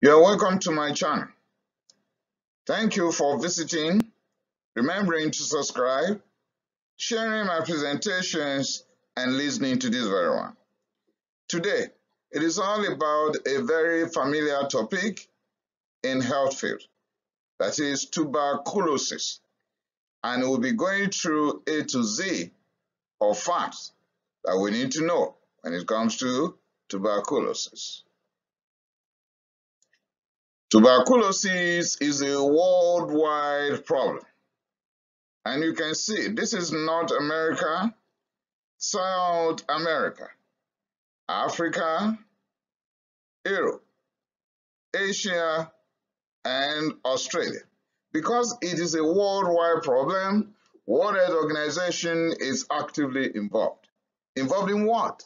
You're welcome to my channel. Thank you for visiting, remembering to subscribe, sharing my presentations, and listening to this very one. Today, it is all about a very familiar topic in health field, that is tuberculosis. And we'll be going through A to Z of facts that we need to know when it comes to tuberculosis. Tuberculosis is a worldwide problem. And you can see this is North America, South America, Africa, Europe, Asia, and Australia. Because it is a worldwide problem, World Health Organization is actively involved. Involved in what?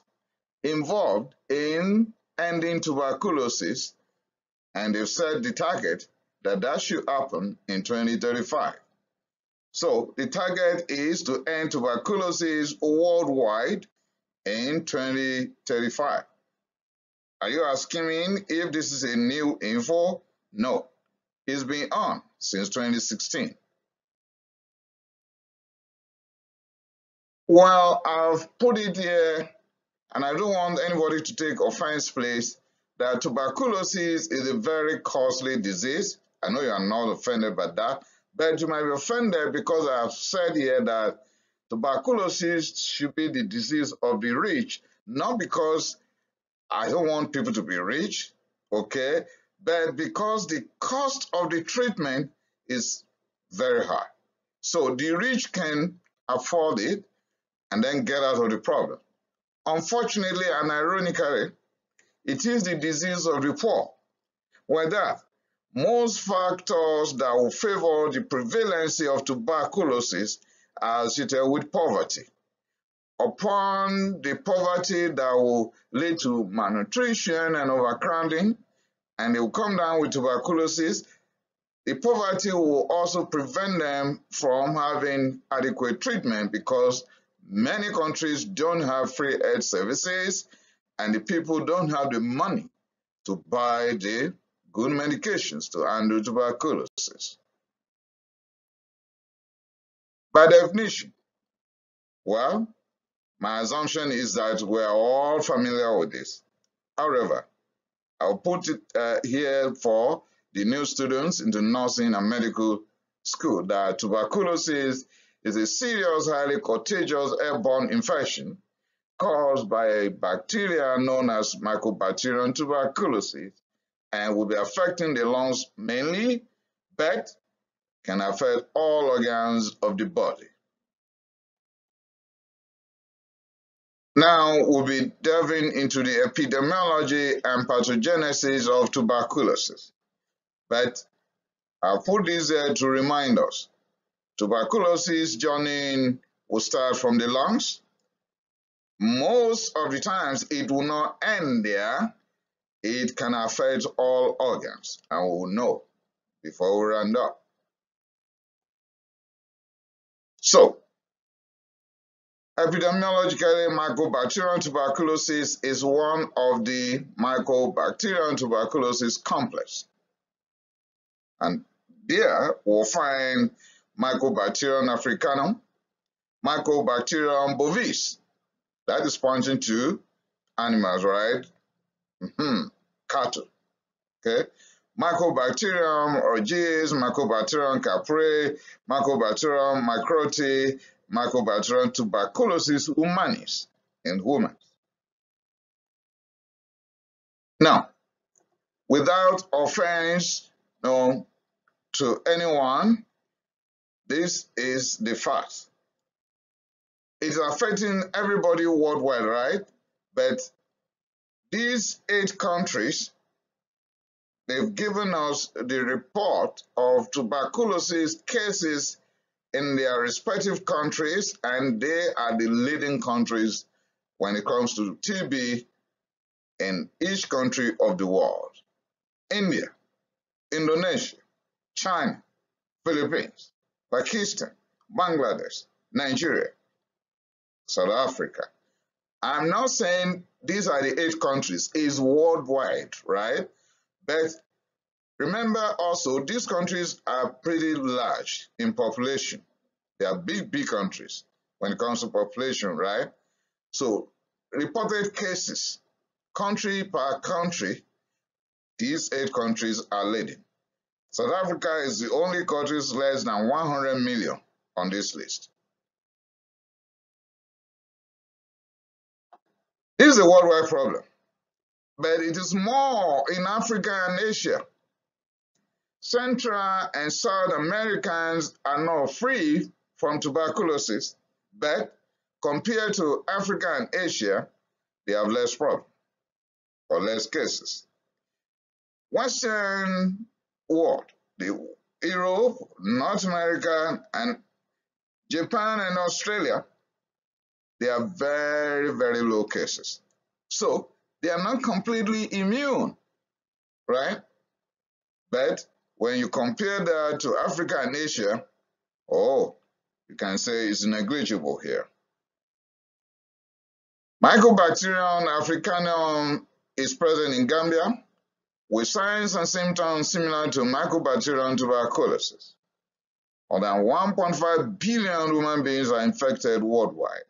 Involved in ending tuberculosis, and they've set the target that should happen in 2035. So the target is to end tuberculosis worldwide in 2035. Are you asking me if this is a new info? No, it's been on since 2016. Well, I've put it here, and I don't want anybody to take offense, please, that tuberculosis is a very costly disease. I know you are not offended by that, but you might be offended because I have said here that tuberculosis should be the disease of the rich, not because I don't want people to be rich, okay, but because the cost of the treatment is very high. So the rich can afford it and then get out of the problem. Unfortunately and ironically, it is the disease of the poor, where that most factors that will favor the prevalence of tuberculosis are associated with poverty. Upon the poverty that will lead to malnutrition and overcrowding, and they will come down with tuberculosis, the poverty will also prevent them from having adequate treatment because many countries don't have free health services and the people don't have the money to buy the good medications to handle tuberculosis. By definition, well, my assumption is that we are all familiar with this. However, I'll put it here for the new students into nursing and medical school that tuberculosis is a serious, highly contagious airborne infection caused by a bacteria known as Mycobacterium tuberculosis and will be affecting the lungs mainly, but can affect all organs of the body. Now we'll be delving into the epidemiology and pathogenesis of tuberculosis. But I'll put this there to remind us. Tuberculosis journey will start from the lungs. Most of the times it will not end there. It can affect all organs, and we will know before we round up. So, epidemiologically, Mycobacterium tuberculosis is one of the Mycobacterium tuberculosis complex. And there we'll find Mycobacterium africanum, Mycobacterium bovis, that is pointing to animals, right? Cattle, okay? Mycobacterium orchitis, Mycobacterium capreae, Mycobacterium microti, Mycobacterium tuberculosis humanis in humans. Now, without offense to anyone, this is the fact. It's affecting everybody worldwide, right? But these 8 countries, they've given us the report of tuberculosis cases in their respective countries, and they are the leading countries when it comes to TB in each country of the world. India, Indonesia, China, Philippines, Pakistan, Bangladesh, Nigeria, South Africa. I'm not saying these are the 8 countries, it's worldwide, right? But Remember also, these countries are pretty large in population. They are big, big countries when it comes to population, right? So reported cases, country per country, these 8 countries are leading. South Africa is the only country less than 100 million on this list. This is a worldwide problem, but it is more in Africa and Asia. Central and South Americans are not free from tuberculosis, but compared to Africa and Asia, they have less problems or less cases. Western world, Europe, North America, and Japan and Australia, they are very, very low cases. So they are not completely immune, right? But when you compare that to Africa and Asia, oh, you can say it's negligible here. Mycobacterium africanum is present in Gambia with signs and symptoms similar to Mycobacterium tuberculosis. More than 1.5 billion human beings are infected worldwide.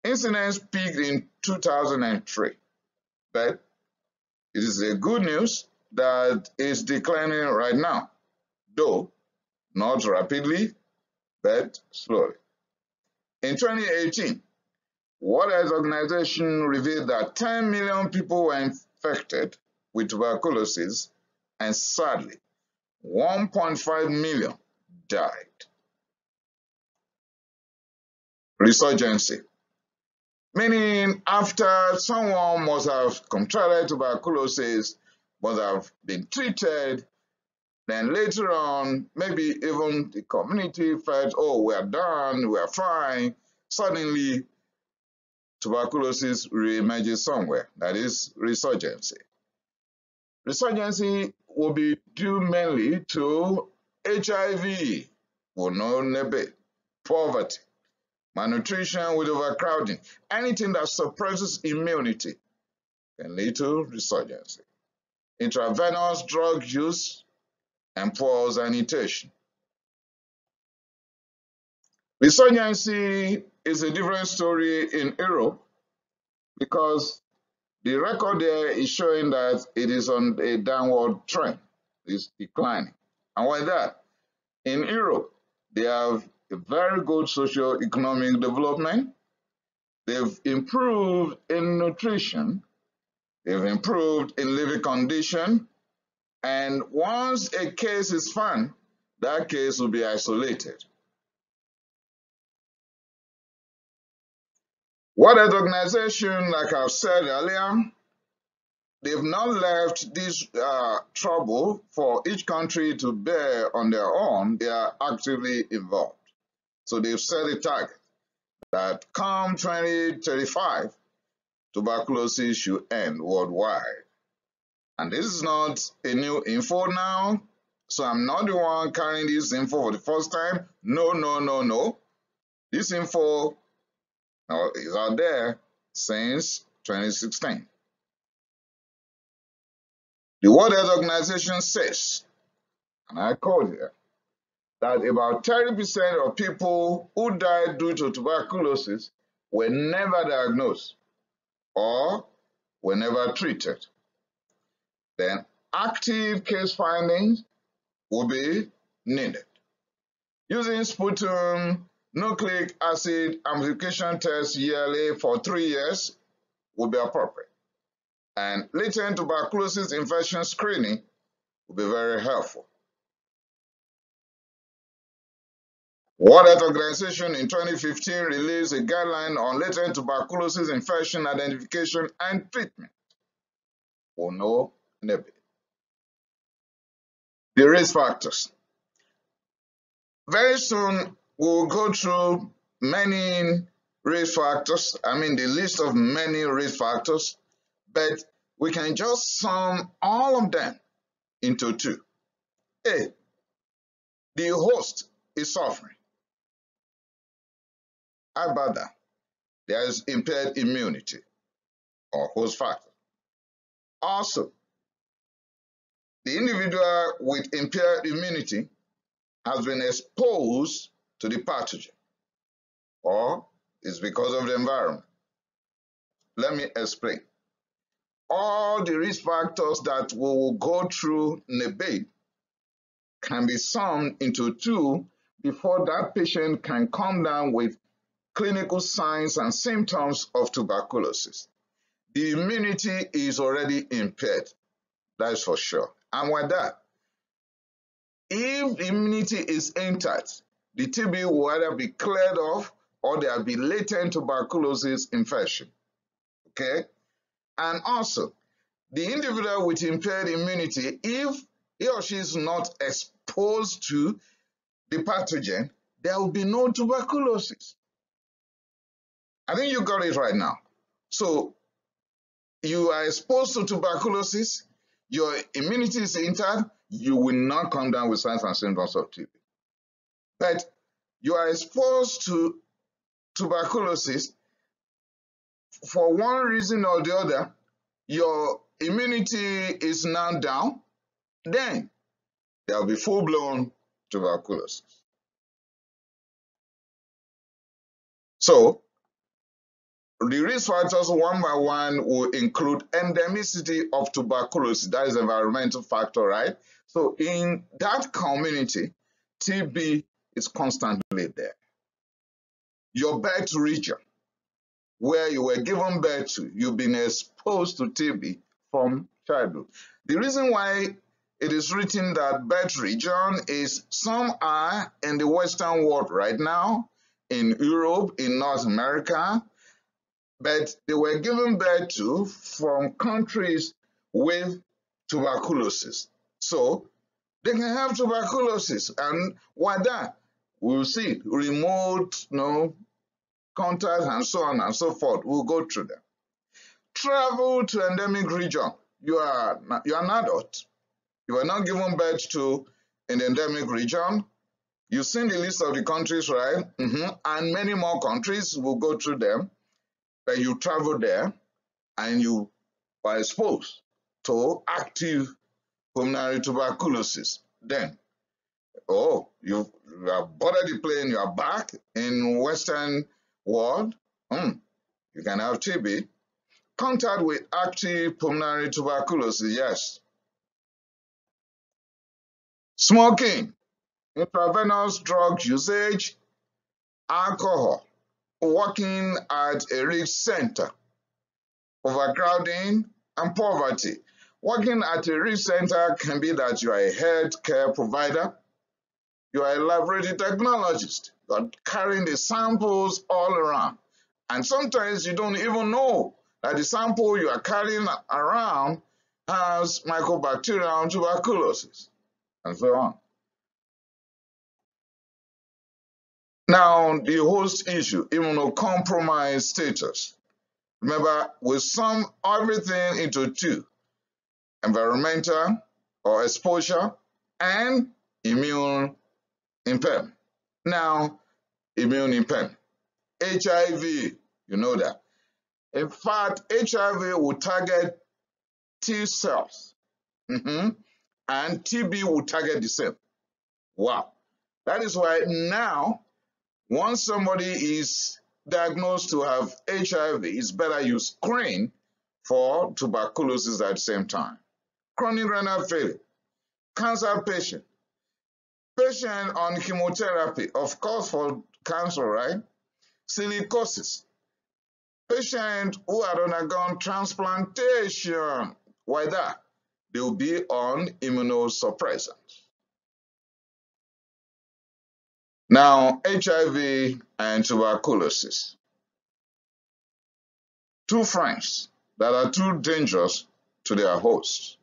Incidence peaked in 2003, but it is a good news that it's declining right now, though not rapidly, but slowly. In 2018, World Health Organization revealed that 10 million people were infected with tuberculosis, and sadly, 1.5 million died. Resurgency, meaning after someone must have contracted tuberculosis, must have been treated, then later on, maybe even the community felt, oh, we are done, we are fine. Suddenly, tuberculosis reemerges somewhere. That is resurgency. Resurgency will be due mainly to HIV, poverty, malnutrition with overcrowding. Anything that suppresses immunity can lead to resurgency. Intravenous drug use and poor sanitation. Resurgency is a different story in Europe because the record there is showing that it is on a downward trend. It's declining. And why that? In Europe, they have a very good socio-economic development. They've improved in nutrition. They've improved in living condition. And once a case is found, that case will be isolated. World Health Organization, like I've said earlier, they've not left this trouble for each country to bear on their own. They are actively involved. So they've set a target that come 2035, tuberculosis should end worldwide. And this is not a new info now. So I'm not the one carrying this info for the first time. No, no, no, no. This info is out there since 2016. The World Health Organization says, and I quote here, that about 30% of people who died due to tuberculosis were never diagnosed or were never treated. Then active case findings will be needed. Using sputum nucleic acid amplification tests yearly for 3 years will be appropriate. And latent tuberculosis infection screening will be very helpful. World Health Organization in 2015 released a guideline on latent tuberculosis infection identification and treatment. The risk factors. Very soon, we'll go through many risk factors, the list of many risk factors, but we can just sum all of them into 2. A, the host is suffering. How about that? There is impaired immunity or host factor. Also, The individual with impaired immunity has been exposed to the pathogen, or it's because of the environment. Let me explain. All the risk factors that we will go through in a bit can be summed into two before that patient can come down with clinical signs and symptoms of tuberculosis. The immunity is already impaired, that's for sure. And with that, if the immunity is intact, the TB will either be cleared off or there will be latent tuberculosis infection. Okay? And also, the individual with impaired immunity, if he or she is not exposed to the pathogen, there will be no tuberculosis. I think you got it right now. So you are exposed to tuberculosis, your immunity is intact, you will not come down with signs and symptoms of TB. But you are exposed to tuberculosis for one reason or the other, your immunity is now down, then there will be full-blown tuberculosis. So the risk factors one by one will include endemicity of tuberculosis, that is environmental factor, right? So in that community, TB is constantly there. Your birth region, where you were given birth to, you've been exposed to TB from childhood. The reason why it is written that birth region is some are in the Western world right now, in Europe, in North America, but they were given birth to from countries with tuberculosis. So they can have tuberculosis, and why that? We'll see remote, contact and so on and so forth. We'll go through them. Travel to endemic region. You are an adult. You are not given birth to an endemic region. You've seen the list of the countries, right? And many more countries. We'll go through them. But you travel there and you are exposed to active pulmonary tuberculosis. Then, you have boarded the plane, you are back in Western world. You can have TB. Contact with active pulmonary tuberculosis, yes. Smoking, intravenous drug usage, alcohol, working at a risk center, overcrowding, and poverty. Working at a risk center can be that you are a health care provider, you are a laboratory technologist, you are carrying the samples all around. And sometimes you don't even know that the sample you are carrying around has Mycobacterium tuberculosis, and so on. Now, the host issue, immunocompromised status. Remember, we sum everything into two: environmental or exposure and immune impairment. Now, immune impairment. HIV, you know that. In fact, HIV will target T cells, and TB will target the same. Wow. That is why now, once somebody is diagnosed to have HIV, it's better you screen for tuberculosis at the same time. Chronic renal failure, cancer patient on chemotherapy, of course for cancer, right? Silicosis, patient who had undergone transplantation. Why that? They will be on immunosuppressants. Now, HIV and tuberculosis. Two friends that are too dangerous to their hosts.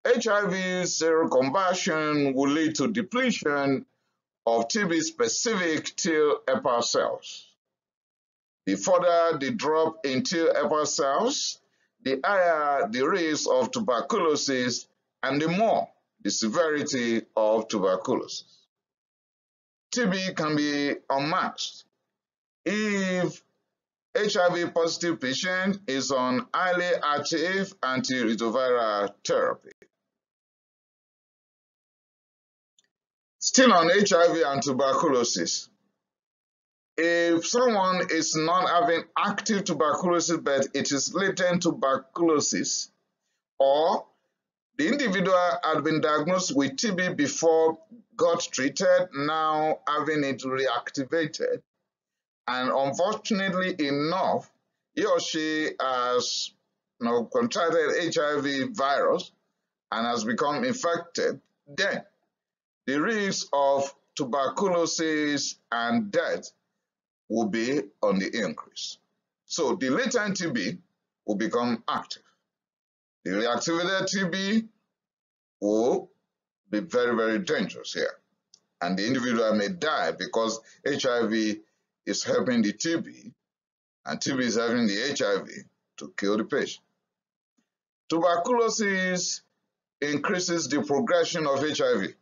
HIV seroconversion will lead to depletion of TB-specific T helper cells. The further the drop in T helper cells, the higher the risk of tuberculosis and the more the severity of tuberculosis. TB can be unmasked if HIV positive patient is on highly active antiretroviral therapy. Still on HIV and tuberculosis. If someone is not having active tuberculosis but it is latent tuberculosis, or the individual had been diagnosed with TB before, got treated, now having it reactivated, and unfortunately enough, he or she has contracted HIV virus and has become infected, then the risk of tuberculosis and death will be on the increase. So the latent TB will become active. The reactivated TB will be very, very dangerous here. And the individual may die because HIV is helping the TB, and TB is helping the HIV to kill the patient. Tuberculosis increases the progression of HIV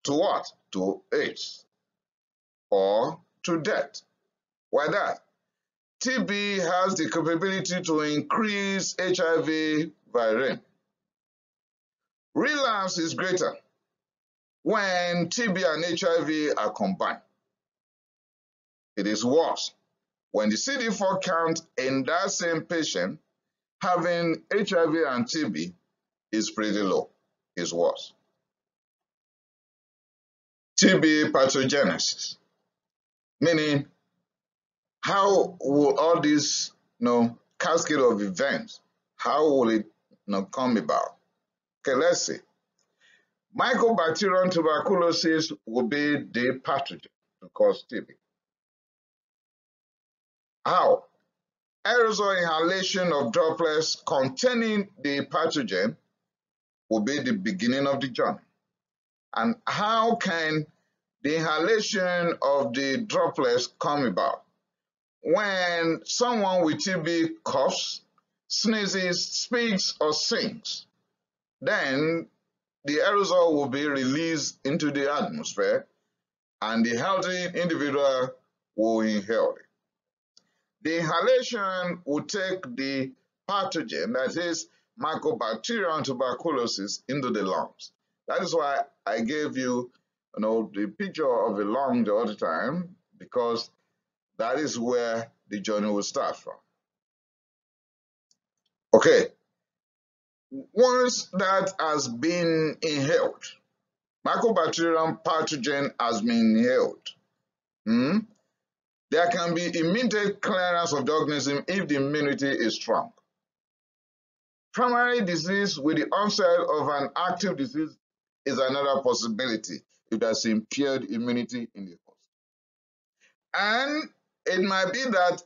to what? To AIDS or to death. Why that? TB has the capability to increase HIV viremia. Relapse is greater when TB and HIV are combined. It is worse when the CD4 count in that same patient having HIV and TB is pretty low. It's worse. TB pathogenesis, meaning how will all this cascade of events, how will it come about? Okay, let's see. Mycobacterium tuberculosis will be the pathogen to cause TB. How? Aerosol inhalation of droplets containing the pathogen will be the beginning of the journey. And how can the inhalation of the droplets come about? When someone with TB coughs, sneezes, speaks, or sings, then the aerosol will be released into the atmosphere and the healthy individual will inhale it. The inhalation will take the pathogen, that is Mycobacterium tuberculosis, into the lungs. That is why I gave you, the picture of a lung the other time, because that is where the journey will start from. Okay, once that has been inhaled, Mycobacterium pathogen has been inhaled, there can be immediate clearance of the organism if the immunity is strong. Primary disease with the onset of an active disease is another possibility if there's impaired immunity in the host. And it might be that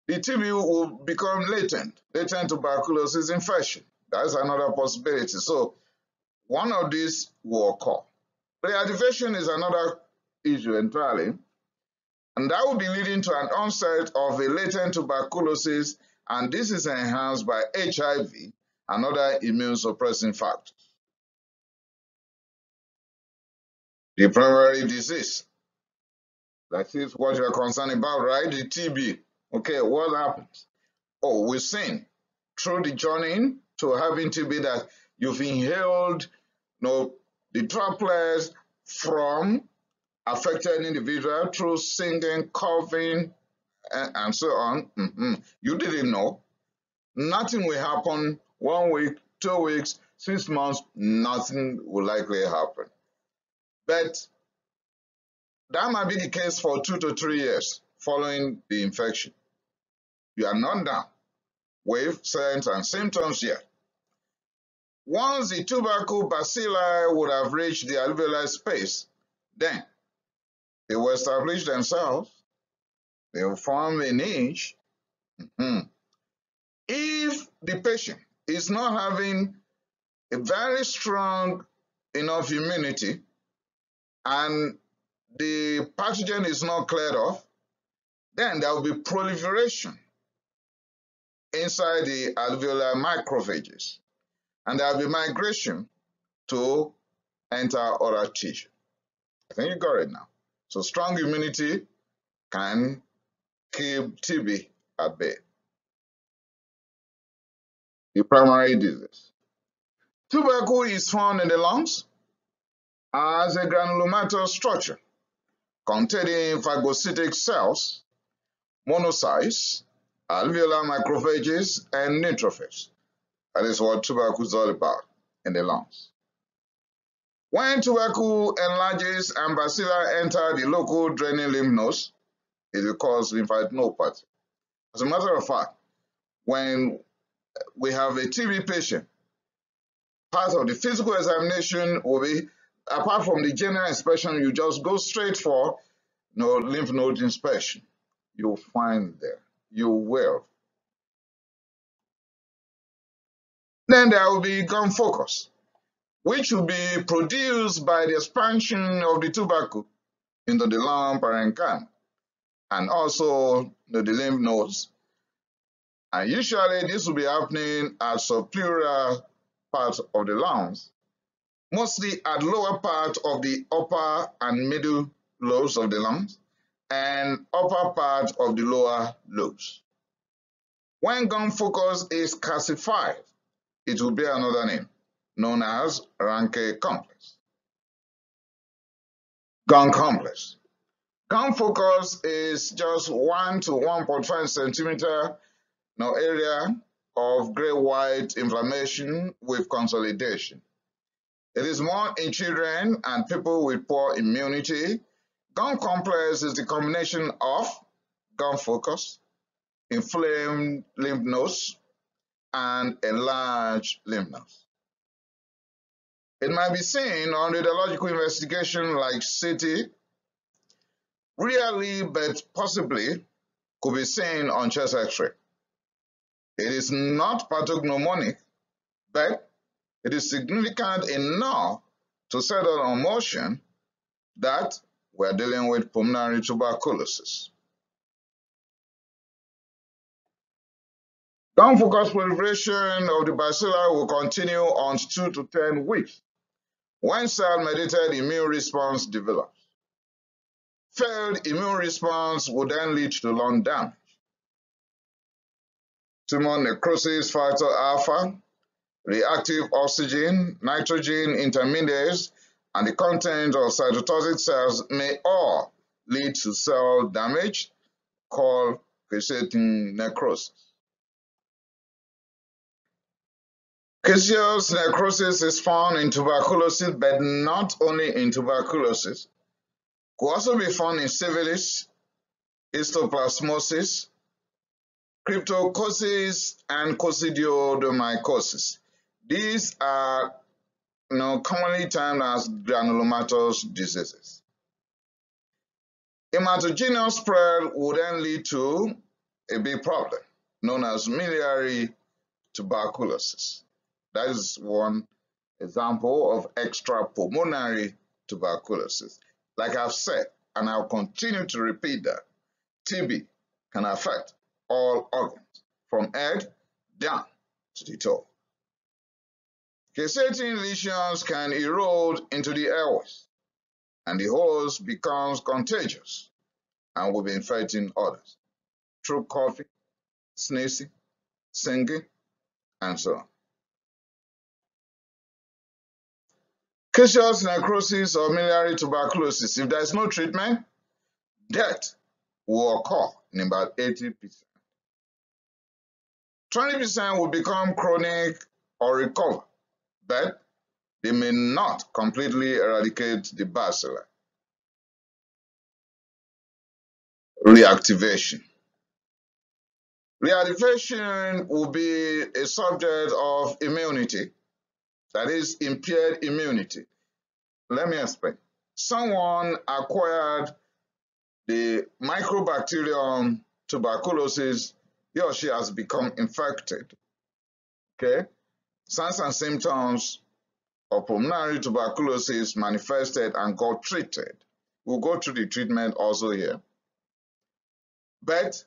the TB will become latent tuberculosis infection. That's another possibility. So one of these will occur. Reactivation is another issue entirely, and that will be leading to an onset of a latent tuberculosis, and this is enhanced by HIV and other immune suppressing factors. The primary disease, that is what you're concerned about, right? The TB. Okay, what happens? Oh, we've seen through the journey to having TB that you've inhaled the droplets from affected individual through singing, coughing, and so on. You didn't know. Nothing will happen 1 week, 2 weeks, 6 months, nothing will likely happen. But that might be the case for 2 to 3 years following the infection. You are not done with signs and symptoms yet. Once the tubercle bacilli would have reached the alveolar space, then they will establish themselves. They will form a niche. If the patient is not having a very strong enough immunity and the pathogen is not cleared off, then there will be proliferation inside the alveolar macrophages, and there will be migration to enter other tissue. I think you got it now. So strong immunity can keep TB at bay. The primary disease. Tubercle is found in the lungs, as a granulomatous structure containing phagocytic cells, monocytes, alveolar macrophages, and neutrophils. That is what tubercle is all about in the lungs. When tubercle enlarges and bacilli enter the local draining lymph nodes, it will cause lymphadenopathy. As a matter of fact, when we have a TB patient, part of the physical examination will be, apart from the general inspection, you just go straight for lymph node inspection. You'll find there. You will. Then there will be gum focus, which will be produced by the expansion of the tubercle into the lung parenchyma and also the lymph nodes. And usually this will be happening at subpleural part of the lungs, mostly at lower part of the upper and middle lobes of the lungs and upper part of the lower lobes. When gum focus is calcified, it will bear another name, known as Ranke complex. Gum complex. Gum focus is just 1 to 1.5 centimeter area of gray-white inflammation with consolidation. It is more in children and people with poor immunity. Gum complex is the combination of gum focus, inflamed lymph nodes, and enlarged lymph nodes. It might be seen on radiological investigation like CT, rarely but possibly could be seen on chest X-ray. It is not pathognomonic, but it is significant enough to set on motion that we're dealing with pulmonary tuberculosis. Gum focus proliferation of the bacilli will continue on 2 to 10 weeks when cell-mediated immune response develops. Failed immune response will then lead to lung damage. Tumor necrosis factor alpha, reactive oxygen, nitrogen intermediates, and the content of cytotoxic cells may all lead to cell damage called caseous necrosis. Caseous necrosis is found in tuberculosis, but not only in tuberculosis. Could also be found in syphilis, histoplasmosis, cryptococcus, and coccidioidomycosis. These are commonly termed as granulomatous diseases. Hematogenous spread would then lead to a big problem known as miliary tuberculosis. That is one example of extrapulmonary tuberculosis. Like I've said, and I'll continue to repeat that, TB can affect all organs, from head down to the toe. Caseating lesions can erode into the airways, and the host becomes contagious and will be infecting others through coughing, sneezing, singing, and so on. Caseous necrosis or miliary tuberculosis, if there is no treatment, death will occur in about 80%. 20% will become chronic or recover, but they may not completely eradicate the bacilli. Reactivation. Reactivation will be a subject of immunity, that is impaired immunity. Let me explain. Someone acquired the Mycobacterium tuberculosis, he or she has become infected. Okay? Signs and symptoms of pulmonary tuberculosis manifested and got treated. We'll go through the treatment also here. But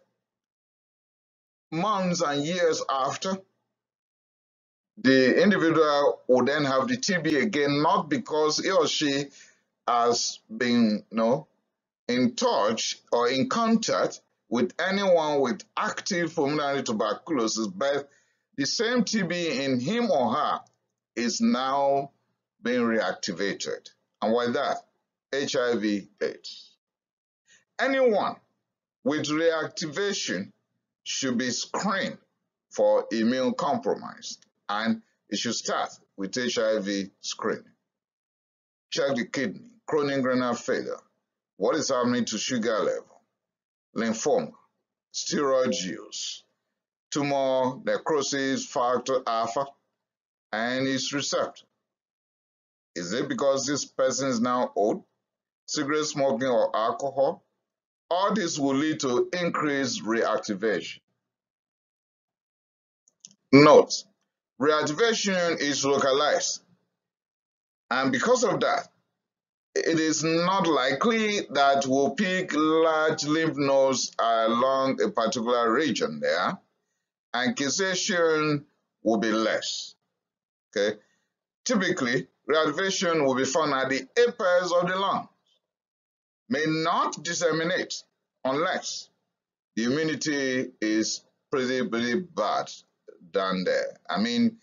months and years after, the individual will then have the TB again, not because he or she has been in touch or in contact with anyone with active pulmonary tuberculosis, but the same TB in him or her is now being reactivated And why that? HIV/AIDS. Anyone with reactivation should be screened for immune compromise, and it should start with HIV screening. Check the kidney, chronic renal failure, what is happening to sugar level, lymphoma, steroid use, tumor necrosis factor alpha, and its receptor. Is it because this person is now old, cigarette smoking, or alcohol? All this will lead to increased reactivation. Note, reactivation is localized, and because of that, it is not likely that we'll pick large lymph nodes along a particular region there, and causation will be less. Okay? Typically, reactivation will be found at the apex of the lung, may not disseminate unless the immunity is pretty bad down there. I mean,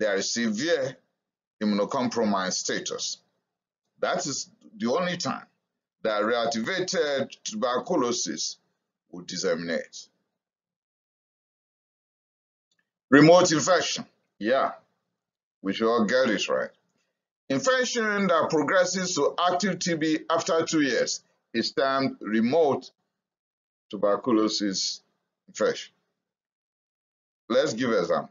there is severe immunocompromised status. That is the only time that reactivated tuberculosis will disseminate. Remote infection. Yeah, we should all get it right. Infection that progresses to active TB after 2 years is termed remote tuberculosis infection. Let's give an example.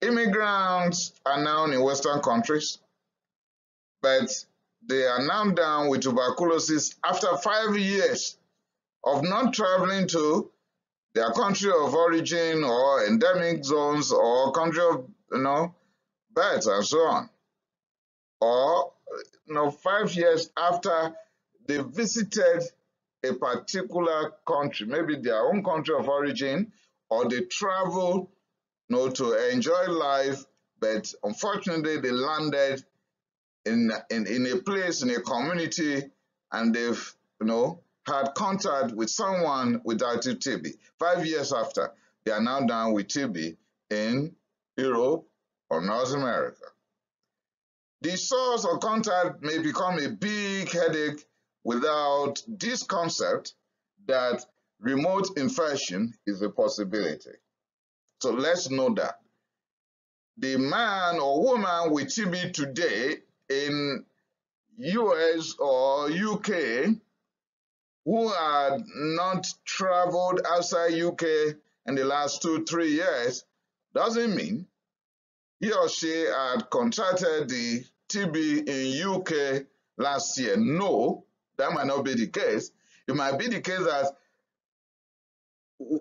Immigrants are now in Western countries, but they are now down with tuberculosis after 5 years of not traveling to their country of origin or endemic zones or country of birth and so on. Or 5 years after they visited a particular country, maybe their own country of origin, or they traveled to enjoy life, but unfortunately they landed in a place, in a community, and they've had contact with someone with active TB. 5 years after, they are now down with TB in Europe or North America. The source of contact may become a big headache without this concept that remote infection is a possibility. So let's know that the man or woman with TB today in US or UK who had not traveled outside UK in the last 2-3 years doesn't mean he or she had contracted the TB in UK last year. No, that might not be the case. It might be the case that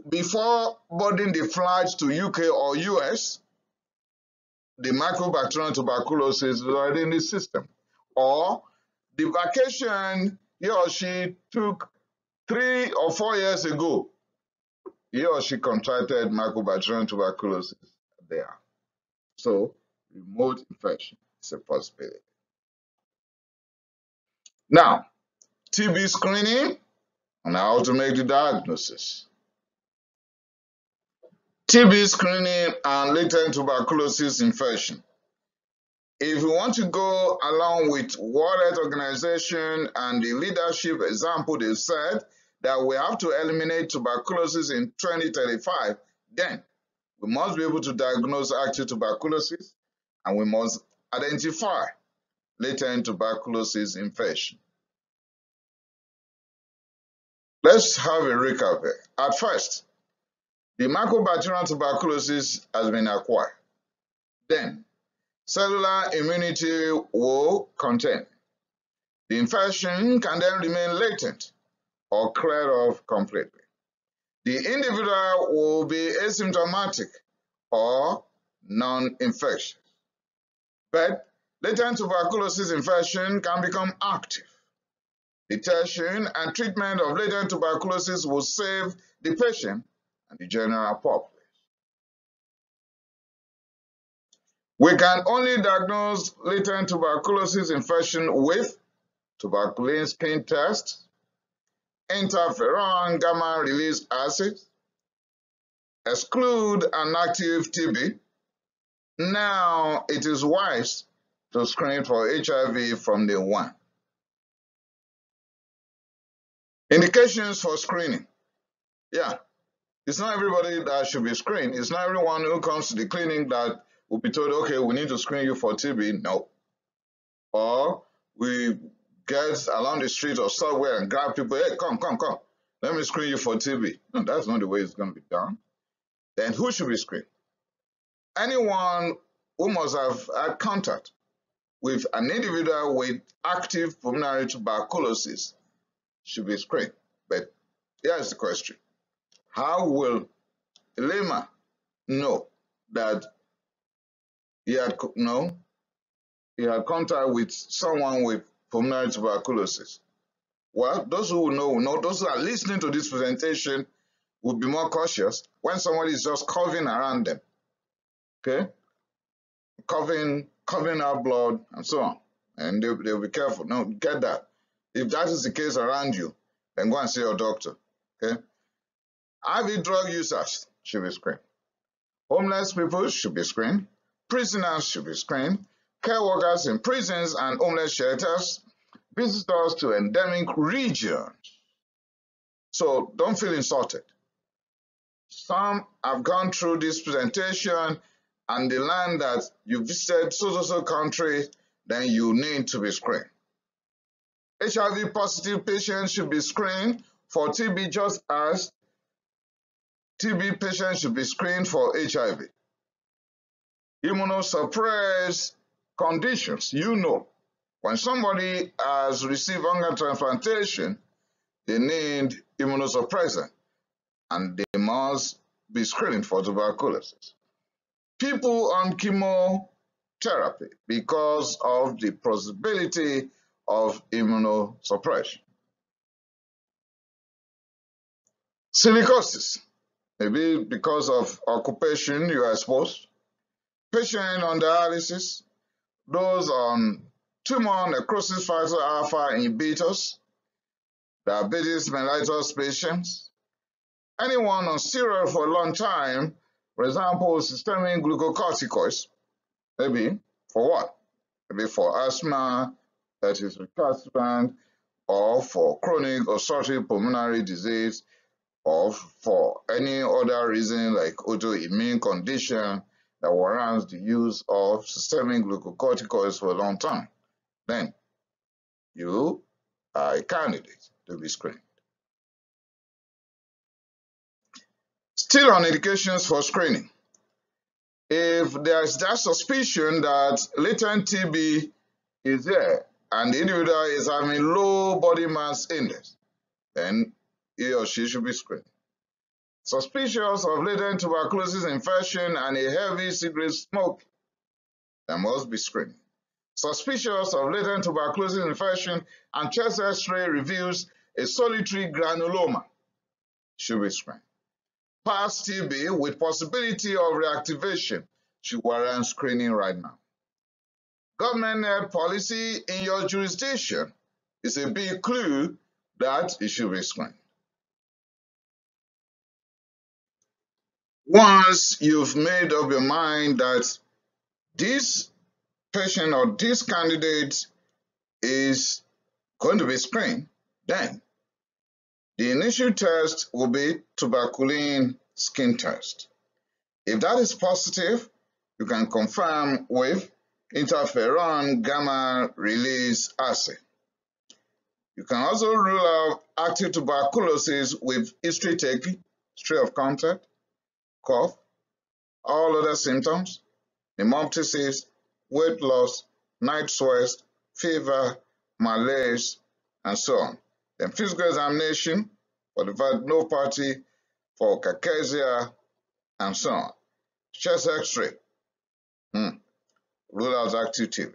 before boarding the flight to UK or US, the Mycobacterium tuberculosis is already in the system. Or the vacation he or she took 3 or 4 years ago, he or she contracted Mycobacterium tuberculosis there. So, remote infection is a possibility. Now, TB screening and how to make the diagnosis. TB screening and latent tuberculosis infection. If you want to go along with World Health Organization and the leadership example, they said that we have to eliminate tuberculosis in 2035, then we must be able to diagnose active tuberculosis and we must identify latent tuberculosis infection. Let's have a recap here. At first, the Mycobacterium tuberculosis has been acquired. Then, cellular immunity will contain. The infection can then remain latent or cleared off completely. The individual will be asymptomatic or non-infectious. But latent tuberculosis infection can become active. Detection and treatment of latent tuberculosis will save the patient and the general population. We can only diagnose latent tuberculosis infection with tuberculin skin test, interferon gamma release assays, exclude an active TB. Now it is wise to screen for HIV from day one. Indications for screening. Yeah, it's not everybody that should be screened. It's not everyone who comes to the clinic that will be told, okay, we need to screen you for TB. No. Or we get along the street or somewhere and grab people, hey, come. Let me screen you for TB. No, that's not the way it's going to be done. Then who should be screened? Anyone who must have had contact with an individual with active pulmonary tuberculosis should be screened. But here's the question. How will a layman know that he had contact with someone with pulmonary tuberculosis? Well, those who will know. Those who are listening to this presentation will be more cautious when somebody is just coughing around them. Okay? Coughing out blood and so on. And they'll be careful. Now, get that. If that is the case around you, then go and see your doctor. Okay? IV drug users should be screened. Homeless people should be screened. Prisoners should be screened. Care workers in prisons and homeless shelters. Visitors to endemic regions. So don't feel insulted. Some have gone through this presentation and they learn that you visited so country, then you need to be screened. HIV positive patients should be screened for TB just as TB patients should be screened for HIV. Immunosuppressed conditions, when somebody has received organ transplantation, they need immunosuppressant and they must be screened for tuberculosis. People on chemotherapy because of the possibility of immunosuppression. Silicosis, maybe because of occupation you are exposed. Patient on dialysis, those on tumor necrosis factor alpha inhibitors, diabetes mellitus patients, anyone on steroid for a long time, for example, systemic glucocorticoids, maybe for what? Maybe for asthma that is recalcitrant, or for chronic obstructive pulmonary disease, or for any other reason like autoimmune condition that warrants the use of systemic glucocorticoids for a long time, then you are a candidate to be screened. Still on indications for screening. If there is that suspicion that latent TB is there and the individual is having low body mass index, then he or she should be screened. Suspicious of latent tuberculosis infection and a heavy cigarette smoke, there must be screening. Suspicious of latent tuberculosis infection and chest X-ray reveals a solitary granuloma, should be screened. Past TB with possibility of reactivation should warrant screening right now. Government health policy in your jurisdiction is a big clue that it should be screened. Once you've made up your mind that this patient or this candidate is going to be screened, then the initial test will be tuberculin skin test. If that is positive, you can confirm with interferon gamma release assay. You can also rule out active tuberculosis with history taking, history of contact, cough, all other symptoms, pneumoptysis, weight loss, night sweats, fever, malaise, and so on. Then physical examination for the lymphadenopathy, for cachexia, and so on. Chest X-ray, rule out active TB.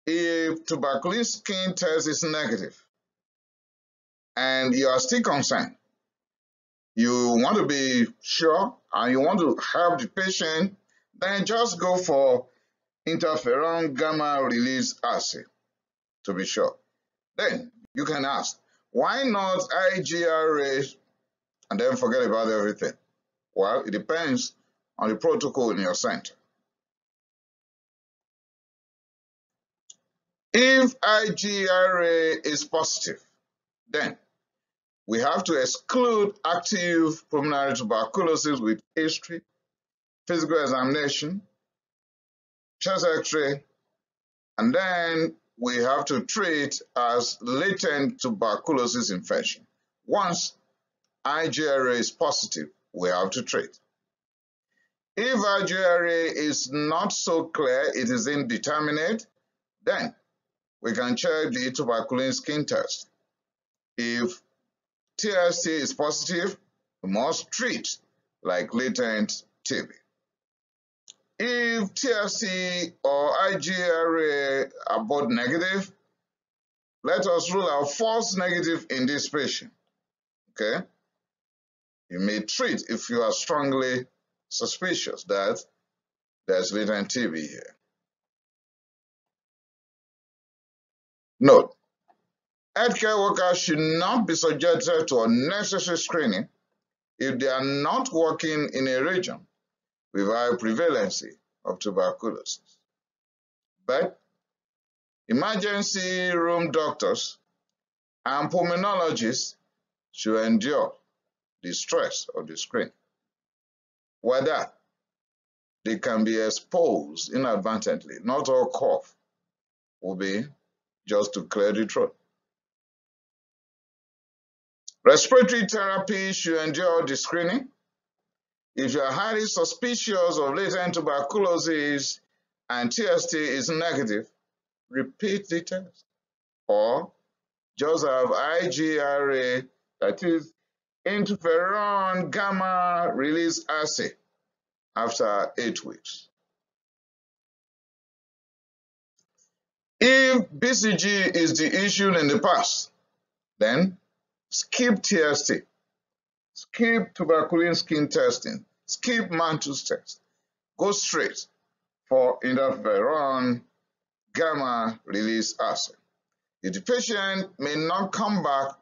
If tuberculosis skin test is negative and you are still concerned, you want to be sure and you want to help the patient, then just go for interferon gamma release assay to be sure. Then you can ask, why not IGRA and then forget about everything? Well, it depends on the protocol in your center. If IgRA is positive, then we have to exclude active pulmonary tuberculosis with history, physical examination, chest X-ray, and then we have to treat as latent tuberculosis infection. Once IgRA is positive, we have to treat. If IgRA is not so clear, it is indeterminate, then we can check the tuberculin skin test. If TST is positive, we must treat like latent TB. If TST or IgRA are both negative, let us rule out false negative in this patient. Okay? You may treat if you are strongly suspicious that there's latent TB here. Note, healthcare workers should not be subjected to unnecessary screening if they are not working in a region with high prevalency of tuberculosis. But emergency room doctors and pulmonologists should endure the stress of the screening. Whether they can be exposed inadvertently, not all cough will be just to clear the throat. Respiratory therapy should endure the screening. If you are highly suspicious of latent tuberculosis and TST is negative, repeat the test. Or just have IgRA, that is interferon gamma release assay, after 8 weeks. If BCG is the issue in the past, then skip TST, skip tuberculin skin testing, skip Mantoux test. Go straight for interferon gamma release assay. If the patient may not come back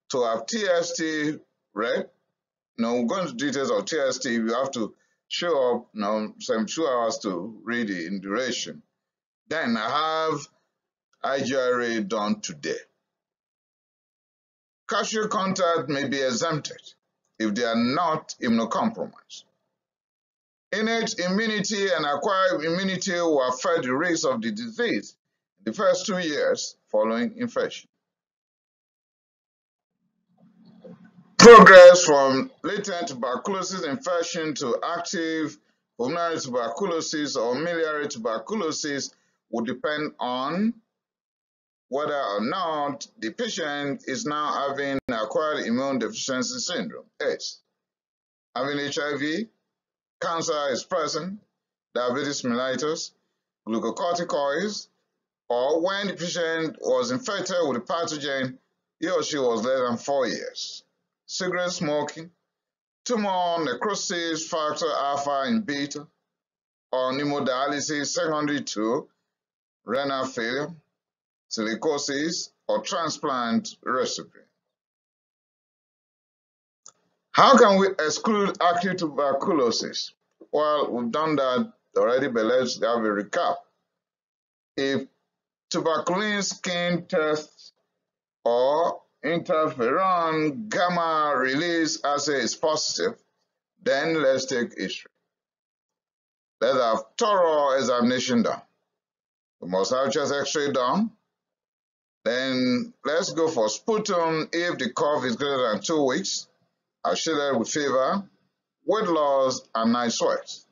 to have TST read, we'll go into details of TST. You have to show up some 2 hours to read it in duration. Then I have IgRA done today. Casual contact may be exempted if they are not immunocompromised. Innate immunity and acquired immunity will affect the risk of the disease in the first 2 years following infection. Progress from latent tuberculosis infection to active pulmonary tuberculosis or miliary tuberculosis will depend on whether or not the patient is now having acquired immune deficiency syndrome, ACE, having HIV, cancer is present, diabetes mellitus, glucocorticoids, or when the patient was infected with a pathogen, he or she was less than 4 years. Cigarette smoking, tumor necrosis factor alpha and beta, or pneumodialysis secondary to renal failure, silicosis, or transplant recipient. How can we exclude active tuberculosis? Well, we've done that already, but let's have a recap. If tuberculin skin test or interferon gamma release assay is positive, then let's take history. Let's have thorough examination done. We must have chest X-ray done. Then let's go for sputum if the cough is greater than 2 weeks, associated with fever, weight loss, and night sweats.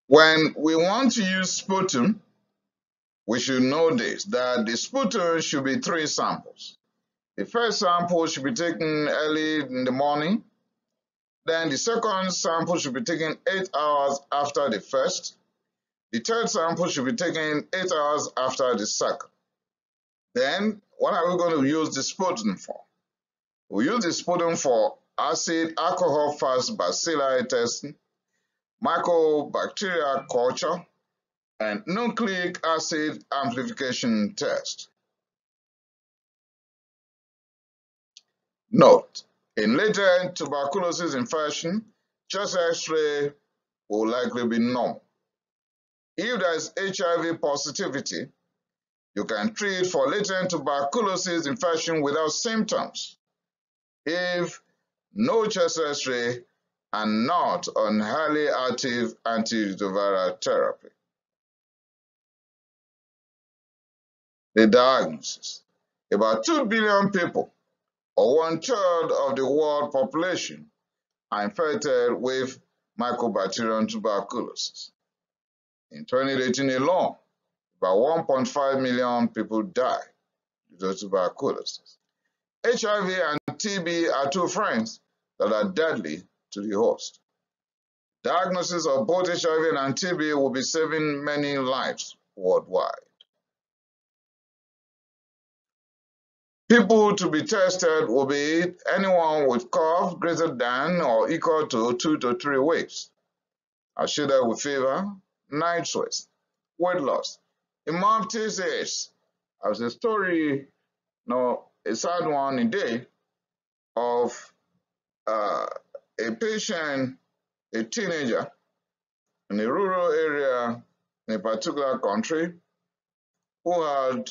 When we want to use sputum, we should know this, that the sputum should be 3 samples. The first sample should be taken early in the morning. Then the second sample should be taken 8 hours after the first. The third sample should be taken 8 hours after the second. Then, what are we going to use the sputum for? We use the sputum for acid alcohol-fast bacilli testing, Mycobacterium culture, and nucleic acid amplification test. Note, in latent tuberculosis infection, chest X-ray will likely be normal. If there is HIV positivity, you can treat for latent tuberculosis infection without symptoms if no chest X-ray and not on highly active antiretroviral therapy. The diagnosis. About 2 billion people, or 1/3 of the world population, are infected with Mycobacterium tuberculosis. In 2018 alone, about 1.5 million people died due to tuberculosis. HIV and TB are two friends that are deadly to the host. Diagnosis of both HIV and TB will be saving many lives worldwide. People to be tested will be anyone with cough greater than or equal to 2 to 3 weeks, associated with fever, night sweats, weight loss, hemoptysis. I have a story, a sad one today, of a patient, a teenager in a rural area in a particular country who had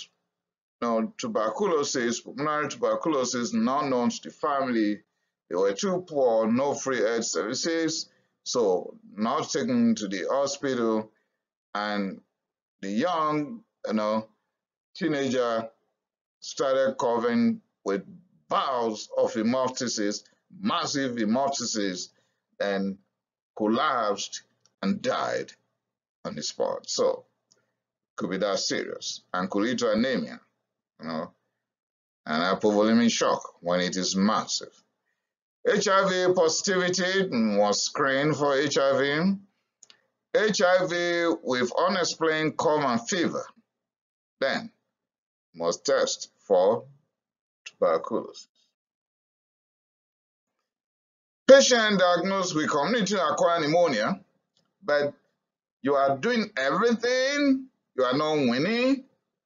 tuberculosis, pulmonary tuberculosis, not known to the family. They were too poor, no free health services, so not taken to the hospital. And the young, teenager started coughing with bouts of hemoptysis, massive hemoptysis, and collapsed and died on the spot. So, could be that serious and could lead to anemia. And hypovolemic shock when it is massive. HIV positivity was screened for HIV. HIV with unexplained cough and fever, then must test for tuberculosis. Patient diagnosed with community-acquired pneumonia, but you are doing everything, you are not winning,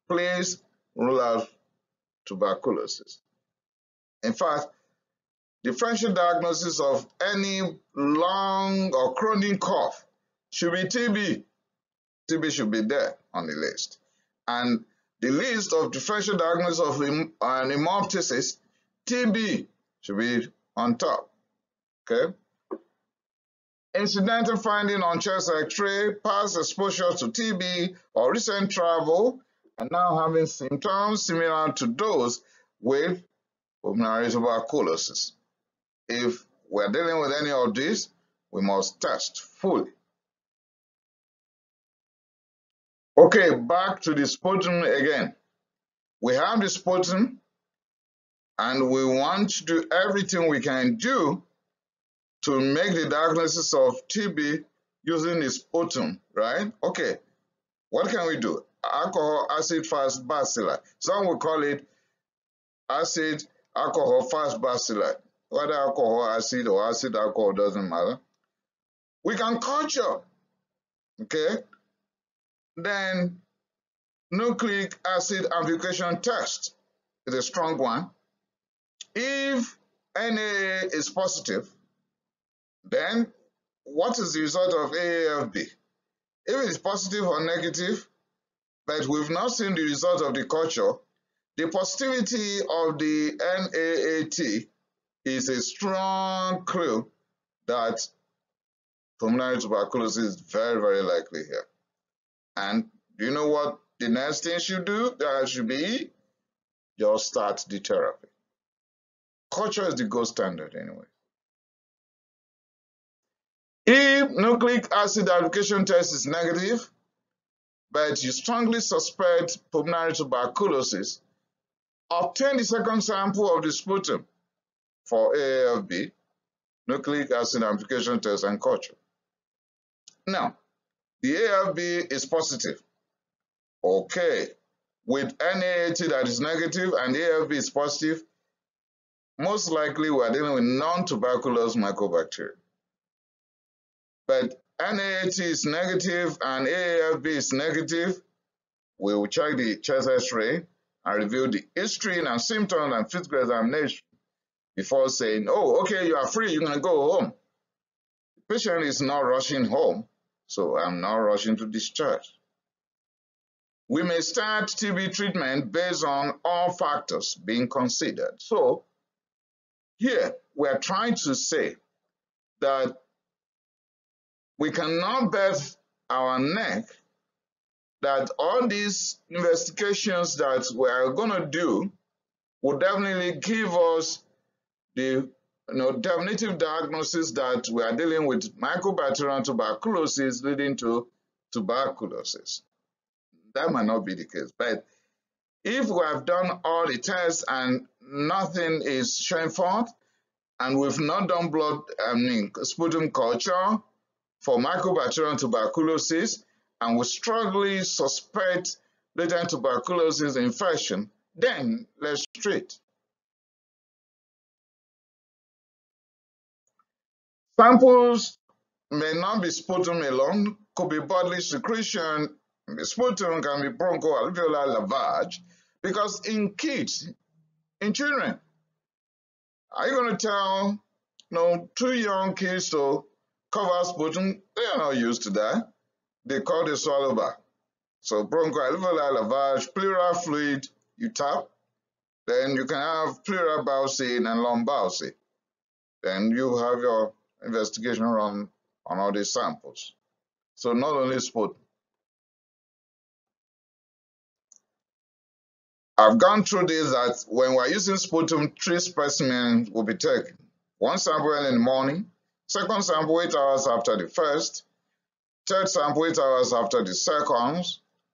please rule out tuberculosis. In fact, differential diagnosis of any long or chronic cough should be TB. TB should be there on the list. And the list of differential diagnosis of hemoptysis, TB should be on top. Okay? Incidental finding on chest X-ray, past exposure to TB or recent travel, and now having symptoms similar to those with pulmonary tuberculosis. If we're dealing with any of these, we must test fully. Okay, back to the sputum again. We have the sputum, and we want to do everything we can do to make the diagnosis of TB using the sputum, right? Okay, what can we do? Alcohol acid fast bacilli. Some will call it acid alcohol fast bacilli. Whether alcohol acid or acid alcohol doesn't matter. We can culture, okay? Then nucleic acid amplification test is a strong one. If NAA is positive, then what is the result of AAFB? If it is positive or negative, but we've not seen the result of the culture, the positivity of the NAAT is a strong clue that pulmonary tuberculosis is very, very likely here. And do you know what the next thing should do? That should be just start the therapy. Culture is the gold standard anyway. If nucleic acid amplification test is negative, but you strongly suspect pulmonary tuberculosis, obtain the second sample of the sputum for AAFB, nucleic acid amplification test, and culture. Now, the AAFB is positive. Okay, with NAAT that is negative and AAFB is positive, most likely we are dealing with non-tuberculous mycobacteria. But NAAT is negative and AAFB is negative, we will check the chest X-ray and review the history and symptoms and physical examination before saying, oh, okay, you are free, you can go home. The patient is not rushing home, so I'm not rushing to discharge. We may start TB treatment based on all factors being considered. So here we're trying to say that we cannot bet our neck that all these investigations that we're going to do will definitely give us the definitive diagnosis that we are dealing with Mycobacterium tuberculosis leading to tuberculosis. That might not be the case, but if we have done all the tests and nothing is showing forth, and we've not done sputum culture for Mycobacterium tuberculosis, and we strongly suspect latent tuberculosis infection, then let's treat. Samples may not be sputum alone, could be bodily secretion. Sputum can be bronchoalveolar lavage, because in kids, in children, are you going to tell 2 young kids to cover sputum? They are not used to that. They call the swallow back. So bronchoalveolar lavage, pleural fluid, you tap, then you can have pleural bowel-C and lung bowel-C. Then you have your investigation run on all these samples. So not only sputum. I've gone through this that when we're using sputum, 3 specimens will be taken. 1 sample in the morning, 2nd sample 8 hours after the first, 3rd sample 8 hours after the second,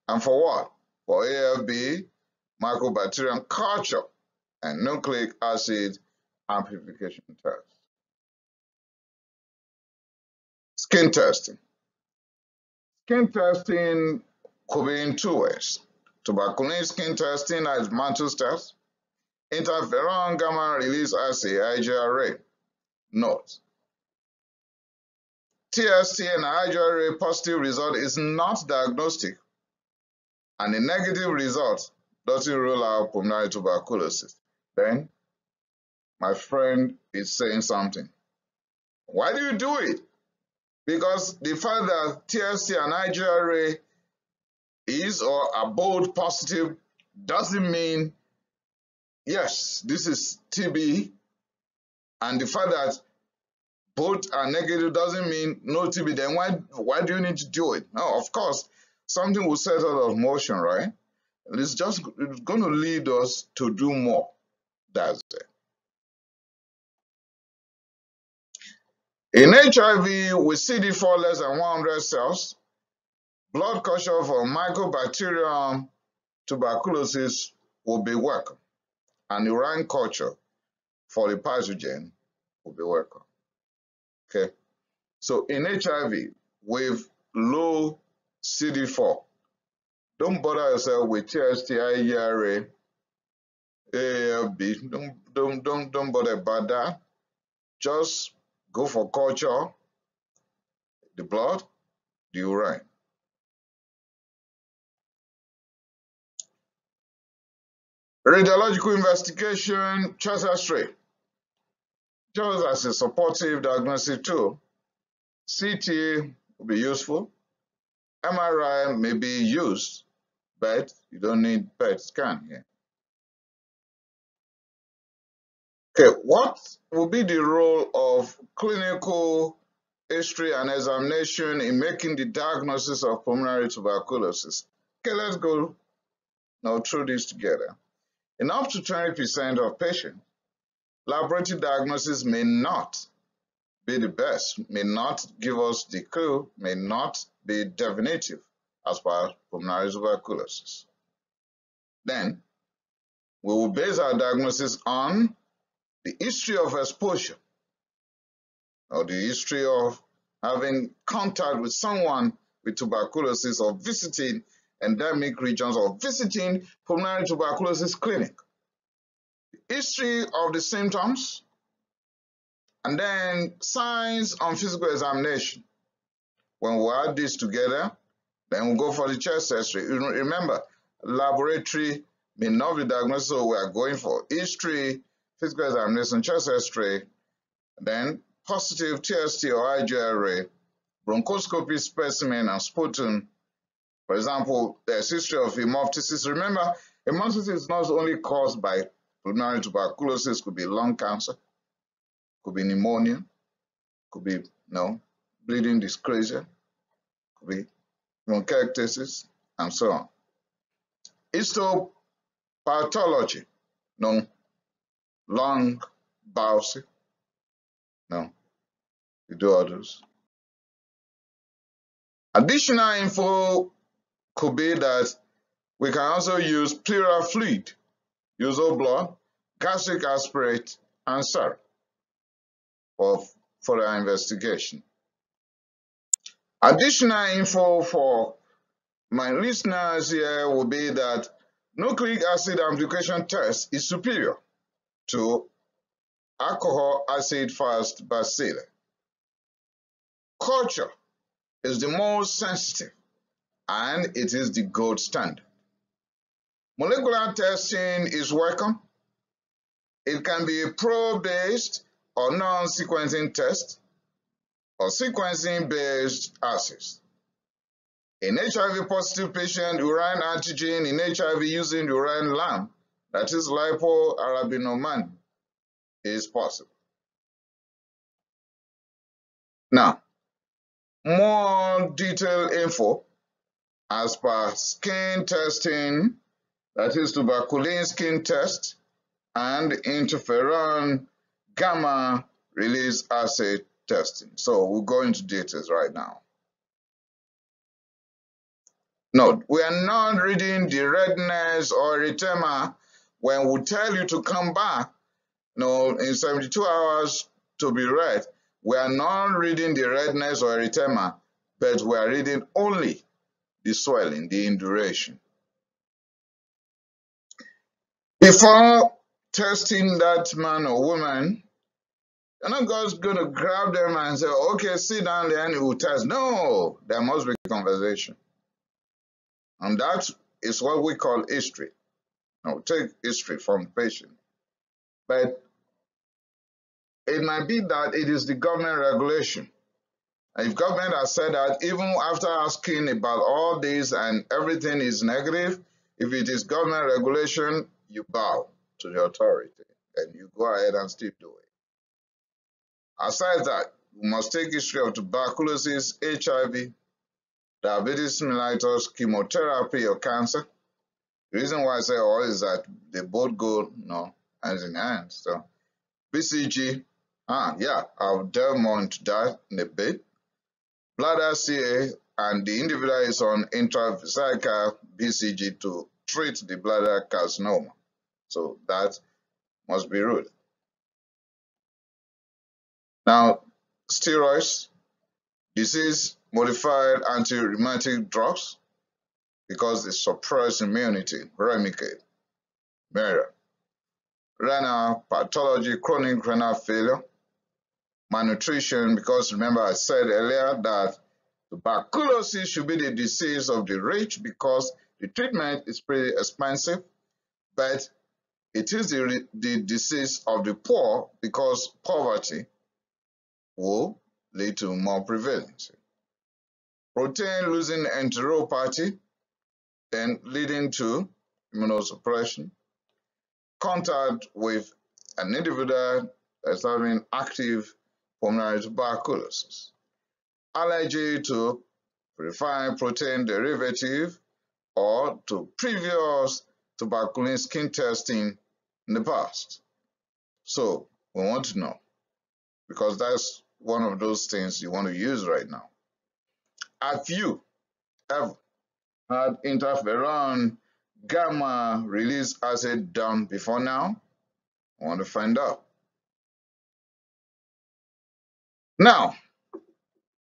and for what? For AFB, Mycobacterium culture, and nucleic acid amplification test. Skin testing. Skin testing could be in 2 ways. Tuberculosis skin testing as Mantoux test, interferon gamma release assay, IGRA. Note: TST and IGRA positive result is not diagnostic, and a negative result doesn't rule out pulmonary tuberculosis. Then, my friend is saying something. Why do you do it? Because the fact that TST and IGRA is or are both positive doesn't mean, yes, this is TB, and the fact that both are negative doesn't mean no TB. Then why do you need to do it? No, of course, something will set out of motion, right? It's going to lead us to do more. That's it. In HIV, with CD4 less than 100 cells, blood culture for Mycobacterium tuberculosis will be welcome, and urine culture for the pathogen will be welcome. Okay, so in HIV with low CD4, don't bother yourself with TST, IGRA, AFB. Don't bother about that. Just go for culture, the blood, the urine. Radiological investigation, chest X-ray, just as a supportive diagnostic tool. CT will be useful. MRI may be used, but you don't need PET scan here. Okay, what will be the role of clinical history and examination in making the diagnosis of pulmonary tuberculosis? Okay, let's go now through this together. In up to 20% of patients, laboratory diagnosis may not be the best, may not give us the clue, may not be definitive as far as pulmonary tuberculosis. Then, we will base our diagnosis on the history of exposure, or the history of having contact with someone with tuberculosis, or visiting endemic regions, or visiting pulmonary tuberculosis clinic. The history of the symptoms, and then signs on physical examination. When we add this together, then we'll go for the chest X-ray. Remember, laboratory may not be diagnosed, so we are going for history, physical examination, chest X-ray, then positive TST or IGRA, bronchoscopy specimen and sputum. For example, there's history of hemoptysis. Remember, hemoptysis is not only caused by pulmonary tuberculosis, could be lung cancer, could be pneumonia, could be bleeding dyscrasia, could be bronchiectasis, and so on. Histopathology, lung biopsy, we do others. Additional info could be that we can also use pleural fluid, use whole blood, gastric aspirate, and serum for further investigation. Additional info for my listeners here will be that nucleic acid amplification test is superior to alcohol acid fast bacilli. Culture is the most sensitive and it is the gold standard. Molecular testing is welcome. It can be a probe-based or non-sequencing test or sequencing-based assays. In HIV positive patient, urine antigen in HIV using urine lamp, that is lipoarabinoman, is possible. Now, more detailed info as per skin testing, that is tuberculin skin test, and interferon gamma release assay testing. So we'll go into details right now. Note, we are not reading the redness or erythema when we tell you to come back in 72 hours to be read. We are not reading the redness or erythema, but we are reading only the swelling, the induration. Before testing that man or woman, you're not just going to grab them and say, okay, sit down there and it will test. No, there must be conversation. And that is what we call history. Now, take history from the patient. But it might be that it is the government regulation. And if government has said that, even after asking about all this and everything is negative, if it is government regulation, you bow to the authority and you go ahead and still do it. Aside that, we must take history of tuberculosis, HIV, diabetes mellitus, chemotherapy, or cancer. The reason why I say all is that they both go hands in hand. So BCG, I'll delve more into that in a bit. Bladder CA, and the individual is on intravesical BCG to treat the bladder carcinoma. So that must be ruled. Now, steroids, disease-modified anti-rheumatic drugs, because they suppress immunity, Remicade, Mera. Renal pathology, chronic renal failure, malnutrition, because remember I said earlier that tuberculosis should be the disease of the rich because the treatment is pretty expensive, but it is the disease of the poor because poverty will lead to more prevalence. Protein-losing enteropathy, then leading to immunosuppression. Contact with an individual that's having active pulmonary tuberculosis. Allergy to refined protein derivative or to previous tuberculin skin testing in the past. So we want to know, because that's one of those things you want to use right now. Have you ever had interferon gamma release assay done before now? I want to find out. Now,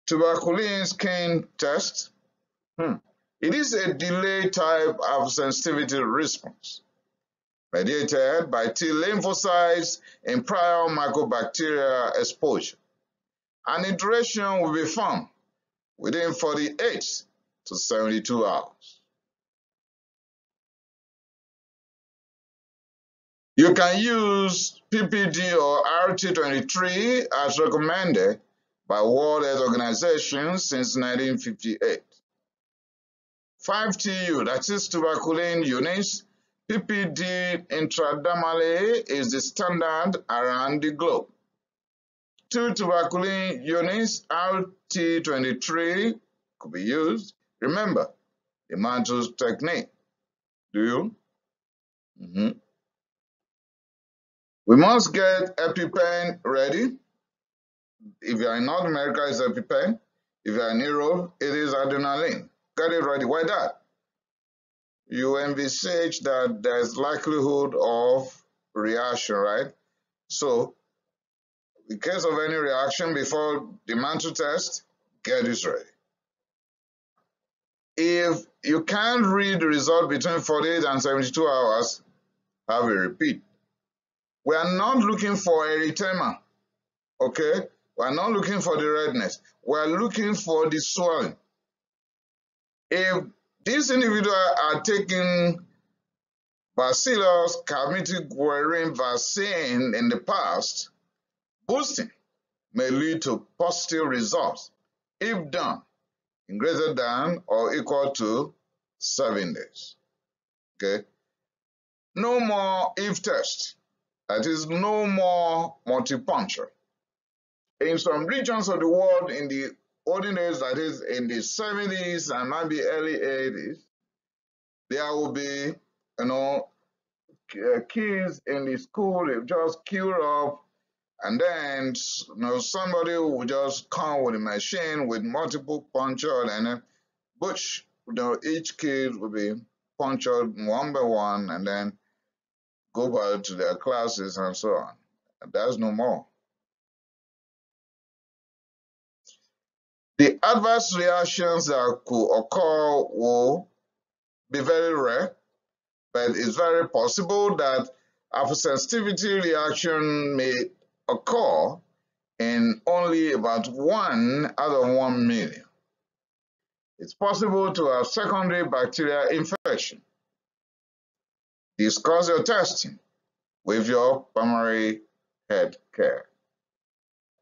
tuberculin skin test. It is a delayed type of sensitivity response mediated by T lymphocytes in prior mycobacterial exposure. An iteration will be found within 48 to 72 hours. You can use PPD or RT23 as recommended by World Health Organization since 1958. 5TU, that is tuberculin units, PPD intradermally is the standard around the globe. 2 tuberculin units, RT23, could be used. Remember, the mantle technique. Do you? We must get EpiPen ready. If you are in North America, it's EpiPen. If you are in Europe, it is adrenaline. Get it ready. Why that? You envisage that there's likelihood of reaction, right? So, in case of any reaction before the mantle test, get this ready. If you can't read the result between 48 and 72 hours, have a repeat. We are not looking for erythema, okay? We are not looking for the redness. We are looking for the swelling. If these individuals are taking Bacillus calmette-guerin vaccine in the past, boosting may lead to positive results if done in greater than or equal to 7 days. Okay? No more if test. That is, no more multi-puncture. In some regions of the world in the olden days, that is in the 70s and maybe early 80s, there will be, kids in the school, they just queued up, and then somebody will just come with a machine with multiple punctures, and then each kid will be punctured one by one, and then go back to their classes and so on. And there's no more. The adverse reactions that could occur will be very rare, but it's very possible that hypersensitivity reaction may occur in only about 1 out of 1 million. It's possible to have secondary bacterial infection. Discuss your testing with your primary health care.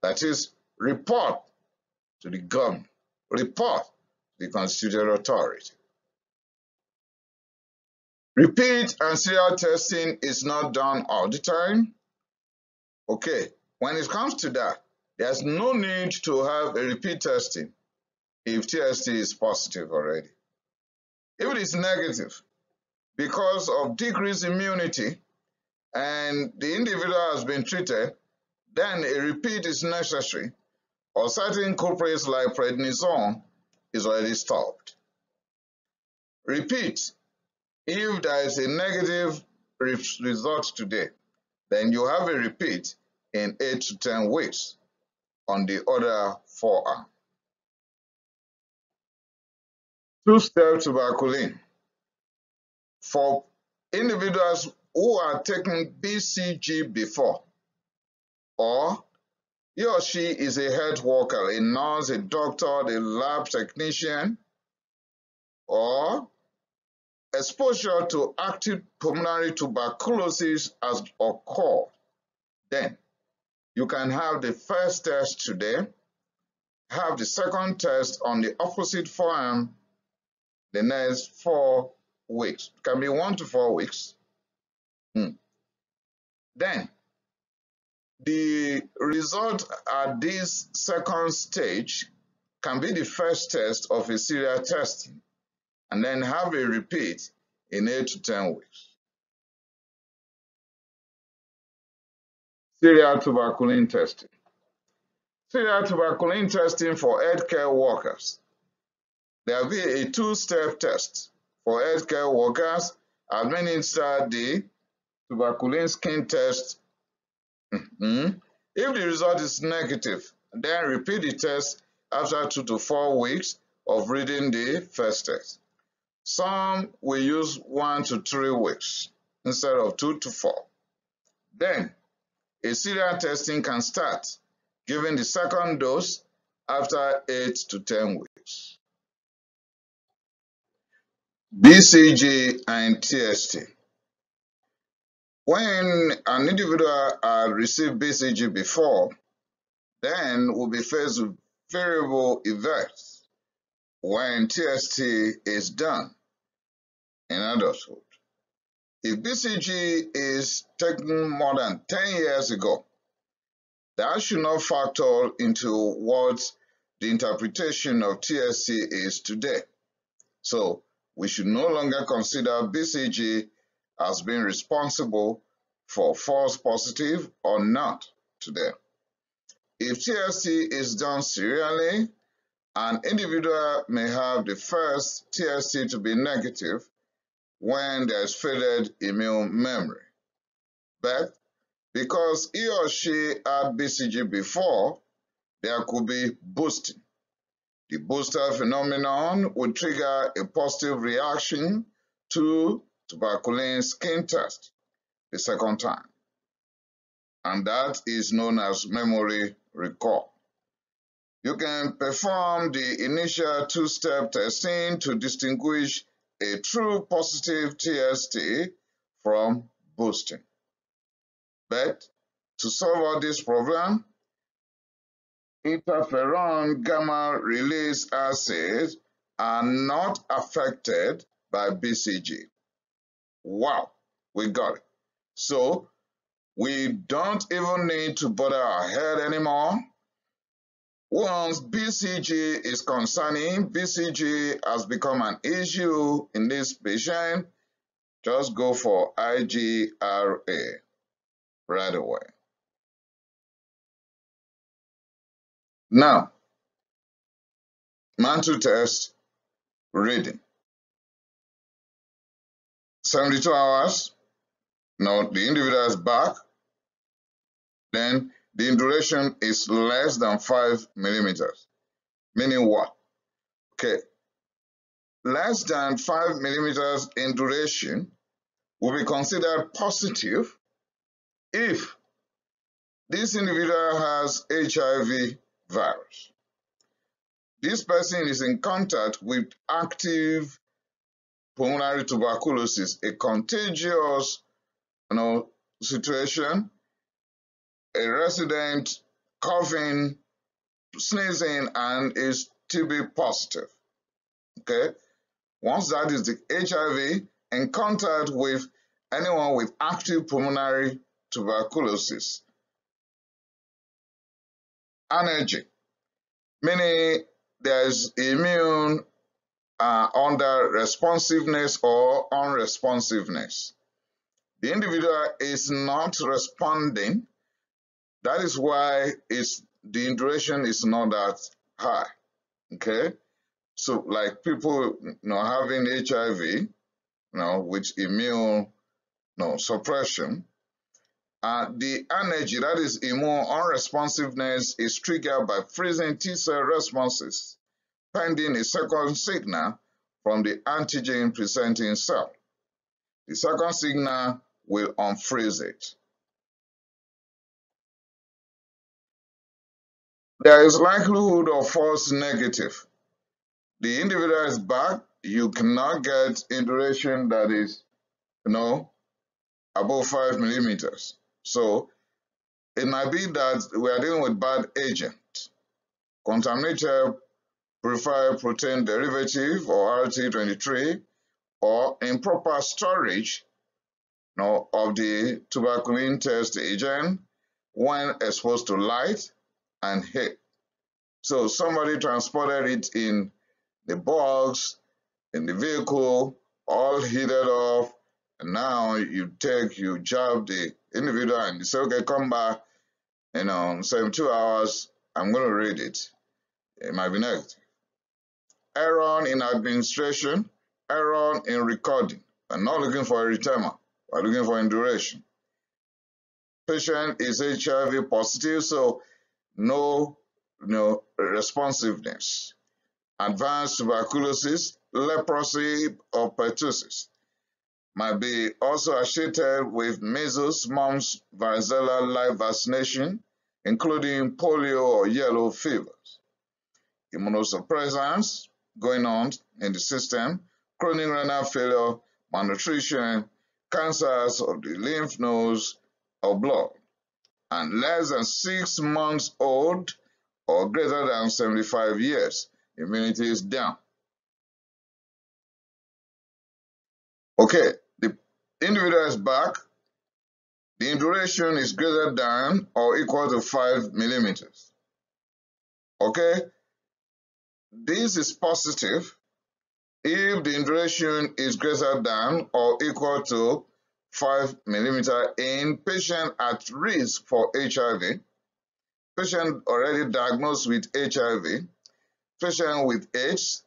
That is, report to the government, report to the constituted authority. Repeat and serial testing is not done all the time. Okay, when it comes to that, there's no need to have a repeat testing if TST is positive already. If it is negative, because of decreased immunity and the individual has been treated, then a repeat is necessary, or certain culprits like prednisone is already stopped. Repeat. If there is a negative result today, then you have a repeat in 8 to 10 weeks on the other forearm. 2-step tuberculin. For individuals who are taking BCG before, or he or she is a health worker, a nurse, a doctor, a lab technician, or exposure to active pulmonary tuberculosis has occurred, then you can have the first test today, have the second test on the opposite forearm the next 4 weeks. It can be 1 to 4 weeks. Then the result at this second stage can be the first test of a serial testing, and then have a repeat in 8 to 10 weeks. Serial tuberculin testing. Serial tuberculin testing for healthcare workers. There will be a 2-step test for healthcare workers. Administer the tuberculin skin test. If the result is negative, then repeat the test after 2 to 4 weeks of reading the first test. Some will use 1 to 3 weeks instead of 2 to 4. Then, a serial testing can start giving the second dose after 8 to 10 weeks. BCG and TST. When an individual received BCG before, then we'll be faced with variable events when TST is done in adulthood. If BCG is taken more than 10 years ago, that should not factor into what the interpretation of TST is today. So we should no longer consider BCG as being responsible for false positive or not today. If TST is done serially, an individual may have the first TST to be negative when there is faded immune memory. But because he or she had BCG before, there could be boosting. The booster phenomenon would trigger a positive reaction to tuberculin skin test the second time, and that is known as memory recall. You can perform the initial two-step testing to distinguish a true positive TST from boosting. But to solve all this problem, interferon gamma release assays are not affected by BCG. Wow, we got it. So we don't even need to bother our head anymore. Once BCG is concerning, BCG has become an issue in this patient, just go for IGRA right away. Now, mantle test reading. 72 hours, now the individual is back, then the duration is less than 5 millimeters. Meaning what? Okay, less than 5 millimeters in duration will be considered positive if this individual has HIV virus. This person is in contact with active pulmonary tuberculosis, a contagious situation, a resident coughing, sneezing, and is TB positive. Okay, once that is the HIV, in contact with anyone with active pulmonary tuberculosis. Energy, meaning there's immune under responsiveness or unresponsiveness. The individual is not responding. That is why the duration is not that high. Okay, so like people having HIV, with immune suppression, the energy, that is immune unresponsiveness, is triggered by freezing T cell responses pending a second signal from the antigen presenting cell. The second signal will unfreeze it. There is likelihood of false negative. The individual is back, you cannot get a duration that is, above 5 millimeters. So it might be that we are dealing with bad agent, contaminated peripheral protein derivative or RT23, or improper storage of the tuberculin test agent when exposed to light and heat. So somebody transported it in the box, in the vehicle, all heated up, and now you jab the individual and you say, okay, come back, 72 hours, I'm going to read it. It might be negative. Error in administration, error in recording. We're not looking for a retimer, we're looking for a duration. Patient is HIV positive, so no responsiveness. Advanced tuberculosis, leprosy, or pertussis might be also associated with measles, mumps, varicella live vaccination, including polio or yellow fevers. Immunosuppressants going on in the system, chronic renal failure, malnutrition, cancers of the lymph nodes or blood. and less than 6 months old or greater than 75 years. Immunity is down. Okay, the individual is back. The duration is greater than or equal to 5 millimeters. Okay, this is positive if the duration is greater than or equal to 5 millimeters in patient at risk for HIV, patient already diagnosed with HIV, patient with AIDS,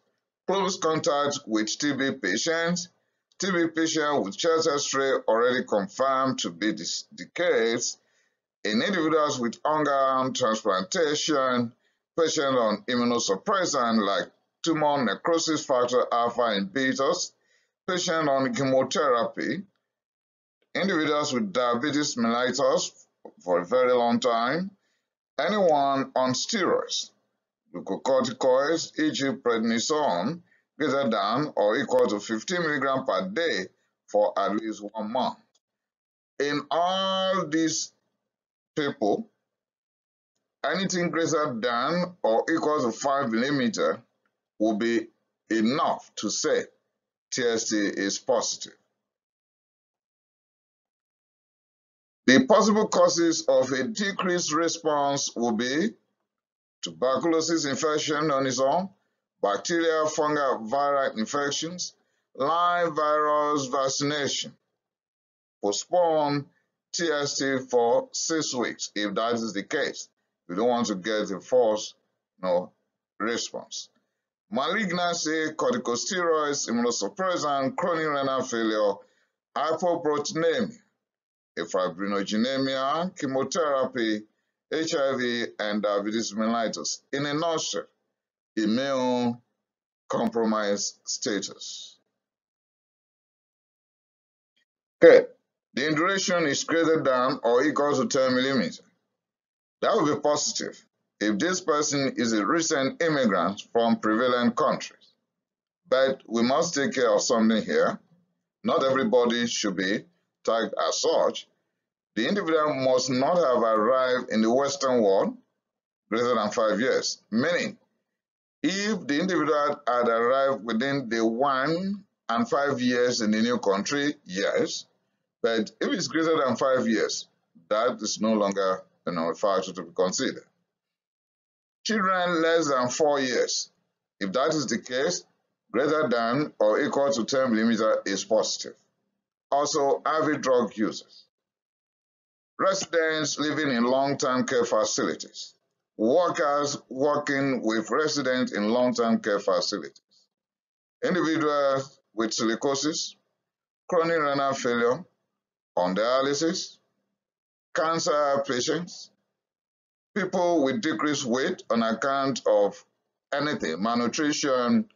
close contact with TB patients, TB patient with chest X-ray already confirmed to be the case, in individuals with organ transplantation, patient on immunosuppressant like tumor necrosis factor alpha inhibitors, patient on chemotherapy, individuals with diabetes mellitus for a very long time, anyone on steroids, glucocorticoids, e.g. prednisone, greater than or equal to 15 milligrams per day for at least 1 month. In all these people, anything greater than or equal to 5 millimeters will be enough to say TST is positive. The possible causes of a decreased response will be tuberculosis infection on its own, bacterial, fungal, viral infections, Lyme virus vaccination. Postpone TST for 6 weeks if that is the case. We don't want to get a false response. Malignancy, corticosteroids, immunosuppressant, chronic renal failure, hypoproteinemia, fibrinogenemia, chemotherapy, HIV, and diabetes mellitus. In a nutshell, immune compromised status. Okay, the duration is greater than or equal to 10 millimeters. That will be positive if this person is a recent immigrant from prevalent countries. But we must take care of something here. Not everybody should be tagged as such. The individual must not have arrived in the Western world greater than 5 years, meaning if the individual had arrived within the 1 and 5 years in the new country, yes, but if it's greater than 5 years, that is no longer a factor to be considered. Children less than 4 years, if that is the case, greater than or equal to 10 millimeters is positive. Also, avid drug users. Residents living in long-term care facilities. Workers working with residents in long-term care facilities. Individuals with silicosis, chronic renal failure, on dialysis, cancer patients, people with decreased weight on account of anything, malnutrition,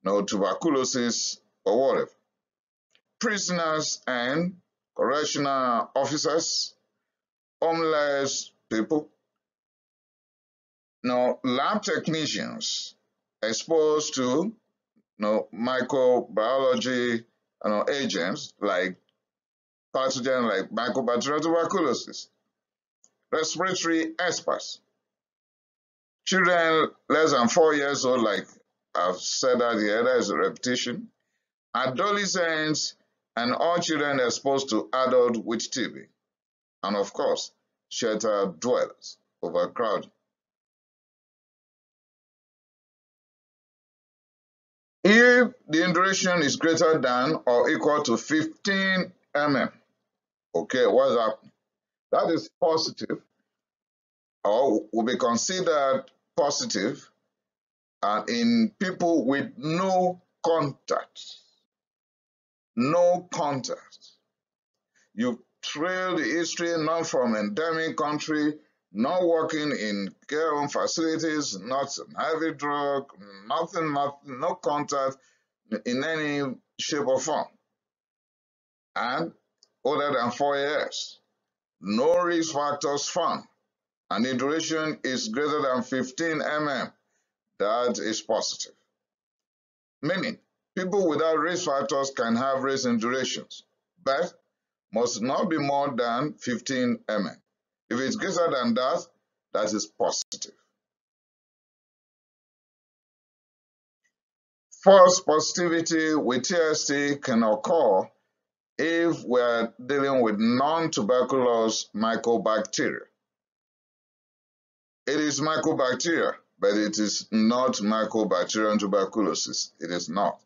tuberculosis, or whatever. Prisoners and correctional officers, homeless people, lab technicians exposed to microbiology agents like pathogens like Mycobacterium tuberculosis, respiratory experts, children less than 4 years old, like I've said that here, that is a repetition, adolescents, and all children exposed to adults with TB, and of course, shelter dwellers, overcrowding. If the duration is greater than or equal to 15 mm, okay, what's happening? That is positive, or will be considered positive in people with no contact. No contact. You trail the history, not from endemic country, not working in care home facilities, not an heavy drug, nothing, no contact in any shape or form. And older than 4 years. No risk factors found. And the duration is greater than 15 mm. That is positive. Meaning, people without risk factors can have risk in durations, but must not be more than 15 mm. If it's greater than that, that is positive. False positivity with TST can occur if we're dealing with non-tuberculous mycobacteria. It is mycobacteria, but it is not Mycobacterium tuberculosis. It is not.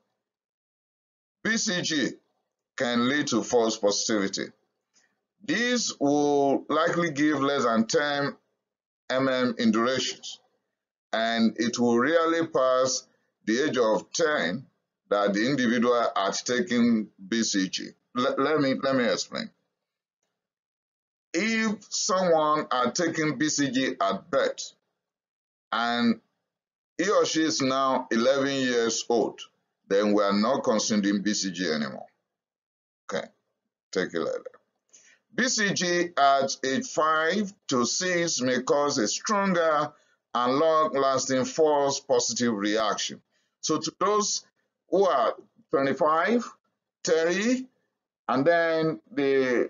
BCG can lead to false positivity. These will likely give less than 10 mm in durations, and it will rarely pass the age of 10 that the individual had taken BCG. Let me explain. If someone had taken BCG at birth and he or she is now 11 years old, then we are not considering BCG anymore. Okay, take it later. BCG at age 5 to 6 may cause a stronger and long-lasting false positive reaction. So to those who are 25, 30, and then they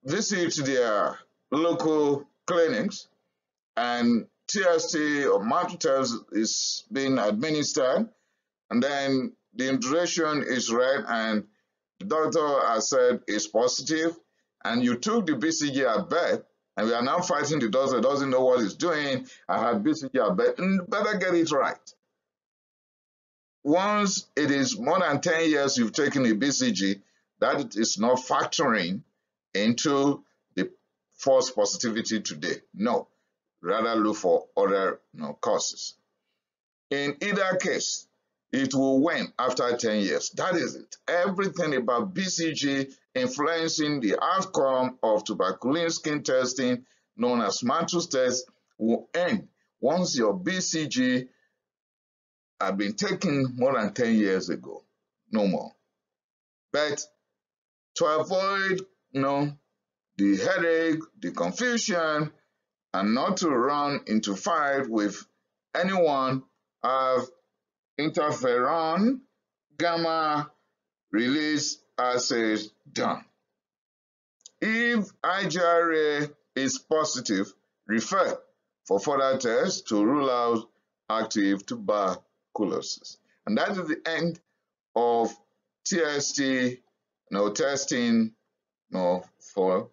visit their local clinics and TST or multidrug is being administered, and then the duration is read and the doctor has said it's positive, and you took the BCG at birth, and we are now fighting the doctor doesn't know what he's doing. I had BCG at birth, and better get it right. Once it is more than 10 years you've taken a BCG, that is not factoring into the false positivity today. No, rather look for other causes. In either case, it will wane after 10 years. That is it. Everything about BCG influencing the outcome of tuberculin skin testing, known as Mantoux test, will end once your BCG had been taken more than 10 years ago. No more. But to avoid the headache, the confusion, and not to run into fight with anyone, have interferon gamma release assays done. If IgRA is positive, refer for further tests to rule out active tuberculosis. And that is the end of TST testing for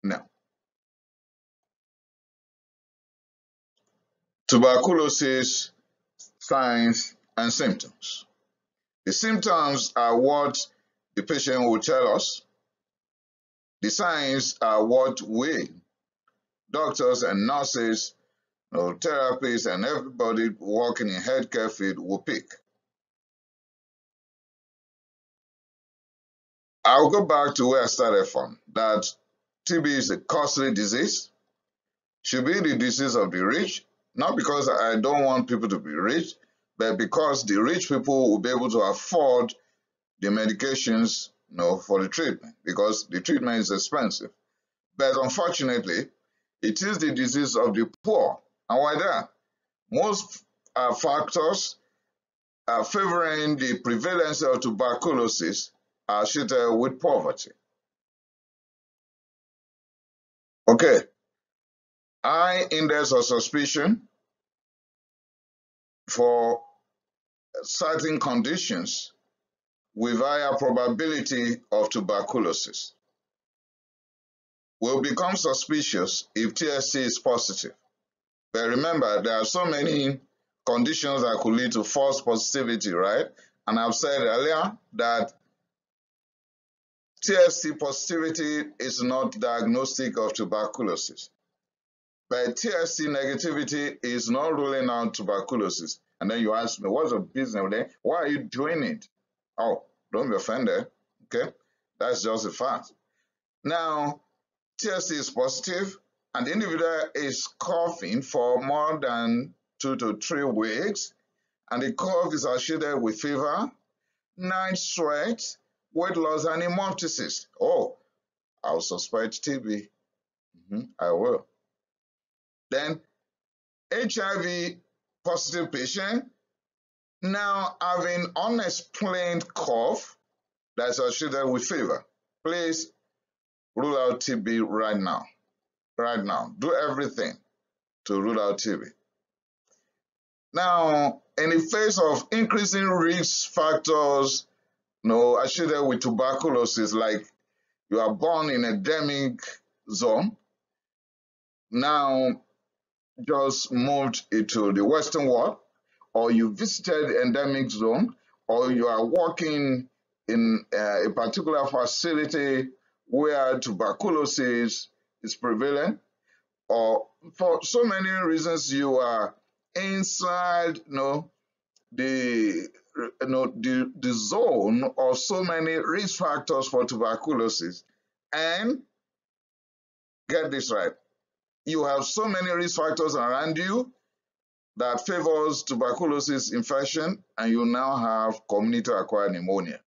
now. Tuberculosis signs and symptoms. The symptoms are what the patient will tell us. The signs are what we, doctors and nurses, therapists, and everybody working in healthcare field will pick. I'll go back to where I started from, that TB is a costly disease, should be the disease of the rich, not because I don't want people to be rich, but because the rich people will be able to afford the medications for the treatment, because the treatment is expensive. But unfortunately, it is the disease of the poor. And why that? Most factors favoring the prevalence of tuberculosis are associated with poverty. Okay, high index of suspicion for certain conditions with higher probability of tuberculosis. We'll become suspicious if TST is positive. But remember, there are so many conditions that could lead to false positivity, right? And I've said earlier that TST positivity is not diagnostic of tuberculosis. But TST negativity is not ruling out tuberculosis. And then you ask me, what's the business there? Why are you doing it? Oh, don't be offended, okay? That's just a fact. Now, TST is positive, and the individual is coughing for more than 2 to 3 weeks, and the cough is associated with fever, night sweat, weight loss, and hemoptysis. Oh, I'll suspect TB. I will. Then, HIV positive patient now having unexplained cough that's associated with fever. Please rule out TB right now. right now. Do everything to rule out TB. Now, in the face of increasing risk factors, associated with tuberculosis, like you are born in endemic zone, now just moved into the Western world, or you visited the endemic zone, or you are working in a particular facility where tuberculosis is prevalent, or for so many reasons you are inside the zone of so many risk factors for tuberculosis. And get this right, you have so many risk factors around you that favors tuberculosis infection, and you now have community-acquired pneumonia.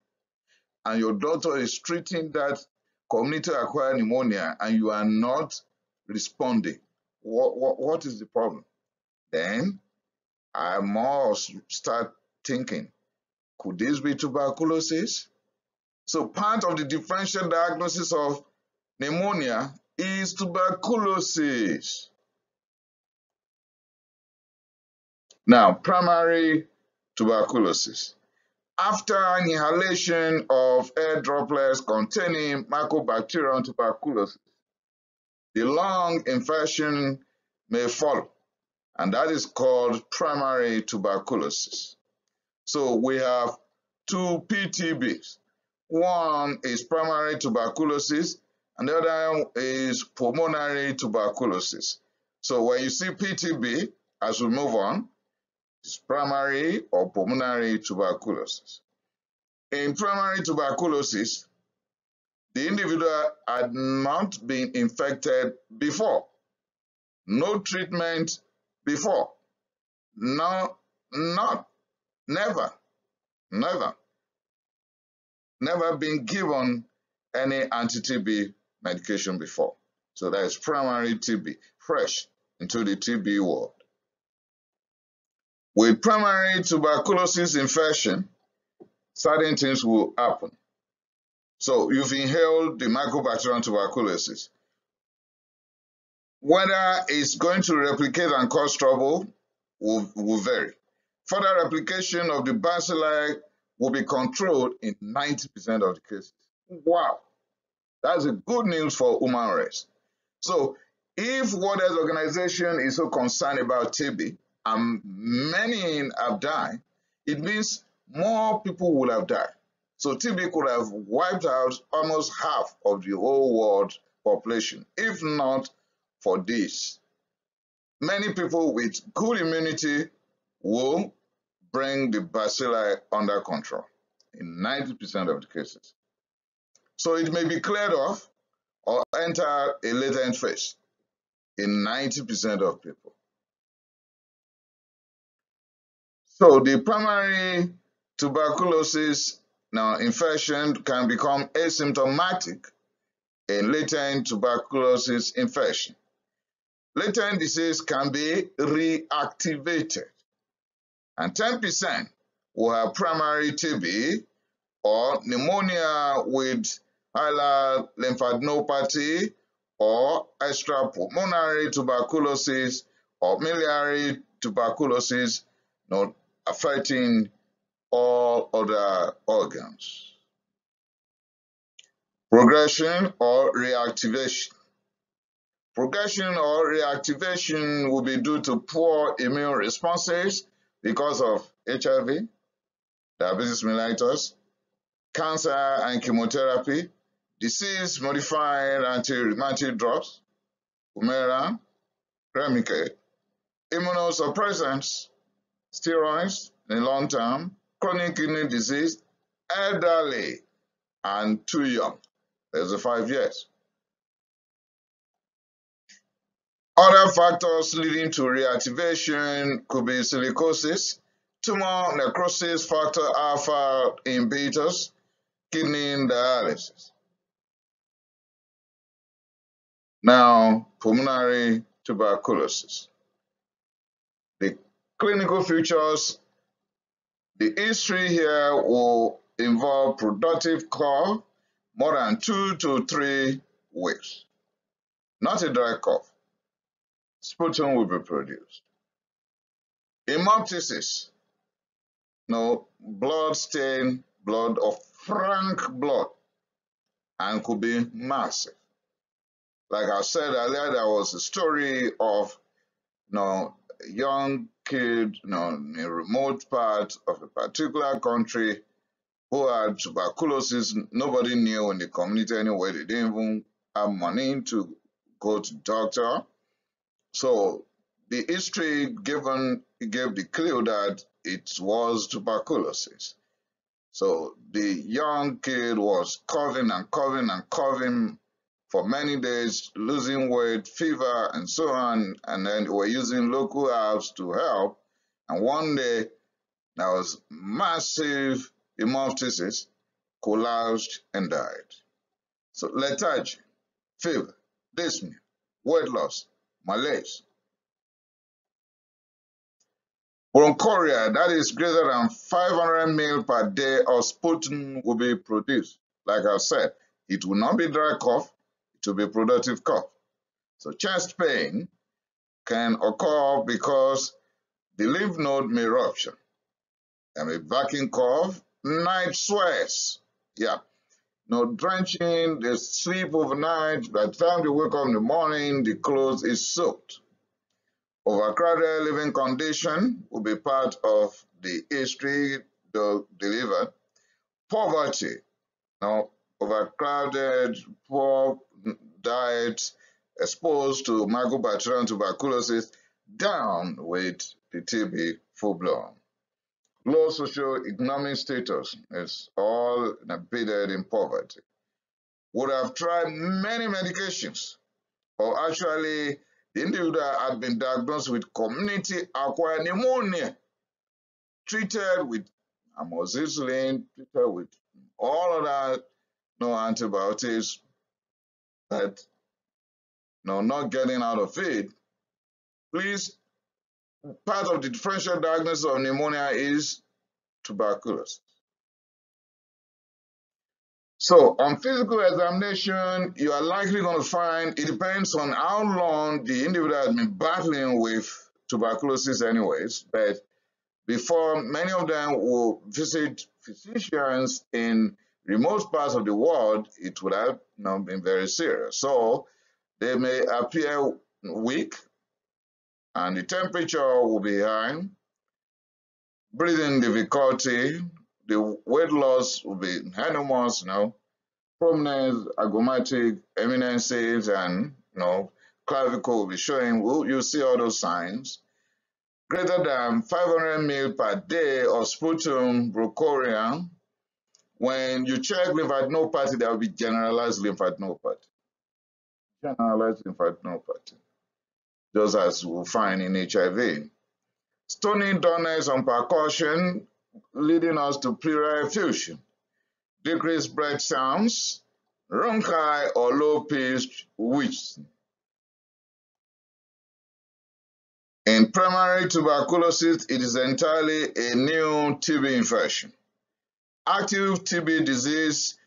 And your doctor is treating that community-acquired pneumonia, and you are not responding. What is the problem? Then I must start thinking, could this be tuberculosis? So part of the differential diagnosis of pneumonia is tuberculosis. Now, primary tuberculosis. After inhalation of air droplets containing Mycobacterium tuberculosis, the lung infection may follow, and that is called primary tuberculosis. So we have two PTBs. One is primary tuberculosis, and the other is pulmonary tuberculosis. So when you see PTB, as we move on, it's primary or pulmonary tuberculosis. In primary tuberculosis, the individual had not been infected before, no treatment before, never been given any anti-TB medication before. So that is primary TB, fresh into the TB world. With primary tuberculosis infection, certain things will happen. So you've inhaled the Mycobacterium tuberculosis. Whether it's going to replicate and cause trouble will vary. Further replication of the bacilli will be controlled in 90% of the cases. Wow, that's a good news for human race. So if World Health Organization is so concerned about TB and many have died, it means more people will have died. So TB could have wiped out almost half of the whole world population, if not for this. Many people with good immunity will bring the bacilli under control in 90% of the cases. So it may be cleared off or enter a latent phase in 90% of people. So the primary tuberculosis infection can become asymptomatic in latent tuberculosis infection. Latent disease can be reactivated, and 10% will have primary TB or pneumonia with hilar lymphadenopathy or extrapulmonary tuberculosis or miliary tuberculosis, not affecting all other organs. Progression or reactivation. Progression or reactivation will be due to poor immune responses because of HIV, diabetes mellitus, cancer and chemotherapy, disease-modifying anti-rheumatic drugs, Humira, Remicade, immunosuppressants, steroids in the long term, chronic kidney disease, elderly, and too young. There's the 5 years. Other factors leading to reactivation could be silicosis, tumor necrosis factor alpha inhibitors, kidney dialysis. Now, pulmonary tuberculosis. The clinical features, the history here will involve productive cough more than 2 to 3 weeks. not a dry cough. Sputum will be produced. Hemoptysis, no, blood stain, blood of frank blood, and could be massive. Like I said earlier, there was a story of a young kid in a remote part of a particular country who had tuberculosis. Nobody knew in the community anyway. They didn't even have money to go to doctor. So the history gave the clue that it was tuberculosis. So the young kid was coughing and coughing and coughing for many days, losing weight, fever, and so on. And then they were using local herbs to help. And one day, there was massive hemoptysis, collapsed, and died. So lethargy, fever, dyspnea, weight loss, malaise. Bronchoria, that is greater than 500 ml per day of sputum will be produced. Like I said, it will not be dry cough, it will be productive cough. So chest pain can occur because the lymph node may rupture. There may be backing cough, night sweats. Yeah. Drenching, they sleep overnight. By the time they wake up in the morning, the clothes is soaked. Overcrowded living condition will be part of the history delivered. Poverty, overcrowded, poor diet, exposed to Mycobacterium tuberculosis, down with the TB full-blown. Low socio-economic status is all embedded in poverty. Would have tried many medications, or actually the individual had been diagnosed with community-acquired pneumonia, treated with amoxicillin, treated with all of that, no antibiotics, but not getting out of it. Please, part of the differential diagnosis of pneumonia is tuberculosis. So on physical examination, you are likely going to find, it depends on how long the individual has been battling with tuberculosis anyways, but before many of them will visit physicians in remote parts of the world, it would have been very serious. So they may appear weak and the temperature will be high, breathing difficulty, the weight loss will be enormous, prominence, agomatic eminences, and clavicle will be showing. You see all those signs. Greater than 500 ml per day of sputum bronchoria. When you check lymphadenopathy, there will be generalized lymphadenopathy. Generalized lymphadenopathy, just as we'll find in HIV. Stony dullness on percussion, leading us to pleural effusion. Decreased breath sounds, rhonchi or low-pitched wheezing. In primary tuberculosis, it is entirely a new TB infection. Active TB disease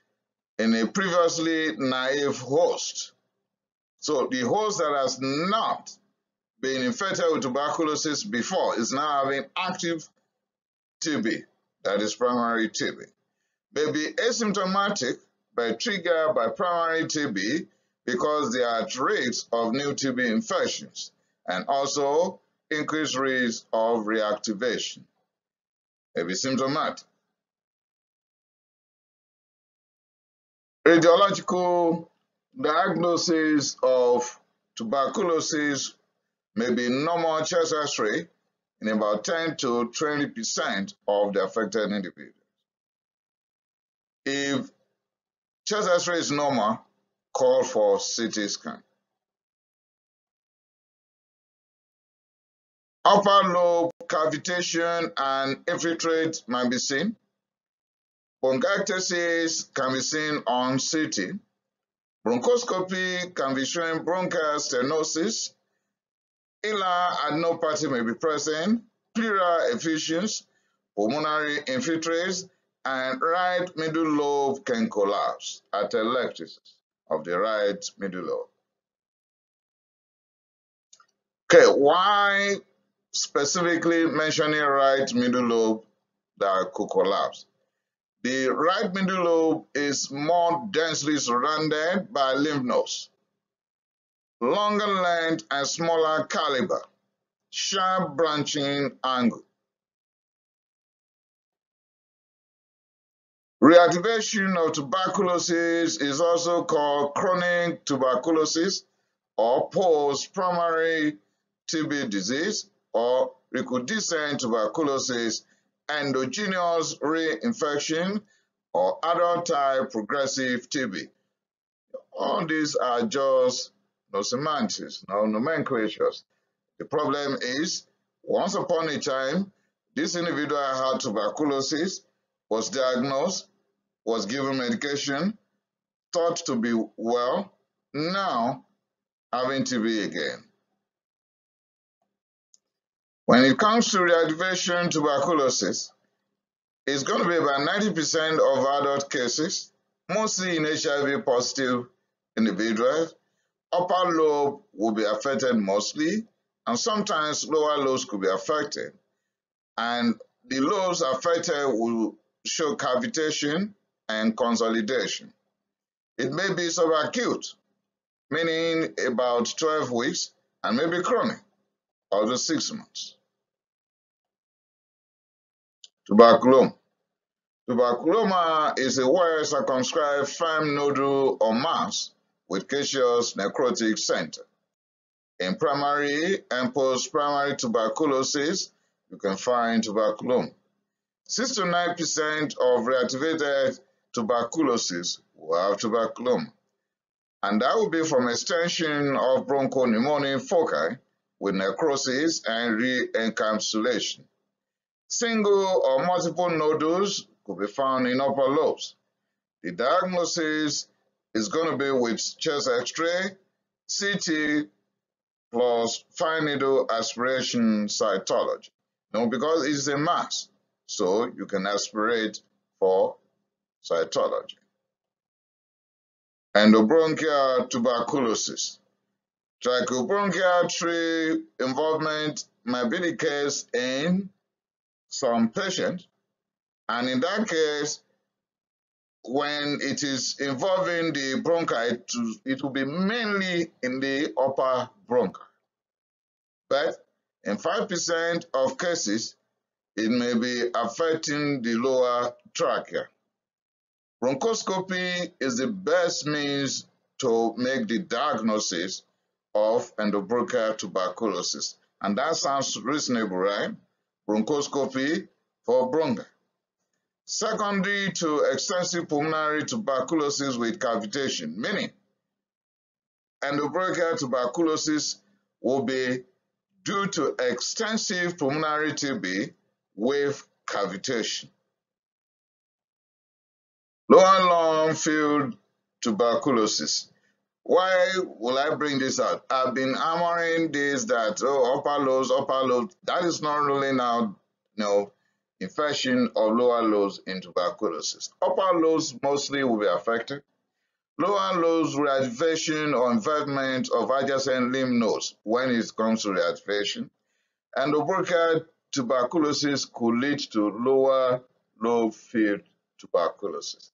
in a previously naive host. So the host that has not been infected with tuberculosis before is now having active TB, that is primary TB. May be asymptomatic but triggered by primary TB because they are at risk of new TB infections and also increased risk of reactivation. May be symptomatic. Radiological diagnosis of tuberculosis may be normal chest X-ray in about 10 to 20% of the affected individuals. If chest X-ray is normal, call for CT scan. Upper lobe cavitation and infiltrate might be seen. Bronchitis can be seen on CT. Bronchoscopy can be showing bronchial stenosis. Hilar adenopathy may be present. Pleural effusions, pulmonary infiltrates, and right middle lobe can collapse, atelectasis of the right middle lobe. Okay, why specifically mentioning right middle lobe that could collapse? The right middle lobe is more densely surrounded by lymph nodes, longer length and smaller caliber, sharp branching angle. Reactivation of tuberculosis is also called chronic tuberculosis or post-primary TB disease or recrudescent tuberculosis, endogenous reinfection, or adult type progressive TB. All these are just semantics, nomenclatures. The problem is, once upon a time, this individual had tuberculosis, was diagnosed, was given medication, thought to be well, now having TB again. When it comes to reactivation tuberculosis, it's going to be about 90% of adult cases, mostly in HIV positive individuals. Upper lobe will be affected mostly, and sometimes lower lobes could be affected. And the lobes affected will show cavitation and consolidation. It may be subacute, meaning about 12 weeks, and maybe chronic, up to 6 months. Tuberculoma. Tuberculoma is a well-circumscribed firm nodule or mass with caseous necrotic center. In primary and post-primary tuberculosis, you can find tuberculoma. 6 to 9% of reactivated tuberculosis will have tuberculoma, and that will be from extension of bronchopneumonia foci with necrosis and re-encapsulation. Single or multiple nodules could be found in upper lobes. The diagnosis is going to be with chest X-ray, CT, plus fine needle aspiration cytology. Now, because it's a mass, so you can aspirate for cytology. Endobronchial tuberculosis. Trachobronchial tree involvement might be the case in some patients, and in that case, when it is involving the bronchi, it will be mainly in the upper bronchi. But in 5% of cases, it may be affecting the lower trachea. Bronchoscopy is the best means to make the diagnosis of endobronchial tuberculosis. And that sounds reasonable, right? Bronchoscopy for bronchi. Secondary to extensive pulmonary tuberculosis with cavitation, meaning endobronchial tuberculosis will be due to extensive pulmonary TB with cavitation. Lower lung field tuberculosis. Why will I bring this out? I've been hammering this that upper lobes. That is not ruling out infection of lower lobes in tuberculosis. Upper lobes mostly will be affected. Lower lobes reactivation or involvement of adjacent lymph nodes when it comes to reactivation. Endobronchial tuberculosis could lead to lower lobe field tuberculosis.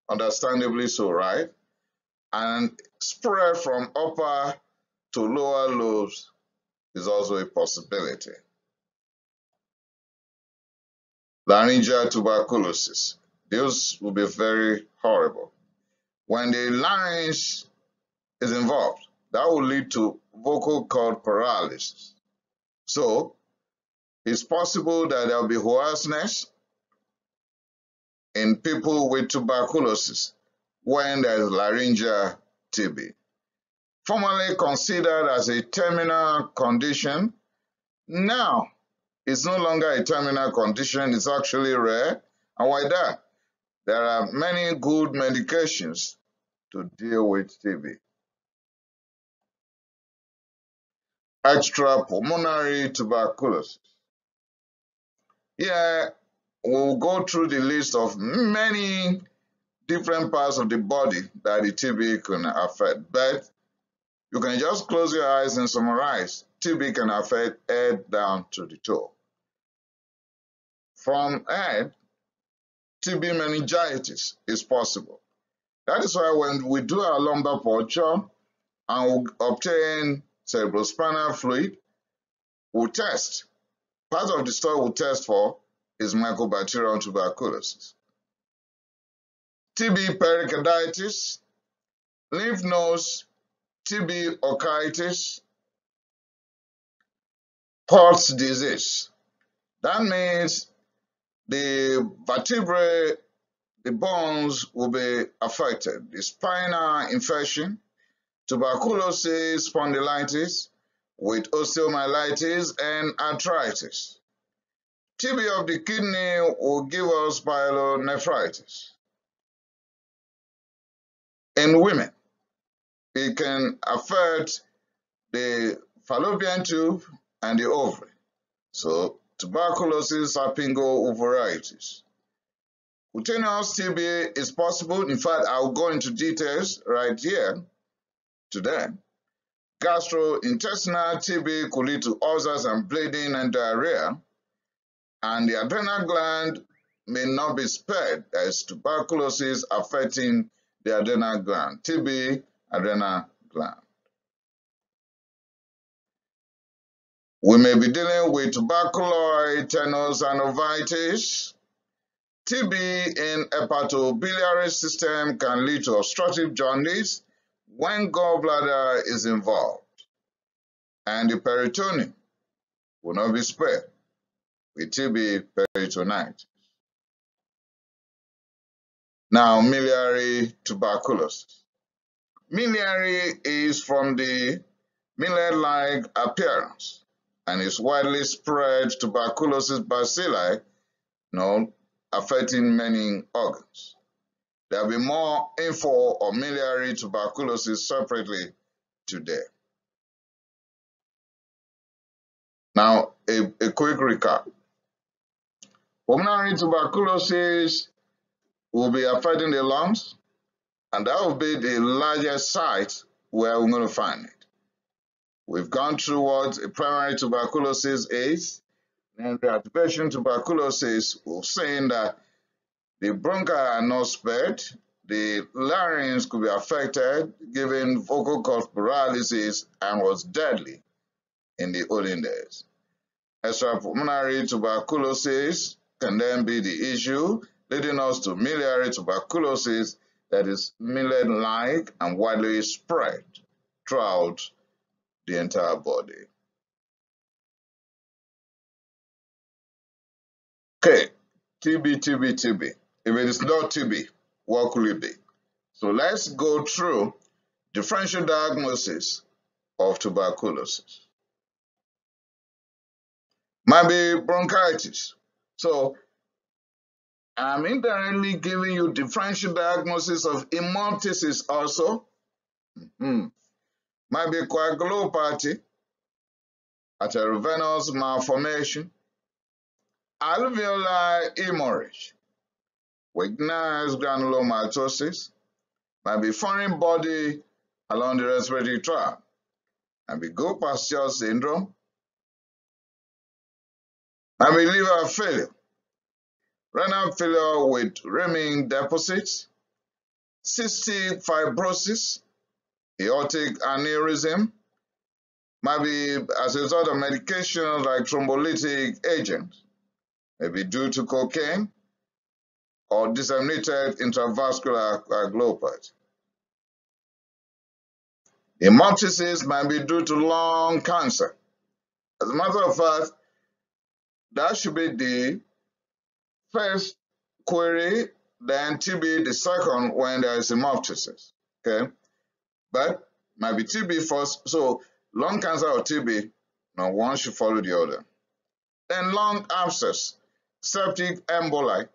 Understandably so, right? And spread from upper to lower lobes is also a possibility. Laryngeal tuberculosis. This will be very horrible. When the larynx is involved, that will lead to vocal cord paralysis. So, it's possible that there will be hoarseness in people with tuberculosis when there is laryngeal TB. Formerly considered as a terminal condition, now it's no longer a terminal condition, it's actually rare. And why that? There are many good medications to deal with TB. Extrapulmonary tuberculosis. Here, we'll go through the list of many different parts of the body that the TB can affect, but you can just close your eyes and summarize. TB can affect head down to the toe. From head, TB meningitis is possible. That is why when we do our lumbar puncture and we obtain cerebrospinal fluid, we'll test. Part of the stuff we'll test for is Mycobacterium tuberculosis. TB pericarditis, lymph nodes, TB orchitis, Port's disease. That means the vertebrae, the bones will be affected. The spinal infection, tuberculosis, spondylitis, with osteomyelitis and arthritis. TB of the kidney will give us pyelonephritis. In women, it can affect the fallopian tube and the ovary. So, tuberculosis, Salpingo-oophoritis. Cutaneous TB is possible. In fact, I'll go into details right here today. Gastrointestinal TB could lead to ulcers and bleeding and diarrhea. And the adrenal gland may not be spared as tuberculosis affecting the adrenal gland. TB, adrenal gland. We may be dealing with tuberculosis, tenosynovitis. TB in hepatobiliary system can lead to obstructive jaundice when gallbladder is involved, and the peritoneum will not be spared with TB peritonitis. Now, miliary tuberculosis. Miliary is from the millet-like appearance and is widely spread tuberculosis bacilli, affecting many organs. There will be more info on miliary tuberculosis separately today. Now, a quick recap. Pulmonary tuberculosis will be affecting the lungs, and that will be the largest site where we're going to find it. We've gone through what a primary tuberculosis is, and reactivation tuberculosis, we're saying that the bronchi are not spared, the larynx could be affected, giving vocal cord paralysis, and was deadly in the olden days. Extrapulmonary tuberculosis can then be the issue, leading us to miliary tuberculosis that is millet-like and widely spread throughout the entire body. Okay, TB. If it is not TB, what could it be? So let's go through differential diagnosis of tuberculosis. Might be bronchitis. So I'm indirectly giving you differential diagnosis of hemoptysis also. Might be coagulopathy, arteriovenous malformation, alveolar hemorrhage, weakness granulomatosis, might be foreign body along the respiratory tract, might be Gold-Pasteur syndrome, might be liver failure, renal failure with Reming deposits, cystic fibrosis, aortic aneurysm, might be as a result of medications like thrombolytic agents, maybe due to cocaine or disseminated intravascular coagulopathy. Hemoptysis might be due to lung cancer. As a matter of fact, that should be the first query, then TB the second when there is hemoptysis. Okay, but might be TB first. So lung cancer or TB, now one should follow the other. Then lung abscess, septic emboli,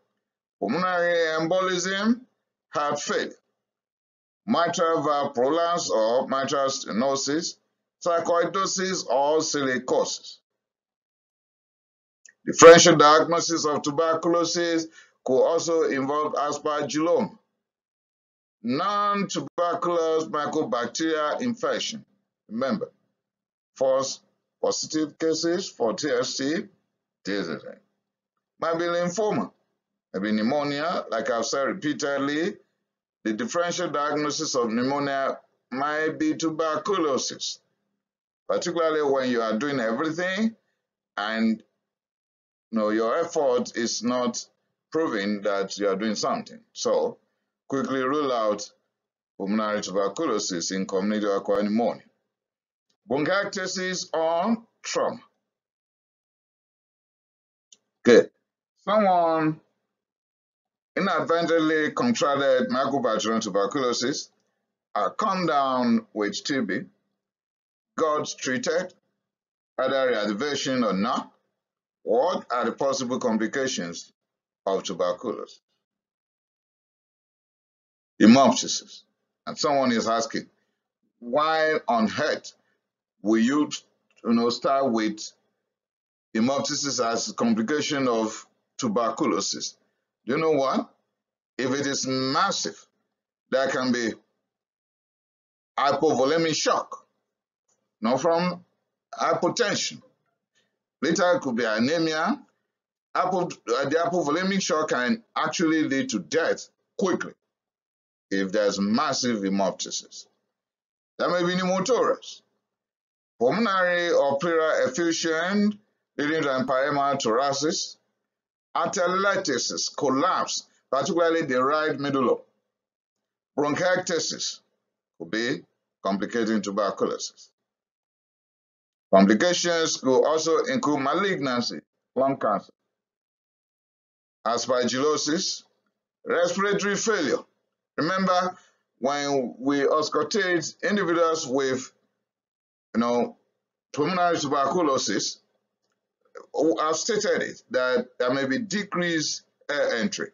pulmonary embolism, heart failure, mitral valve prolapse or mitral stenosis, sarcoidosis or silicosis. Differential diagnosis of tuberculosis could also involve aspergilloma, non-tuberculous mycobacteria infection. Remember, first positive cases for TST, this is it. Might be lymphoma, maybe pneumonia, like I've said repeatedly. The differential diagnosis of pneumonia might be tuberculosis, particularly when you are doing everything and your effort is not proving that you are doing something. So quickly rule out pulmonary tuberculosis in community-acquired pneumonia. Bronchiectasis or trauma. Good. Someone inadvertently contracted Mycobacterium tuberculosis, come down with TB, got treated, either reactivation or not. What are the possible complications of tuberculosis? Hemoptysis. And someone is asking, why on earth will you start with hemoptysis as a complication of tuberculosis? Do you know what? If it is massive, there can be hypovolemic shock, not from hypotension. Later, it could be anemia. The hypovolemic shock can actually lead to death quickly if there's massive hemoptysis. There may be pneumothorax, pulmonary or pleural effusion leading to empyema thoracis, arteritis, collapse, particularly the right middle lobe. Bronchiectasis could be complicating tuberculosis. Complications could also include malignancy, lung cancer, aspergillosis, respiratory failure. Remember, when we auscultate individuals with, pulmonary tuberculosis, I've stated it, that there may be decreased air entry.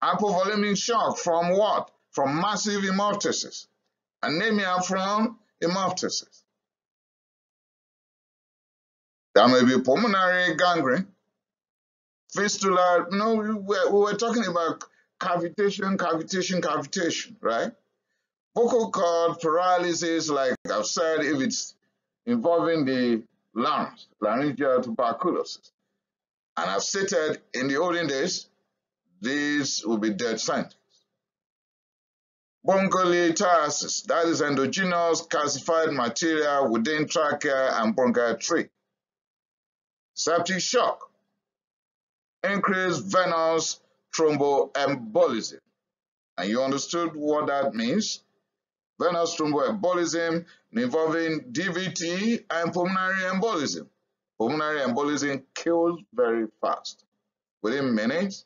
Hypovolemic shock from what? From massive hemoptysis. Anemia from hemoptysis. There may be pulmonary gangrene, fistula. We were talking about cavitation, right? Vocal cord paralysis, like I've said, if it's involving the larynx, laryngeal tuberculosis. And I've stated in the olden days, these will be death sentence. Bronchiolitis, that is endogenous calcified material within trachea and bronchial tree. Septic shock, increased venous thromboembolism. And you understood what that means? Venous thromboembolism involving DVT and pulmonary embolism. Pulmonary embolism kills very fast. Within minutes,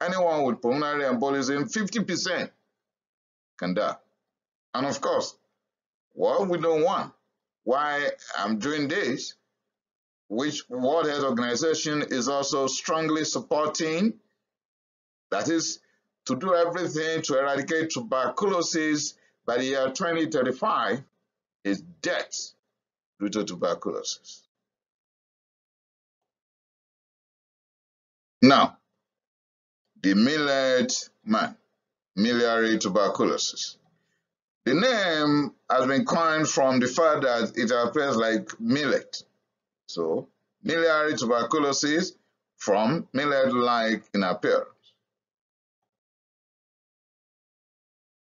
anyone with pulmonary embolism, 50% can die. And of course, what we don't want, why I'm doing this, which World Health Organization is also strongly supporting, that is to do everything to eradicate tuberculosis by the year 2035, is death due to tuberculosis. Now, the millet man, miliary tuberculosis. The name has been coined from the fact that it appears like millet. So, miliary tuberculosis from millet-like in appearance.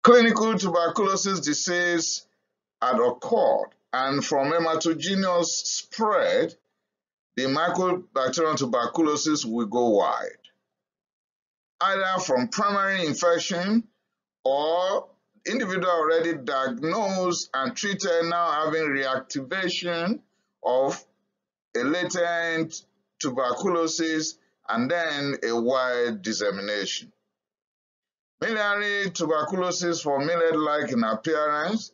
Clinical tuberculosis disease had occurred, and from hematogenous spread, the Mycobacterium tuberculosis will go wide, either from primary infection or individual already diagnosed and treated now having reactivation of a latent tuberculosis and then a wide dissemination. Miliary tuberculosis for millet-like in appearance,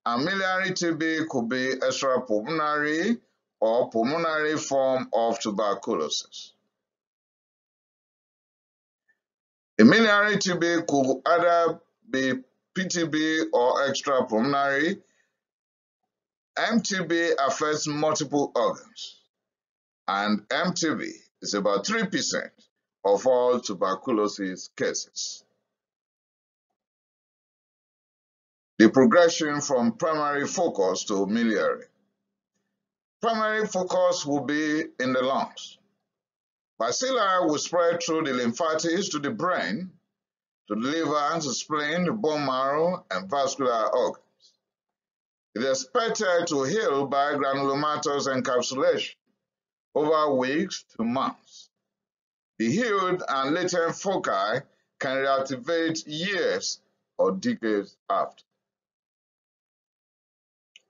and miliary TB could be extrapulmonary or pulmonary form of tuberculosis. A miliary TB could either be PTB or extrapulmonary. MTB affects multiple organs, and MTB is about 3% of all tuberculosis cases. The progression from primary focus to miliary. Primary focus will be in the lungs. Bacilli will spread through the lymphatics to the brain, to the liver, to the spleen, the bone marrow, and vascular organs. It is expected to heal by granulomatous encapsulation over weeks to months. The healed and latent foci can reactivate years or decades after.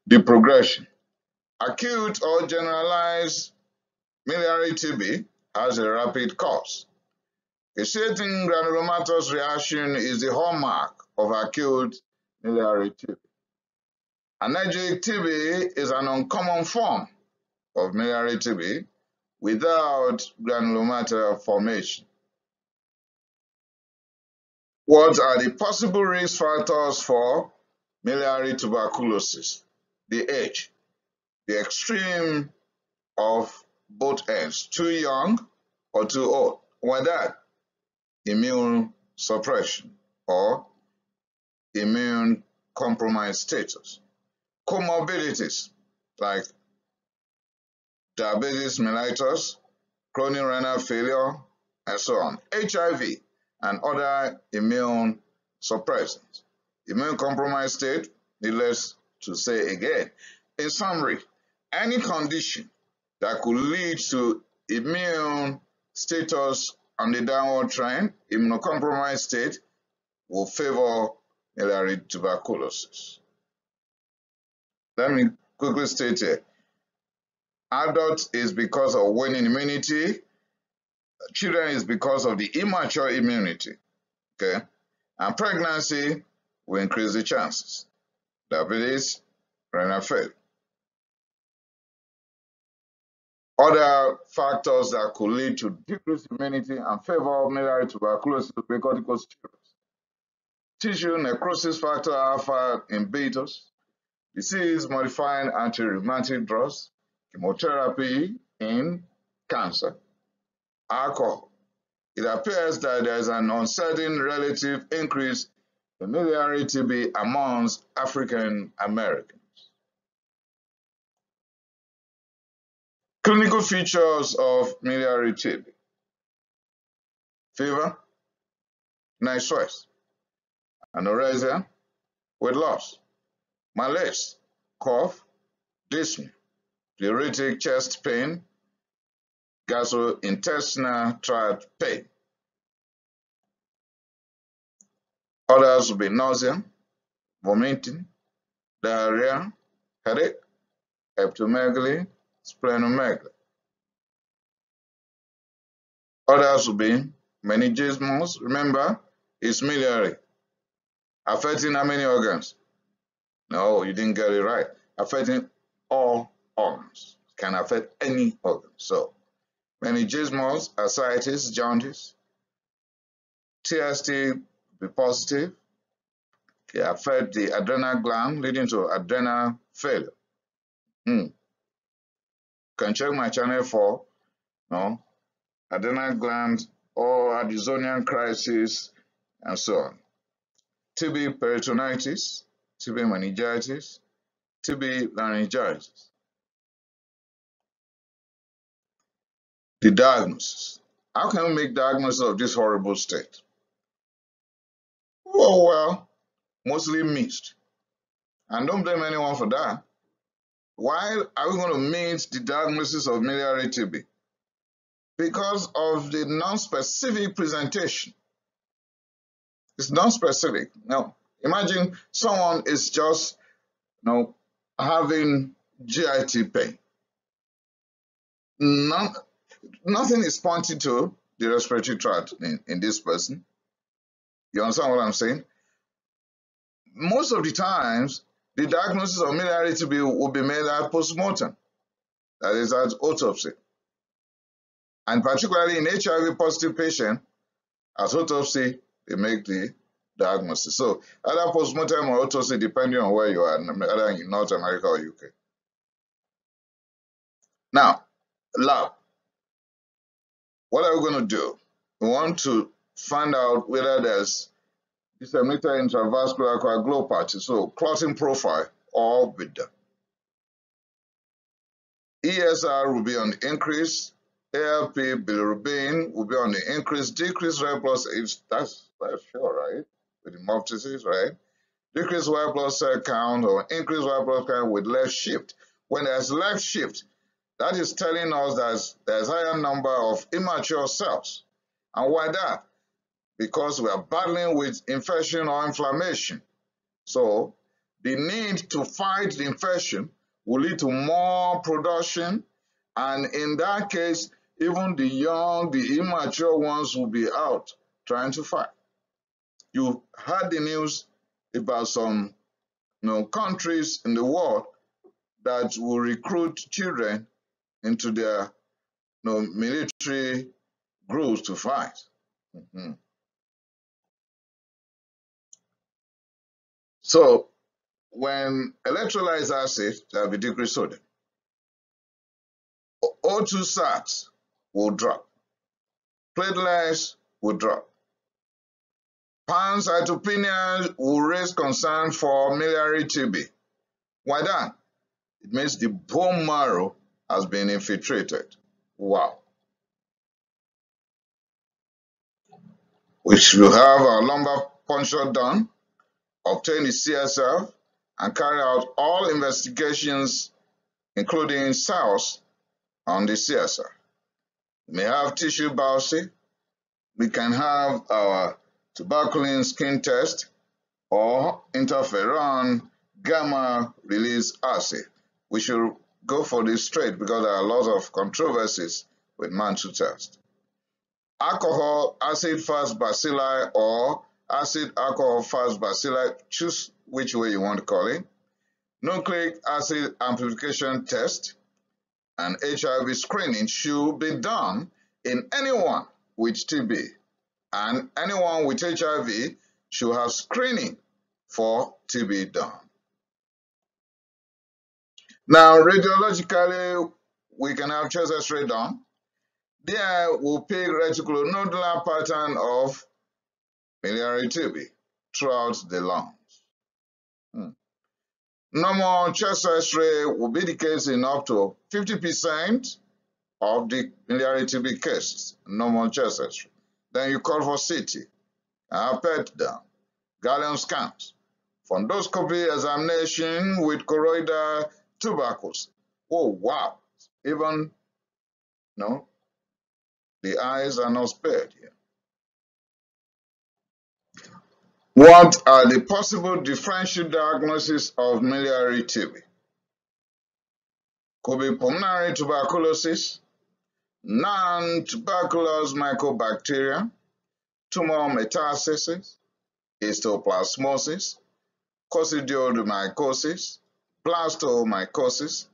The progression. Acute or generalized miliary TB has a rapid course. A certain granulomatous reaction is the hallmark of acute miliary TB. Allergic TB is an uncommon form of miliary TB without granulomatar formation. What are the possible risk factors for miliary tuberculosis? The age, the extreme of both ends, too young or too old. Why that? Immune suppression or immune compromised status. Comorbidities like diabetes mellitus, chronic renal failure, and so on. HIV and other immune suppressants. Immune compromised state, needless to say again. In summary, any condition that could lead to immune status on the downward trend, immunocompromised state, will favor miliary tuberculosis. Let me quickly state here. Adults is because of waning immunity. Children is because of the immature immunity. Okay? And pregnancy will increase the chances. Diabetes, renal failure. Other factors that could lead to decreased immunity and favor miliary tuberculosis will be corticosteroids. Tissue necrosis factor alpha inhibitors, disease-modifying anti-rheumatic drugs, chemotherapy in cancer, alcohol. It appears that there is an uncertain relative increase in miliary TB amongst African Americans. Clinical features of miliary TB: fever, night sweats, anorexia, weight loss, malaise, cough, dyspnea, pleuritic chest pain, gastrointestinal tract pain. Others will be nausea, vomiting, diarrhea, headache, hepatomegaly, splenomegaly. Others will be meningismus. Remember, it's miliary. Affecting how many organs? No, you didn't get it right. Affecting all organs. Can affect any organ. So, meningismus, ascites, jaundice, TST be positive. It affect the adrenal gland, leading to adrenal failure. You can check my channel for adrenal gland or Addisonian crisis and so on. TB peritonitis, TB meningitis, TB laryngitis. The diagnosis. How can we make diagnosis of this horrible state? Oh, well, mostly missed. And don't blame anyone for that. Why are we going to miss the diagnosis of miliary TB? Because of the non-specific presentation. It's non-specific. Now, imagine someone is just, having GIT pain. Nothing is pointing to the respiratory tract in this person. You understand what I'm saying? Most of the times, the diagnosis of miliary TB will be made at postmortem, that is at autopsy. And particularly in HIV positive patients, at autopsy, they make the diagnosis. So either postmortem or autopsy, depending on where you are, either in North America or UK. Now, lab. What are we going to do? We want to find out whether there's disseminated intravascular coagulopathy, so clotting profile, or with them. ESR will be on the increase. ALP, bilirubin will be on the increase. Decreased red blood cells, that's sure, right? With hemoptysis, right? Decreased white blood cell count or increased white blood count with left shift. When there's left shift, that is telling us that there's higher number of immature cells. And why that? Because we are battling with infection or inflammation. So the need to fight the infection will lead to more production, and in that case, even the young, the immature ones will be out trying to fight. You heard the news about some countries in the world that will recruit children into their military groups to fight. So when electrolyzed acid, there will be decreased sodium. O2 sats will drop. Platelets will drop. Pancytopenia will raise concern for miliary TB. Why that? It means the bone marrow has been infiltrated. Wow. We should have our lumbar puncture done, obtain the CSF, and carry out all investigations, including cells, on the CSF. We may have tissue biopsy. We can have our tuberculin skin test or interferon gamma release assay. We should go for this straight because there are a lot of controversies with Mantoux test. Alcohol acid fast bacilli or acid alcohol fast bacilli, choose which way you want to call it. Nucleic acid amplification test and HIV screening should be done in anyone with TB, and anyone with HIV should have screening for TB done. Now, radiologically, we can have chest X-ray done. There we'll pick reticulonodular pattern of miliary TB throughout the lungs. Normal chest X-ray will be the case in up to 50% of the miliary TB cases, normal chest X-ray. Then you call for CT, PET down, gallium scans, fundoscopy examination with choroidal tuberculosis. Oh wow! Even the eyes are not spared here. What are the possible differential diagnoses of miliary TB? Could be pulmonary tuberculosis, non-tuberculous Mycobacterium, tumor metastasis, histoplasmosis, coccidioidomycosis, blastomycosis,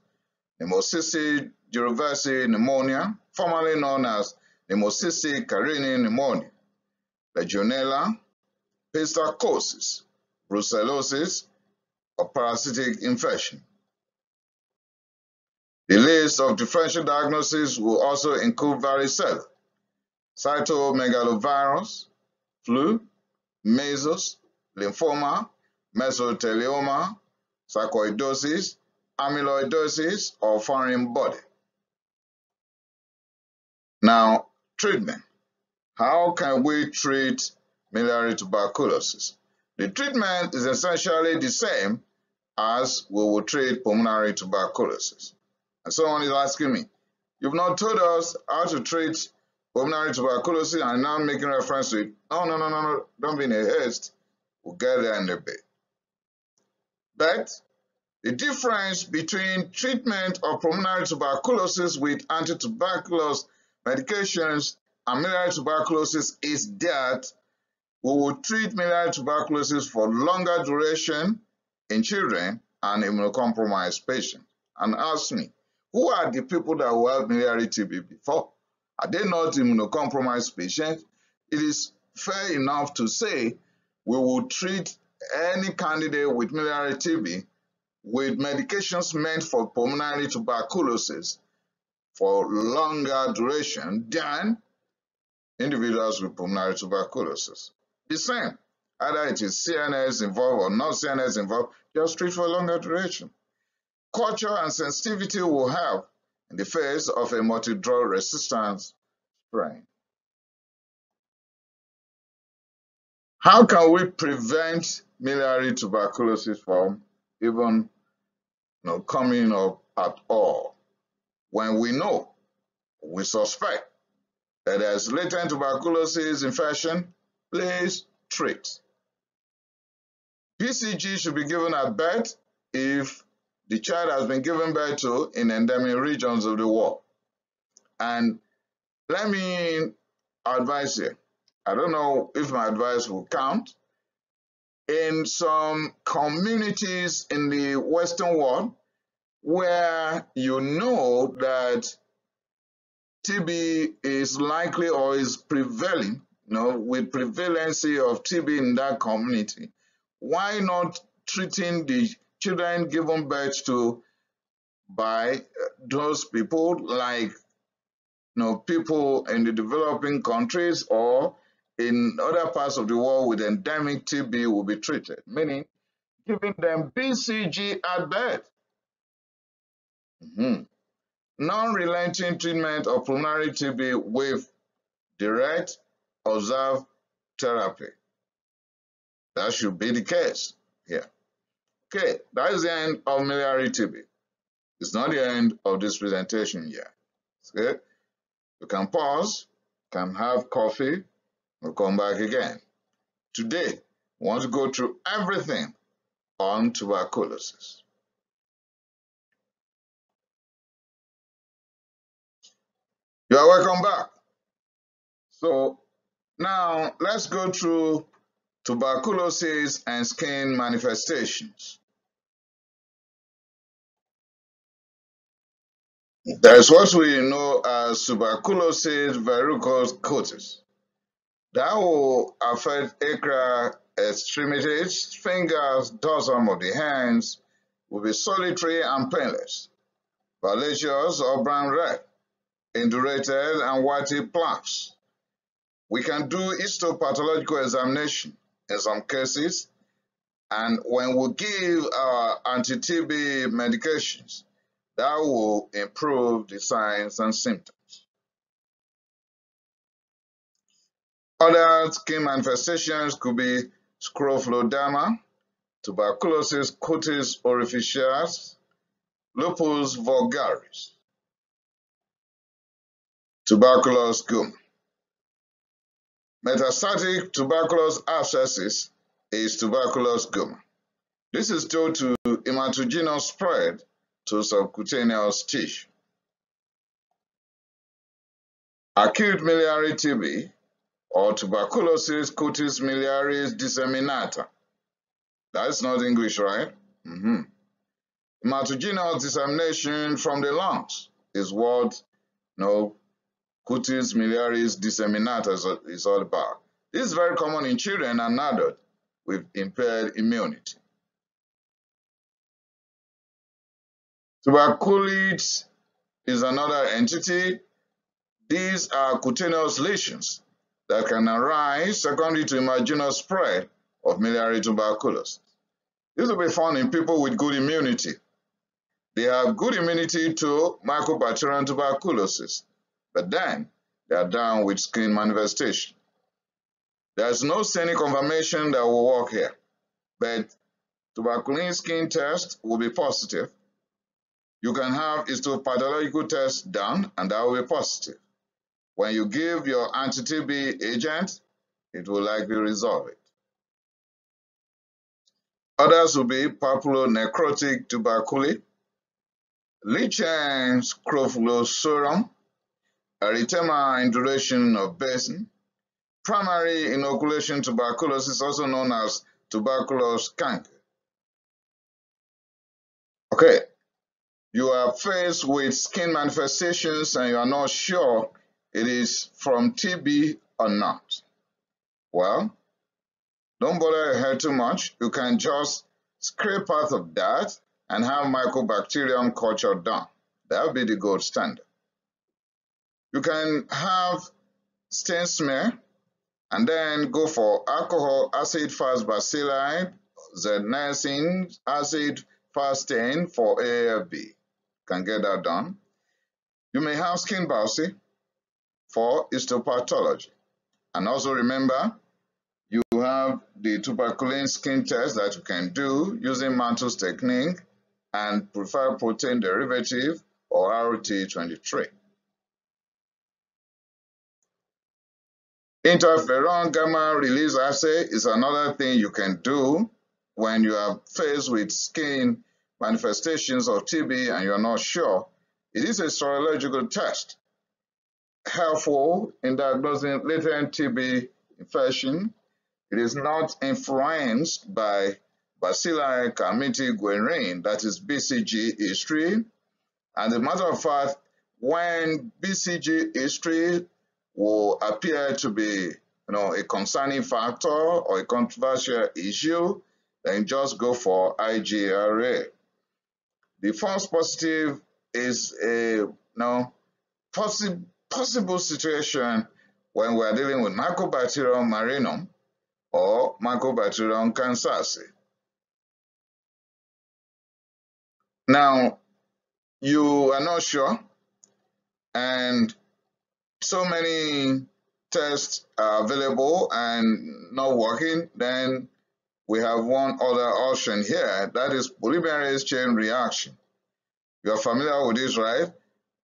pneumocystic jirovecii pneumonia, formerly known as pneumocystic carinii pneumonia, Legionella, pistachosis, brucellosis, or parasitic infection. The list of differential diagnoses will also include varicella, cytomegalovirus, flu, measles, lymphoma, mesothelioma, sarcoidosis, amyloidosis, or foreign body. Now, treatment. How can we treat miliary tuberculosis? The treatment is essentially the same as we will treat pulmonary tuberculosis. And someone is asking me, you've not told us how to treat pulmonary tuberculosis and now making reference to it. No, don't be in a haste. We'll get there in a bit. But the difference between treatment of pulmonary tuberculosis with antituberculous medications and miliary tuberculosis is that we will treat miliary tuberculosis for longer duration in children and immunocompromised patients. And ask me, who are the people that will have miliary TB before? Are they not immunocompromised patients? It is fair enough to say we will treat any candidate with miliary TB with medications meant for pulmonary tuberculosis for longer duration than individuals with pulmonary tuberculosis. The same, either it is CNS involved or not CNS involved, just treat for longer duration. Culture and sensitivity will help in the face of a multidrug resistant strain. How can we prevent miliary tuberculosis from even coming up at all? When we suspect that there's latent tuberculosis infection, please treat. BCG should be given at birth if the child has been given birth to in endemic regions of the world. And let me advise you, I don't know if my advice will count. In some communities in the Western world where you know that TB is likely or is prevailing, with prevalency of TB in that community, why not treating the children given birth to by those people, like people in the developing countries or in other parts of the world with endemic TB will be treated, meaning giving them BCG at birth. Non-relenting treatment of pulmonary TB with direct observed therapy. That should be the case here. Okay, that is the end of miliary TB. It's not the end of this presentation yet. Okay, you can pause, can have coffee, we'll come back again. Today, we want to go through everything on tuberculosis. You are welcome back. So now let's go through tuberculosis and skin manifestations. There's what we know as tuberculosis verrucosis. That will affect acral extremities, fingers, dorsum of the hands, will be solitary and painless, violaceous or brown red, indurated and whitey plaques. We can do histopathological examination in some cases, and when we give our anti-TB medications, that will improve the signs and symptoms. Other skin manifestations could be scrophulodema, tuberculosis cutis orificialis, lupus vulgaris, tuberculous gum. Metastatic tuberculous abscesses is tuberculous gum. This is due to hematogenous spread to subcutaneous tissue. Acute miliary TB or tuberculosis cutis miliaris disseminata. That's not English, right? Hematogenous dissemination from the lungs is what cutis miliaris disseminata is all about. This is very common in children and adults with impaired immunity. Tuberculosis is another entity. These are cutaneous lesions that can arise secondary to homogeneous spread of miliary tuberculosis. This will be found in people with good immunity. They have good immunity to Mycobacterium tuberculosis, but then they are down with skin manifestation. There's no staining confirmation that will work here, but tuberculin skin test will be positive. You can have histopathological test done, and that will be positive. When you give your anti-TB agent, it will likely resolve it. Others will be papillonecrotic tuberculosis, lichen scrophulosum, erythema induration of basin, primary inoculation tuberculosis, also known as tuberculous canker. Okay, you are faced with skin manifestations and you are not sure it is from TB or not. Well, don't bother your head too much. You can just scrape out of that and have Mycobacterium culture done. That will be the gold standard. You can have stain smear and then go for alcohol acid fast bacilli, Z-niacin acid fast stain for AFB. Can get that done. You may have skin biopsy for histopathology. And also remember, you have the tuberculin skin test that you can do using Mantoux technique and preferred protein derivative or RT23. Interferon gamma release assay is another thing you can do when you are faced with skin manifestations of TB and you're not sure. It is a serological test helpful in diagnosing latent TB infection. It is not influenced by bacilli calmette guerin, that is BCG history. And as a matter of fact, when BCG history will appear to be a concerning factor or a controversial issue, then just go for IGRA. The false positive is a possible situation when we are dealing with Mycobacterium marinum or Mycobacterium kansasi. Now, you are not sure, and so many tests are available and not working, then we have one other option here, that is polymerase chain reaction. You are familiar with this, right?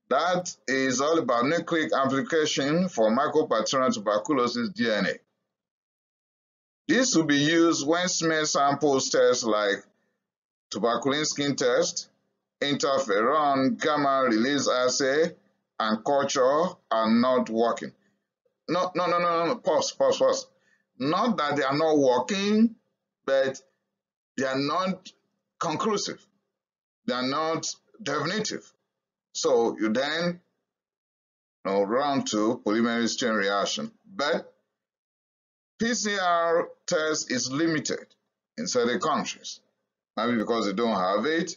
That is all about nucleic amplification for Mycobacterium tuberculosis DNA. This will be used when smear samples tests like tuberculin skin test, interferon gamma release assay, and culture are not working. No, pause. Not that they are not working, but they are not conclusive. They are not definitive. So you then run to polymerase chain reaction. But PCR test is limited in certain countries. Maybe because they don't have it,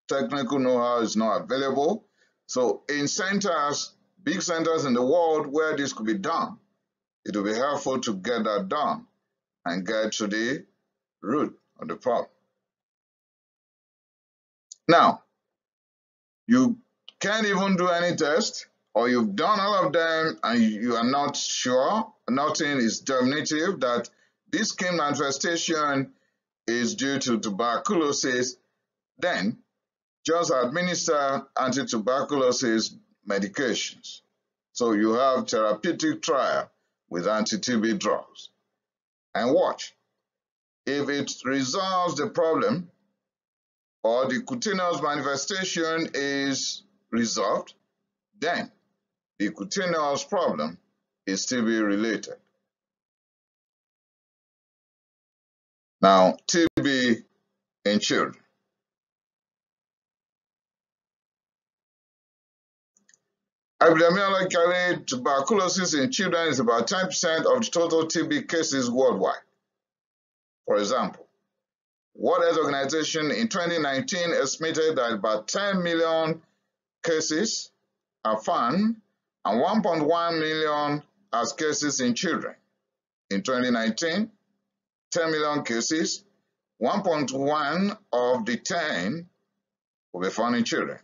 technical know-how is not available. So in centers, big centers in the world where this could be done, it will be helpful to get that done and get to the root of the problem. Now, you can't even do any test, or you've done all of them and you are not sure, nothing is definitive that this skin manifestation is due to tuberculosis, then just administer anti-tuberculosis medications. So you have therapeutic trial with anti-TB drugs. And watch. If it resolves the problem or the cutaneous manifestation is resolved, then the cutaneous problem is TB related. Now, TB in children. Epidemiologically, tuberculosis in children is about 10% of the total TB cases worldwide. For example, World Health Organization in 2019 estimated that about 10 million cases are found and 1.1 million as cases in children. In 2019, 10 million cases, 1.1 of the 10 will be found in children.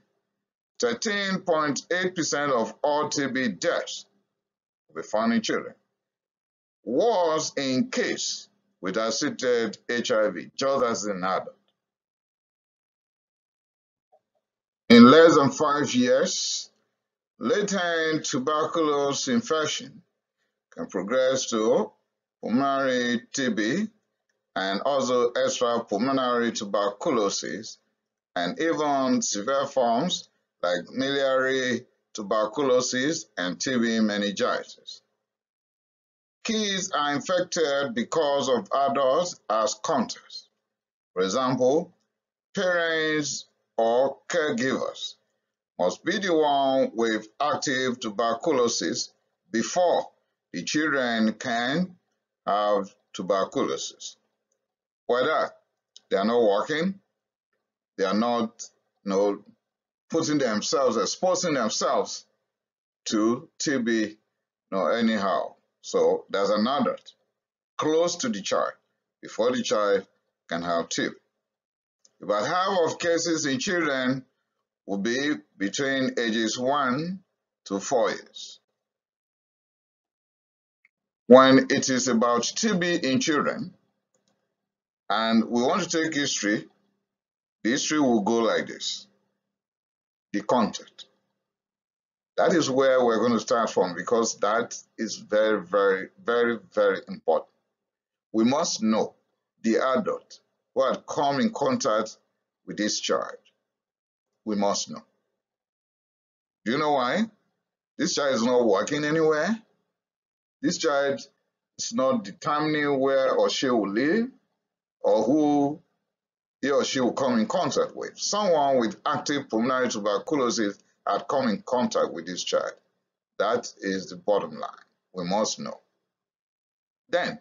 13.8% of all TB deaths will be found in children. Was in case with associated HIV, just as an adult. In less than 5 years, latent tuberculosis infection can progress to pulmonary TB and also extrapulmonary tuberculosis, and even severe forms like miliary tuberculosis and TB meningitis. Kids are infected because of adults as contacts. For example, parents or caregivers must be the one with active tuberculosis before the children can have tuberculosis. Whether they are not working, they are not exposing themselves to TB anyhow. So there's an adult close to the child before the child can have TB. About half of cases in children will be between ages 1 to 4 years. When it is about TB in children, and we want to take history, the history will go like this. The contact. That is where we're going to start from, because that is very, very, very, very important. We must know the adult who had come in contact with this child. We must know. Do you know why? This child is not working anywhere. This child is not determining where or she will live or who he or she will come in contact with. Someone with active pulmonary tuberculosis had come in contact with this child. That is the bottom line. We must know. Then,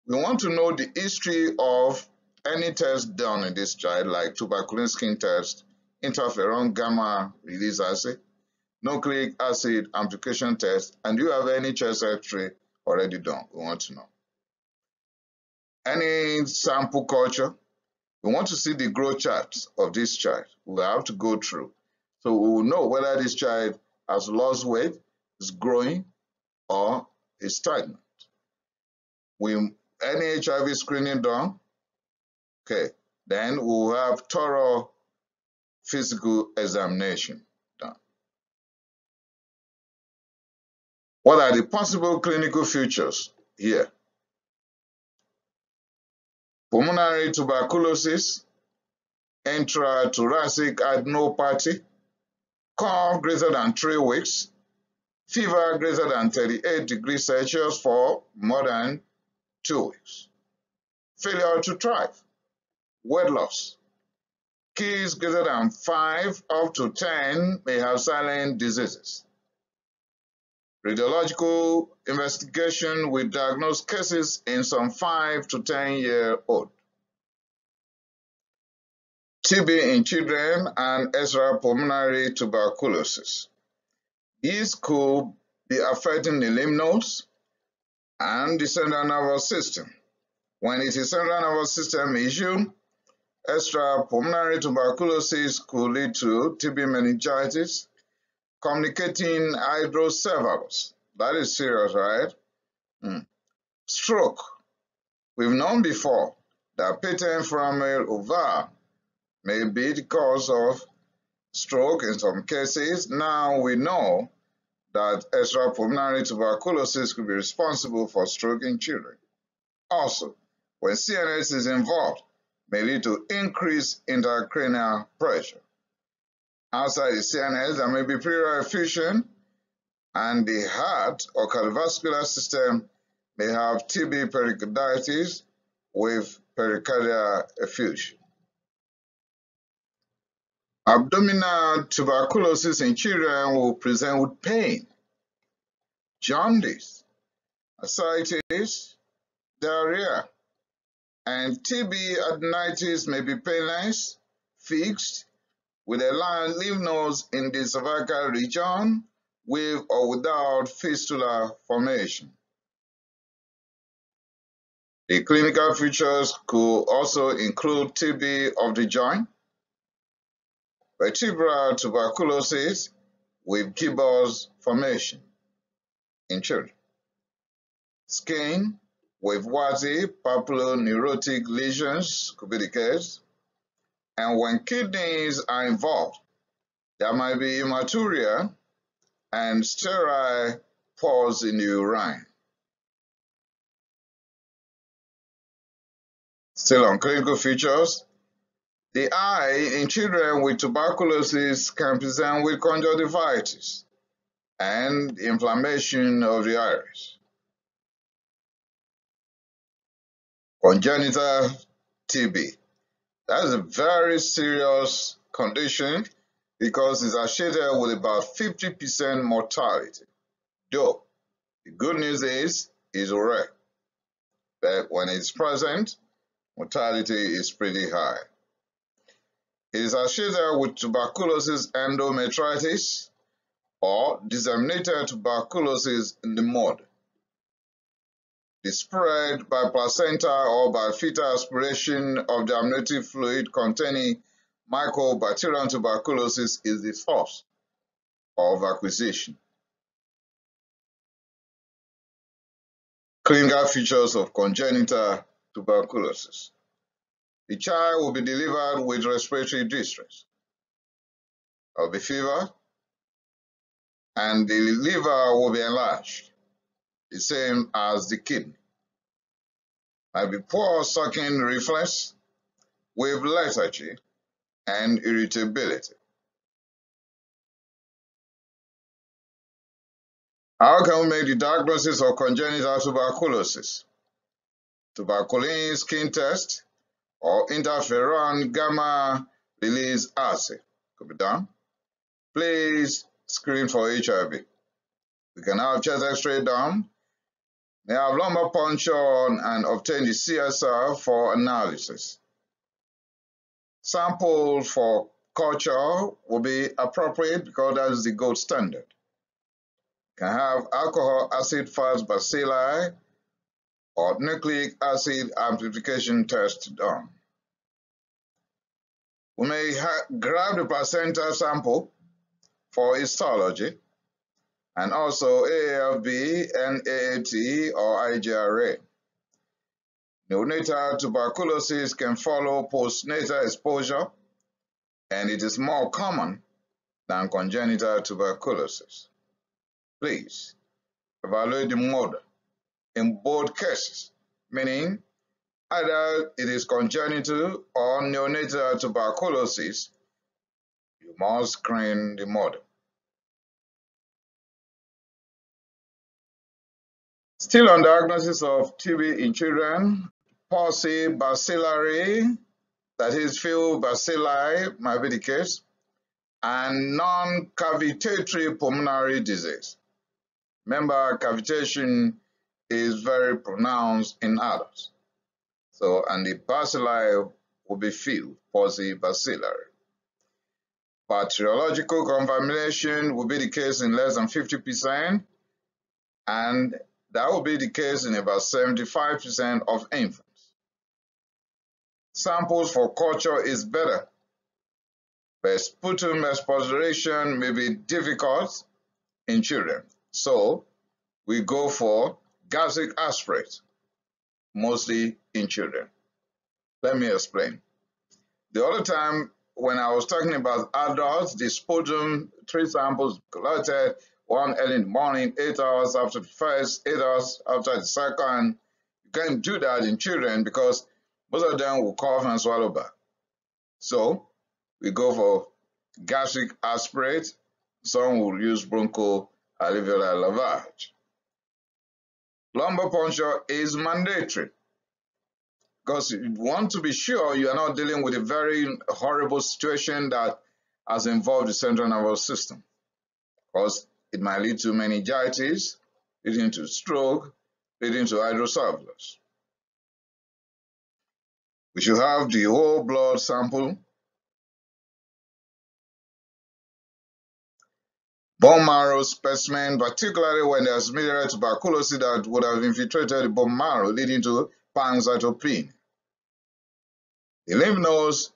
we want to know the history of any test done in this child, like tuberculosis skin test, interferon gamma release assay, nucleic acid amplification test, and do you have any chest X-ray already done? We want to know. Any sample culture? We want to see the growth charts of this child. We'll have to go through. So we will know whether this child has lost weight, is growing, or is stagnant. Any HIV screening done? Okay. Then we'll have thorough physical examination done. What are the possible clinical features here? Pulmonary tuberculosis, intrathoracic adenopathy, cough greater than 3 weeks, fever greater than 38 degrees Celsius for more than 2 weeks, failure to thrive, weight loss, kids greater than 5 up to 10 may have silent diseases. Radiological investigation will diagnose cases in some 5 to 10-year-old. TB in children and extrapulmonary tuberculosis. These could be affecting the lymph nodes and the central nervous system. When it is central nervous system issue, extrapulmonary tuberculosis could lead to TB meningitis, communicating hydrocephalus. That is serious, right? Stroke. We've known before that patent inflammatory ovale may be the cause of stroke in some cases. Now we know that extrapulmonary tuberculosis could be responsible for stroke in children. Also, when CNS is involved, may lead to increased intracranial pressure. Outside the CNS, there may be pleural effusion, and the heart or cardiovascular system may have TB pericarditis with pericardial effusion. Abdominal tuberculosis in children will present with pain, jaundice, ascites, diarrhea, and TB adenitis may be painless, fixed, with a lymph nodes in the cervical region, with or without fistula formation. The clinical features could also include TB of the joint, vertebral tuberculosis with gibbous formation in children, skin with waxy papilloneurotic lesions could be the case, and when kidneys are involved, there might be hematuria and sterile pores in the urine. Still on clinical features, the eye in children with tuberculosis can present with conjunctivitis and inflammation of the iris. Congenital TB. That is a very serious condition because it's associated with about 50% mortality. Though, the good news is it's rare, but when it's present, mortality is pretty high. It is associated with tuberculosis endometritis or disseminated tuberculosis in the mud. The spread by placenta or by fetal aspiration of the amniotic fluid containing Mycobacterium tuberculosis is the source of acquisition. Clinical features of congenital tuberculosis. The child will be delivered with respiratory distress. There will be fever, and the liver will be enlarged, the same as the kidney. There will be poor sucking reflex with lethargy and irritability. How can we make the diagnosis of congenital tuberculosis? Tuberculin skin test or interferon gamma release assay could be done. Please screen for HIV. We can have chest x-ray done. They have lumbar puncture and obtain the CSR for analysis. Samples for culture will be appropriate because that is the gold standard. You can have alcohol acid fast bacilli or nucleic acid amplification test done. We may grab the placenta sample for histology and also AAFB and AAT or IGRA. Neonatal tuberculosis can follow postnatal exposure, and it is more common than congenital tuberculosis. Please evaluate the mode in both cases, meaning either it is congenital or neonatal tuberculosis. You must screen the mother. Still on diagnosis of TB in children, palsy bacillary, that is few bacilli might be the case, and non-cavitatory pulmonary disease. Remember, cavitation is very pronounced in adults. So, and the bacilli will be few, palsy bacillary. Bacteriological contamination will be the case in less than 50%, and that will be the case in about 75% of infants. Samples for culture is better, but sputum exploration may be difficult in children. So we go for gastric aspirate, mostly in children. Let me explain. The other time when I was talking about adults, the sputum, 3 samples collected, 1 early in the morning, 8 hours after the first, 8 hours after the second. You can't do that in children because most of them will cough and swallow back. So we go for gastric aspirate. Some will use bronchoalveolar lavage. Lumbar puncture is mandatory because you want to be sure you are not dealing with a very horrible situation that has involved the central nervous system, because it might lead to meningitis, leading to stroke, leading to hydrocephalus. We should have the whole blood sample, bone marrow specimen, particularly when there's miliary tuberculosis that would have infiltrated the bone marrow, leading to pancytopenia. The lymph nodes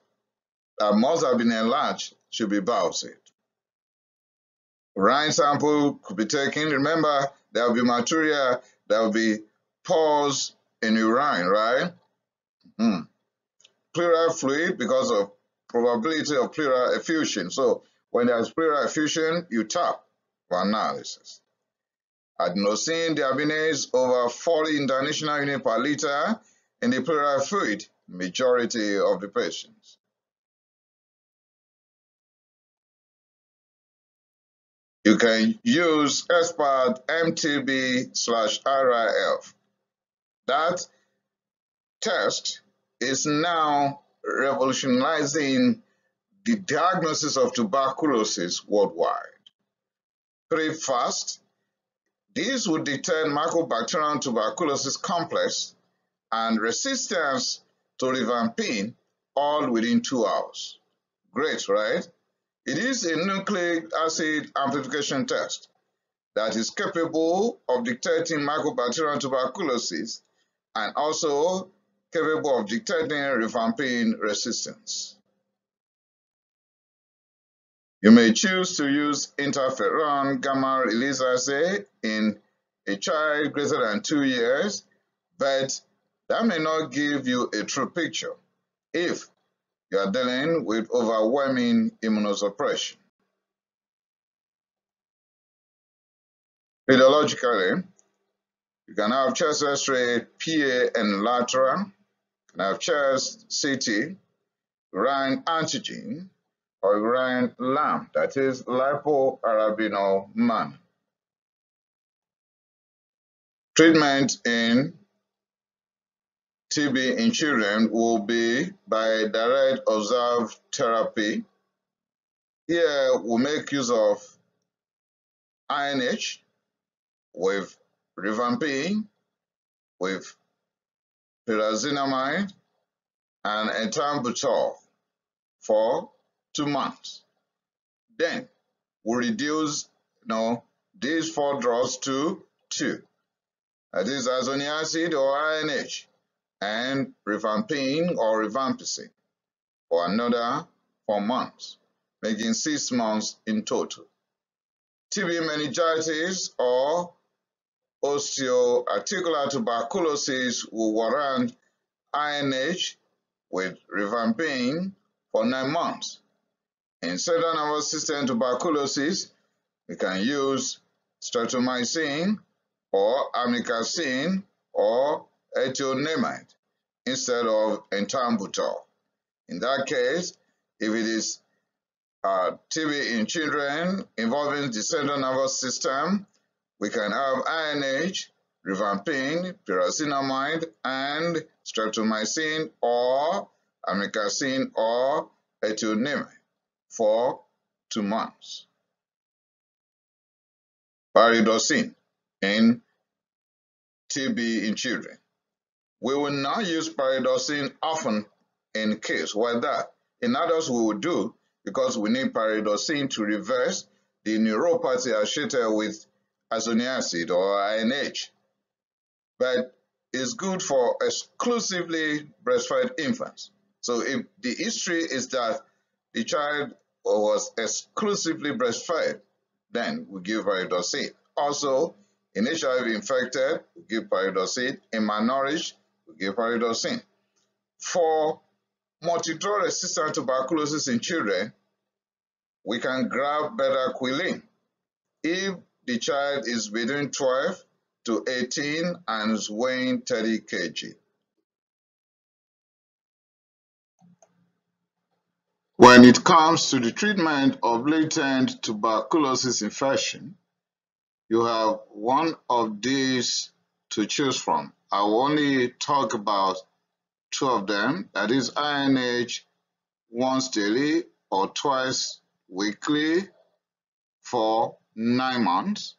that must have been enlarged should be biopsied. Urine sample could be taken. Remember, there will be maturia, there will be pores in urine, right? Pleural fluid because of probability of pleural effusion. So when there's pleural effusion, you tap for analysis. Adenosine deaminase over 40 international units per liter in the pleural fluid, majority of the patients. You can use expert MTB/RIF. That test is now revolutionizing the diagnosis of tuberculosis worldwide. Pretty fast. These would detect Mycobacterium tuberculosis complex and resistance to rifampin all within 2 hours. Great, right? It is a nucleic acid amplification test that is capable of detecting Mycobacterium tuberculosis and also capable of detecting rifampin resistance. You may choose to use interferon gamma release assay in a child greater than 2 years, but that may not give you a true picture if you are dealing with overwhelming immunosuppression. Radiologically, you can have chest X-ray, PA and lateral, you can have chest CT, urine antigen, or urine LAM, that is lipoarabinal man. Treatment in TB in children will be by direct observed therapy. Here we'll make use of INH with rifampin, with pyrazinamide, and ethambutol for 2 months. Then we'll reduce these 4 drugs to 2. That is isoniazid acid or INH and rifampin or rifampicin for another 4 months, making 6 months in total. TB meningitis or osteoarticular tuberculosis will warrant INH with rifampin for 9 months. In central nervous system tuberculosis, we can use streptomycin or amikacin or ethionamide instead of ethambutol. In that case, if it is TB in children involving the central nervous system, we can have INH, rifampin, pyrazinamide, and streptomycin or amikacin or ethionamide for 2 months. Pyridoxine in TB in children. We will not use pyridoxine often in kids. Why that? In adults we will do, because we need pyridoxine to reverse the neuropathy associated with isoniazid acid or INH. But it's good for exclusively breastfed infants. So if the history is that the child was exclusively breastfed, then we give pyridoxine. Also, in HIV infected, we give pyridoxine. In malnourished, we give pyridoxine. For multidrug resistant tuberculosis in children, we can grab beta-quilin if the child is between 12 to 18 and is weighing 30 kg. When it comes to the treatment of latent tuberculosis infection, you have one of these to choose from. I will only talk about 2 of them, that is INH once daily or twice weekly for 9 months,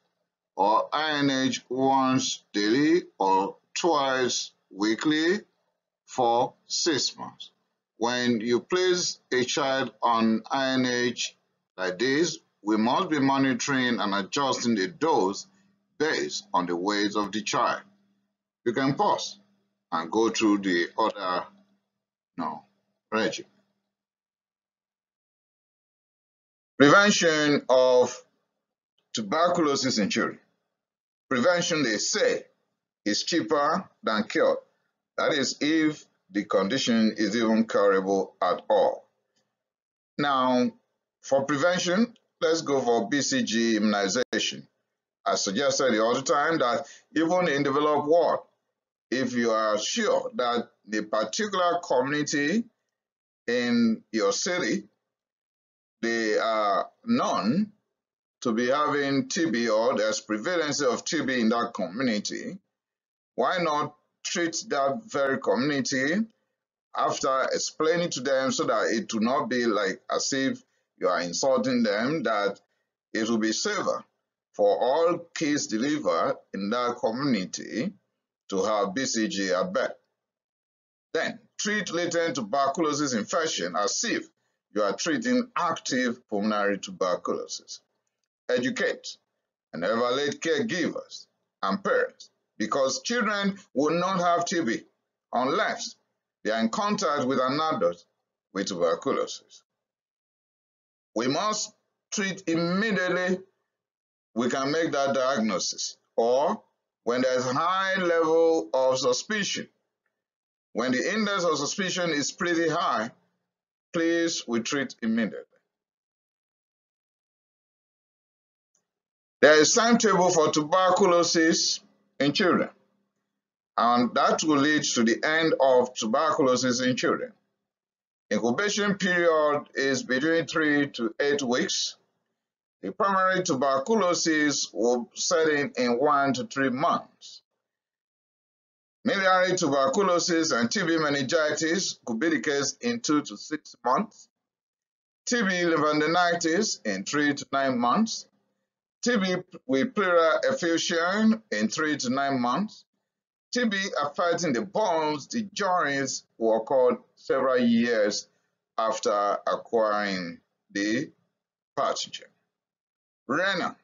or INH once daily or twice weekly for 6 months. When you place a child on INH like this, we must be monitoring and adjusting the dose based on the weight of the child. You can pause and go through the other regimen. Prevention of tuberculosis in children. Prevention, they say, is cheaper than cure. That is, if the condition is even curable at all. Now, for prevention, let's go for BCG immunization. I suggested the other time that even in developed world, if you are sure that the particular community in your city, they are known to be having TB or there's prevalence of TB in that community, why not treat that very community after explaining to them so that it will not be like as if you are insulting them, that it will be safer for all kids delivered in that community to have BCG at birth. Then treat latent tuberculosis infection as if you are treating active pulmonary tuberculosis. Educate and evaluate caregivers and parents, because children will not have TB unless they are in contact with an adult with tuberculosis. We must treat immediately, we can make that diagnosis. Or when there's a high level of suspicion, when the index of suspicion is pretty high, please, we treat immediately. There is timetable for tuberculosis in children, and that will lead to the end of tuberculosis in children. Incubation period is between 3 to 8 weeks. The primary tuberculosis will set in 1 to 3 months. Miliary tuberculosis and TB meningitis could be the case in 2 to 6 months. TB lymphadenitis in 3 to 9 months. TB with pleural effusion in 3 to 9 months. TB affecting the bones, the joints, will occur several years after acquiring the pathogen. Renal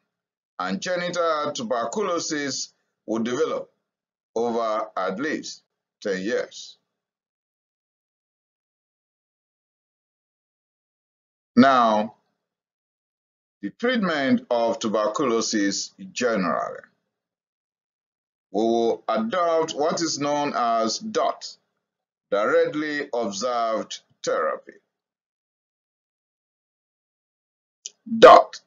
and genital tuberculosis will develop over at least 10 years. Now, the treatment of tuberculosis generally. We will adopt what is known as DOT, directly observed therapy. DOT,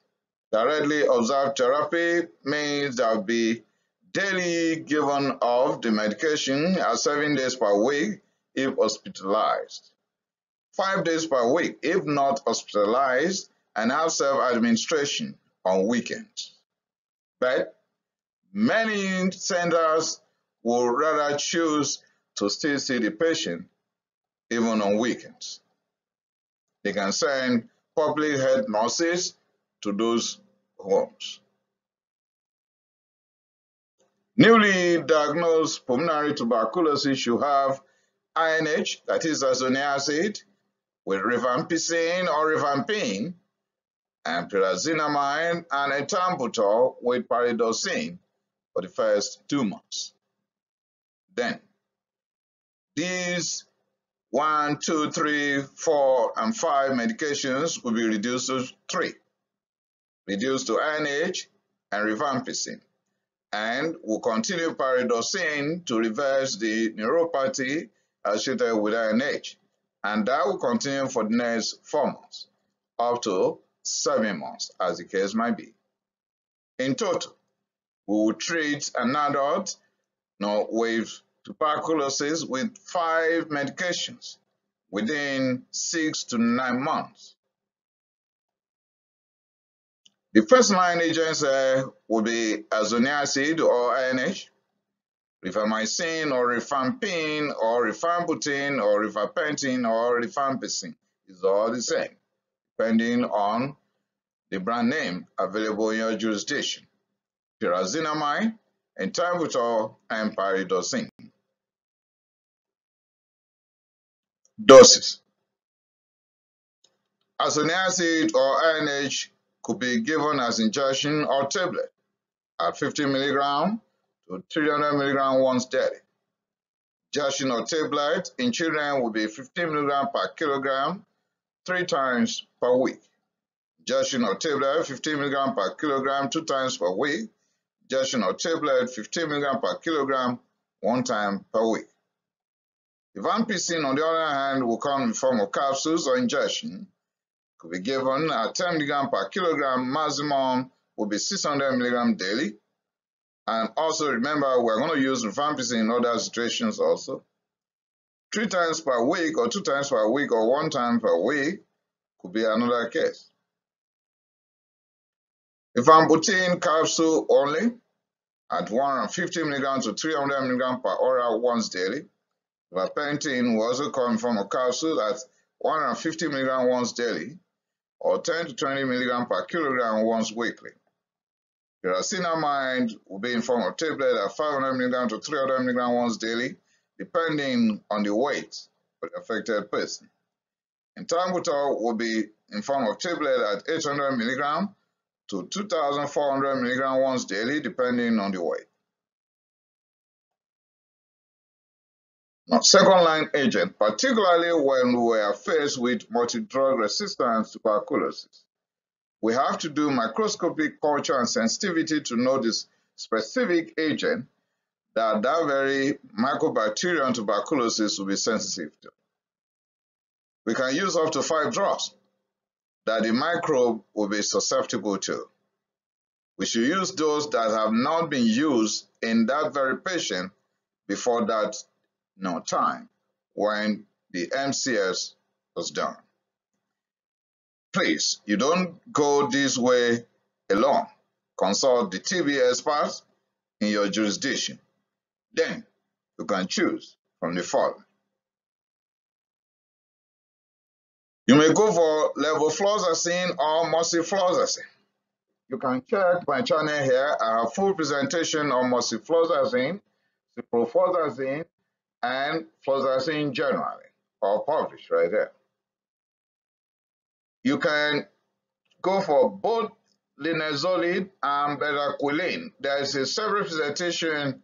directly observed therapy, means there will be daily given of the medication at 7 days per week if hospitalized, 5 days per week if not hospitalized, and have self-administration on weekends. But many centers will rather choose to still see the patient even on weekends. They can send public health nurses to those homes. Newly diagnosed pulmonary tuberculosis should have INH, that is isoniatic acid, with rifampicin or rifampin, and pyrazinamide and ethambutol with pyridoxine for the first 2 months. Then, these 1, 2, 3, 4, and 5 medications will be reduced to 3, reduced to INH and rifampicin, and will continue pyridoxine to reverse the neuropathy associated with INH, and that will continue for the next 4 months, up to 7 months, as the case might be. In total, we will treat an adult with tuberculosis with 5 medications within 6 to 9 months. The first-line agents will be isoniatic acid or INH, rifamycin or rifampin or rifampicin or rifampicin or rifampicin. It's all the same, depending on the brand name available in your jurisdiction. Pyrazinamide, ethambutol, and pyridoxine. Doses. Isoniatic acid or INH could be given as injection or tablet at 50 mg to 300 mg once daily. Injection or tablet in children will be 15 mg per kilogram 3 times per week. Injection or tablet 15 mg per kilogram 2 times per week. Injection or tablet 15 mg per kilogram 1 time per week. Rifampicin, on the other hand, will come in the form of capsules or injection. Could be given at 10 mg per kilogram, maximum will be 600 mg daily. And also remember, we're going to use rifampicin in other situations also. 3 times per week or 2 times per week or 1 time per week could be another case. Rifampicin capsule only at 150 mg to 300 mg per oral once daily. Rifampicin will also come in form of capsule at 150 mg once daily or 10 to 20 mg per kilogram once weekly. Pyrazinamide will be in form of tablet at 500 mg to 300 mg once daily, depending on the weight of the affected person. Ethambutol will be in form of tablet at 800 mg to 2,400 mg once daily, depending on the weight. Now, second-line agent, particularly when we are faced with multidrug resistant tuberculosis. We have to do microscopic culture and sensitivity to know this specific agent that very Mycobacterium tuberculosis will be sensitive to. We can use up to 5 drugs that the microbe will be susceptible to. We should use those that have not been used in that very patient before that time when the MCS was done. Please, you don't go this way alone. Consult the TB experts in your jurisdiction. Then you can choose from the following. You may go for levofloxacin or moxifloxacin. You can check my channel here. I have full presentation on moxifloxacin, ciprofloxacin, and floxacin generally, all published right there. You can go for both linezolid and bedaquiline. There is a separate presentation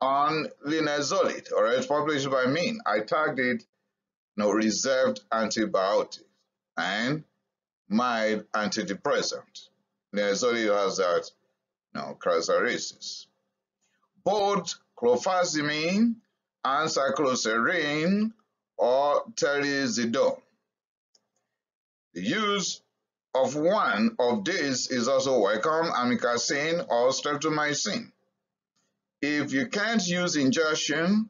on linezolid, all right, published by me. I tagged it, reserved antibiotic and mild antidepressant. Linezolid has that, characteristics. Both clofazimine and cycloserine or terizidone. The use of one of these is also welcome, amikacin or streptomycin. If you can't use injection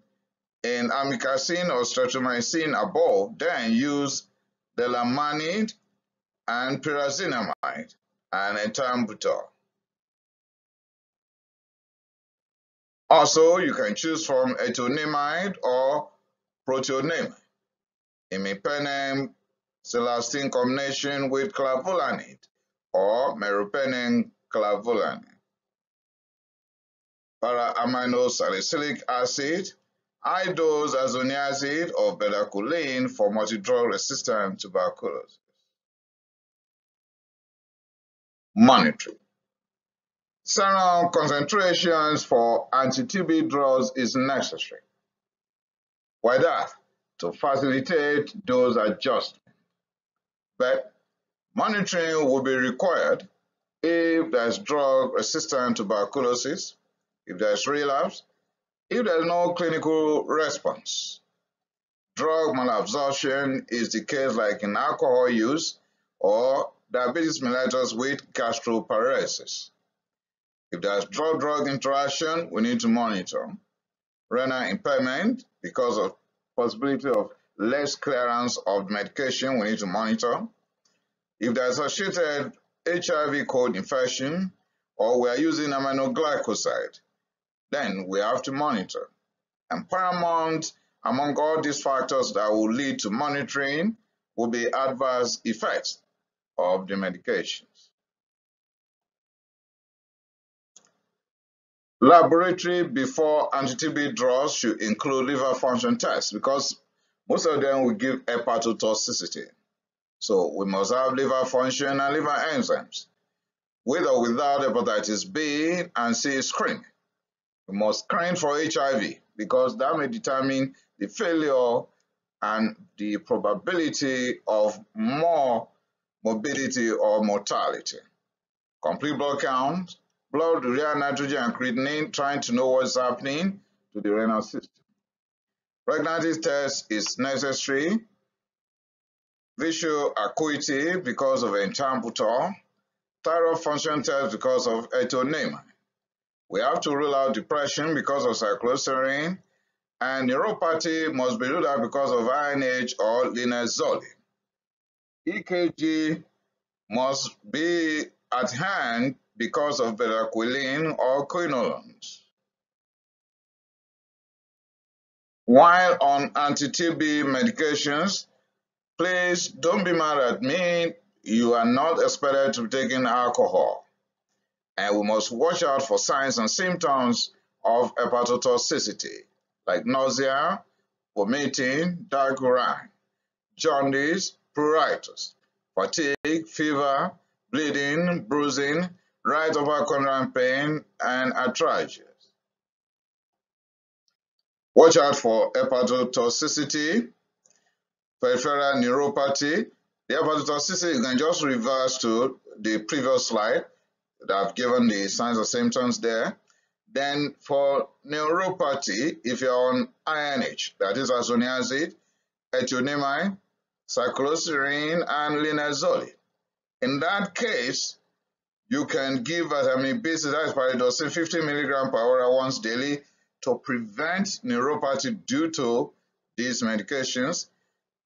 in amikacin or streptomycin above, then use delamanid and pyrazinamide and ethambutol. Also, you can choose from etonimide or protonamide, imipenem, celestine combination with clavulanate or meropenem clavulanate. Para-aminosalicylic acid, high-dose azoniazid or bedaquiline for multidrug resistant tuberculosis. Monitoring. Serum concentrations for anti-TB drugs is necessary. Why that? To facilitate dose adjustment. But monitoring will be required if there's drug-resistant tuberculosis, if there's relapse, if there's no clinical response. Drug malabsorption is the case like in alcohol use or diabetes mellitus with gastroparesis. If there's drug-drug interaction, we need to monitor. Renal impairment, because of possibility of less clearance of medication, we need to monitor. If there's associated HIV code infection, or we are using aminoglycoside, then we have to monitor. And paramount among all these factors that will lead to monitoring will be adverse effects of the medications. Laboratory before anti-TB drugs should include liver function tests because most of them will give hepatotoxicity. So we must have liver function and liver enzymes. With or without hepatitis B and C screening. We must screen for HIV because that may determine the failure and the probability of more morbidity or mortality. Complete blood count, blood, urea, nitrogen, and creatinine, trying to know what's happening to the renal system. Pregnancy test is necessary. Visual acuity because of ethambutol. Thyroid function test because of etonamide. We have to rule out depression because of cycloserine, and neuropathy must be ruled out because of INH or linezolid. EKG must be at hand because of bedaquiline or quinolones. While on anti-TB medications, please don't be mad at me. You are not expected to be taking alcohol. And we must watch out for signs and symptoms of hepatotoxicity, like nausea, vomiting, dark urine, jaundice, pruritus, fatigue, fever, bleeding, bruising, right upper quadrant pain, and arthritis. Watch out for hepatotoxicity, peripheral neuropathy. The hepatotoxicity can just reverse to the previous slide that I've given the signs and symptoms there. Then for neuropathy, if you're on INH, that is isoniazid, ethionamine, cycloserine, and linezolid. In that case, you can give vitamin B6, that is pyridoxine, 50 mg per hour once daily to prevent neuropathy due to these medications.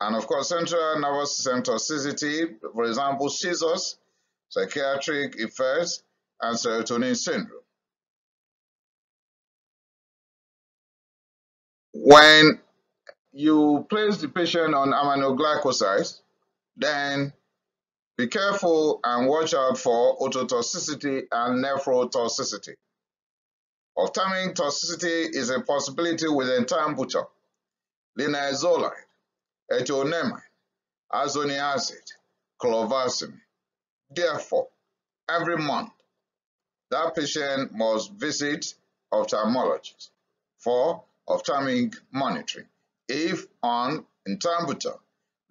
And of course, central nervous system toxicity, for example, seizures, psychiatric effects, and serotonin syndrome. When you place the patient on aminoglycosides, then be careful and watch out for ototoxicity and nephrotoxicity. Ophthalmic toxicity is a possibility with ethambutol, linezolid, ethionamine, isoniazid, clovarsim. Therefore, every month, that patient must visit ophthalmologist for ophthalmic monitoring if on ethambutol,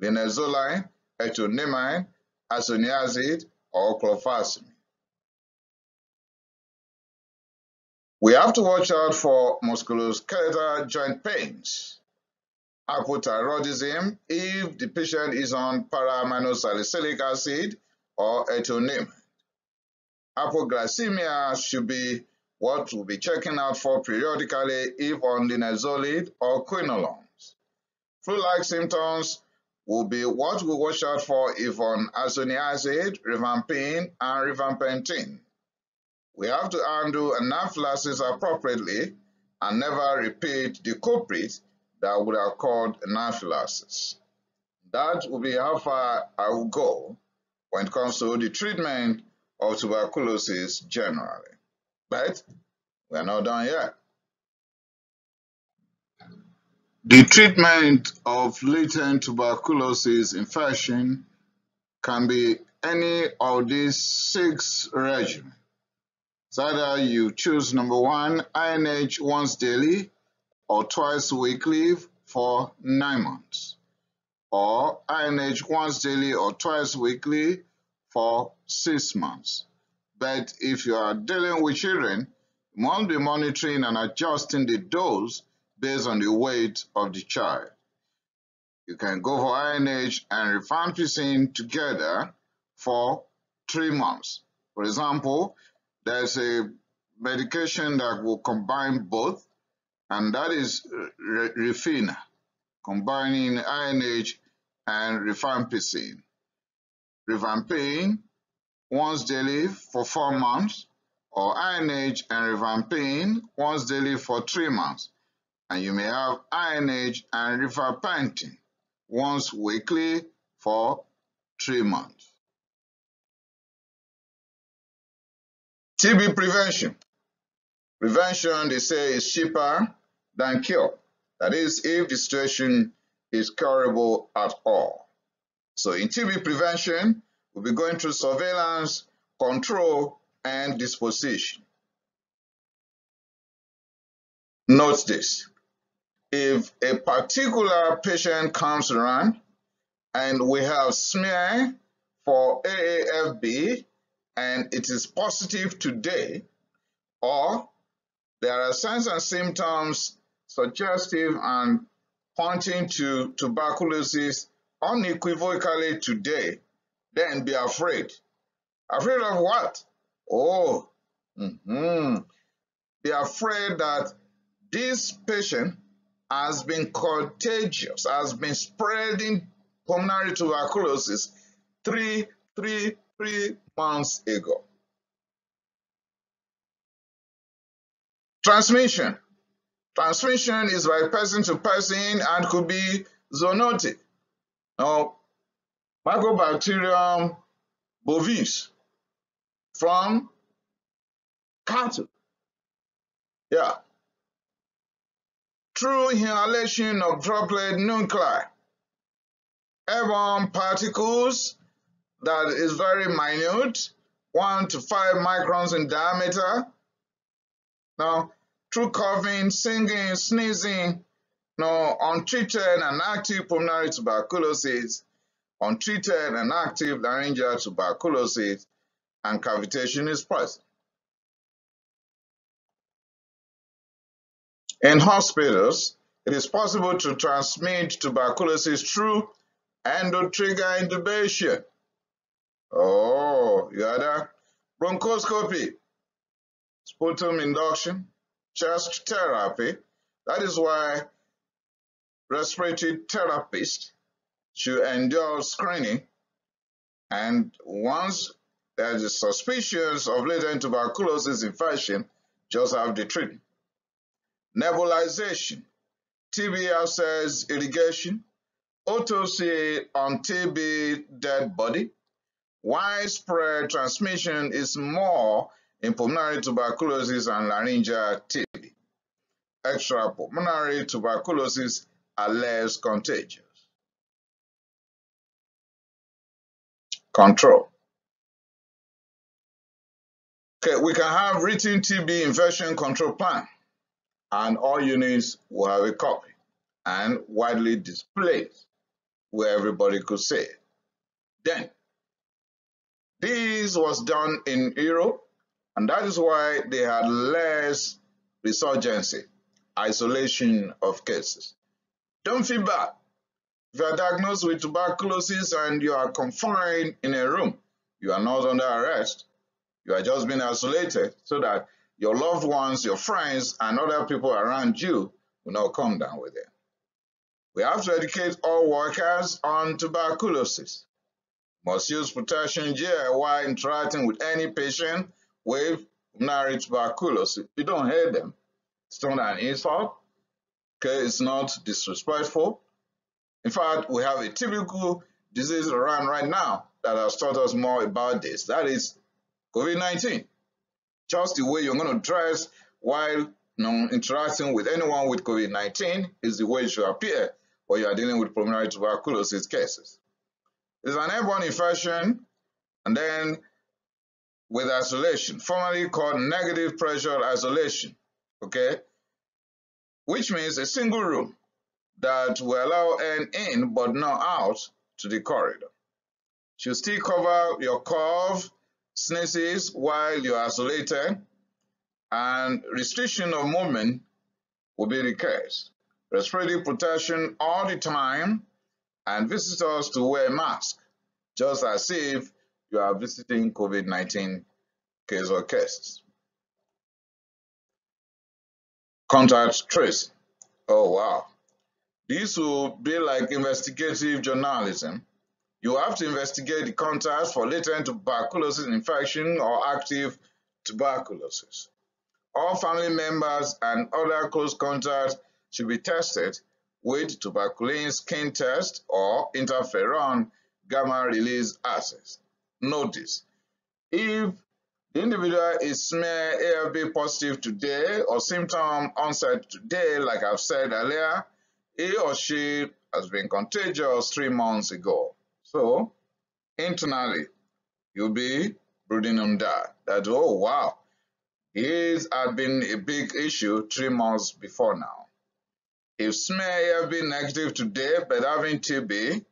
linezolid, ethionamine, isoniazid, or clovarsim. We have to watch out for musculoskeletal joint pains, hypothyroidism if the patient is on para-aminosalicylic acid or ethionamine. Hypoglycemia should be what we'll be checking out for periodically if on linezolid or quinolones. Flu-like symptoms will be what we watch out for if on isoniazid, rifampin, and rifampicin. We have to handle anaphylaxis appropriately and never repeat the culprit that would have caused anaphylaxis. That will be how far I will go when it comes to the treatment of tuberculosis generally. But we are not done yet. The treatment of latent tuberculosis infection can be any of these 6 regimens. So either you choose number 1, INH once daily or twice weekly for 9 months, or INH once daily or twice weekly for 6 months. But if you are dealing with children, you must be monitoring and adjusting the dose based on the weight of the child. You can go for INH and rifampicin together for 3 months. For example, there's a medication that will combine both, and that is Rifina, combining INH and rifampicin. Rifampicin once daily for 4 months, or INH and rifampicin once daily for 3 months. And you may have INH and rifampicin once weekly for 3 months. TB prevention. Prevention, they say, is cheaper than cure. That is, if the situation is curable at all. So in TB prevention, we'll be going through surveillance, control, and disposition. Note this. If a particular patient comes around and we have smear for AAFB and it is positive today, or there are signs and symptoms suggestive and pointing to tuberculosis unequivocally today, then be afraid. Afraid of what? Oh, be afraid that this patient has been contagious, has been spreading pulmonary tuberculosis three months ago. Transmission. Transmission is by person to person and could be zoonotic. Now, Mycobacterium bovis from cattle. Yeah. Through inhalation of droplet nuclei, airborne particles that is very minute, 1 to 5 microns in diameter. Now, through coughing, singing, sneezing, untreated and active pulmonary tuberculosis, untreated and active laryngeal tuberculosis, and cavitation is present. In hospitals, it is possible to transmit tuberculosis through endotracheal intubation. Oh, you heard that? Bronchoscopy, sputum induction, chest therapy. That is why respiratory therapists should endure screening, and once there is suspicions of latent tuberculosis infection, just have the treatment. Nebulization, TB abscess irrigation, autopsy on TB dead body. Widespread transmission is more in pulmonary tuberculosis and laryngeal TB. Extrapulmonary tuberculosis are less contagious. Control. Okay, we can have written TB infection control plan, and all units will have a copy and widely displayed where everybody could see it. Then, this was done in Europe, and that is why they had less resurgency, isolation of cases. Don't feel bad. If you are diagnosed with tuberculosis and you are confined in a room, you are not under arrest. You are just being isolated so that your loved ones, your friends, and other people around you will not come down with it. We have to educate all workers on tuberculosis. Must use protection gear while interacting with any patient with pulmonary tuberculosis. You don't hate them. It's not an insult. Okay, it's not disrespectful. In fact, we have a typical disease around right now that has taught us more about this. That is COVID-19. Just the way you're going to dress while interacting with anyone with COVID-19 is the way it should appear when you are dealing with pulmonary tuberculosis cases. It's an airborne infection, and then with isolation, formerly called negative pressure isolation, okay? Which means a single room that will allow air in but not out to the corridor. Should still cover your cough, sneezes while you're isolated, and restriction of movement will be the case. Respiratory protection all the time, and visitors to wear masks, just as if you are visiting COVID-19 case or cases. Contact tracing. Oh, wow. This will be like investigative journalism. You have to investigate the contacts for latent tuberculosis infection or active tuberculosis. All family members and other close contacts should be tested with tuberculin skin test or interferon gamma release assays. Notice, if the individual is smear AFB positive today or symptom onset today, like I've said earlier, he or she has been contagious 3 months ago. So, internally, you'll be brooding on that. That, oh wow, this had been a big issue 3 months before now. If smear AFB negative today but having TB,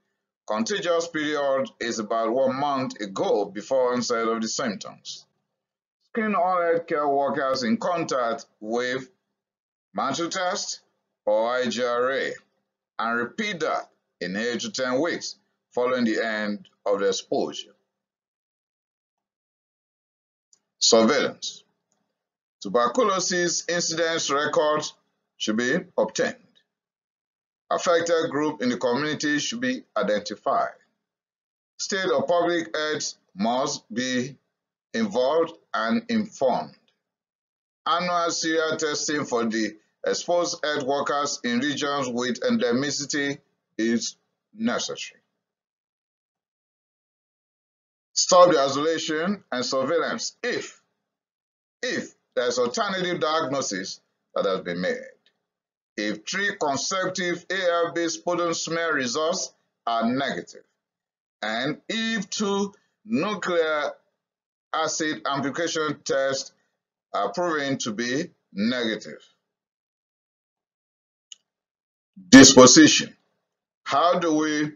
contagious period is about 1 month ago before onset of the symptoms. Screen all healthcare workers in contact with mantle test or IGRA and repeat that in 8 to 10 weeks following the end of the exposure. Surveillance. Tuberculosis incidence records should be obtained. Affected group in the community should be identified. State or public health must be involved and informed. Annual serial testing for the exposed health workers in regions with endemicity is necessary. Stop the isolation and surveillance if there's alternative diagnosis that has been made. If 3 consecutive AFB sputum smear results are negative, and if 2 nucleic acid amplification tests are proven to be negative. Disposition. How do we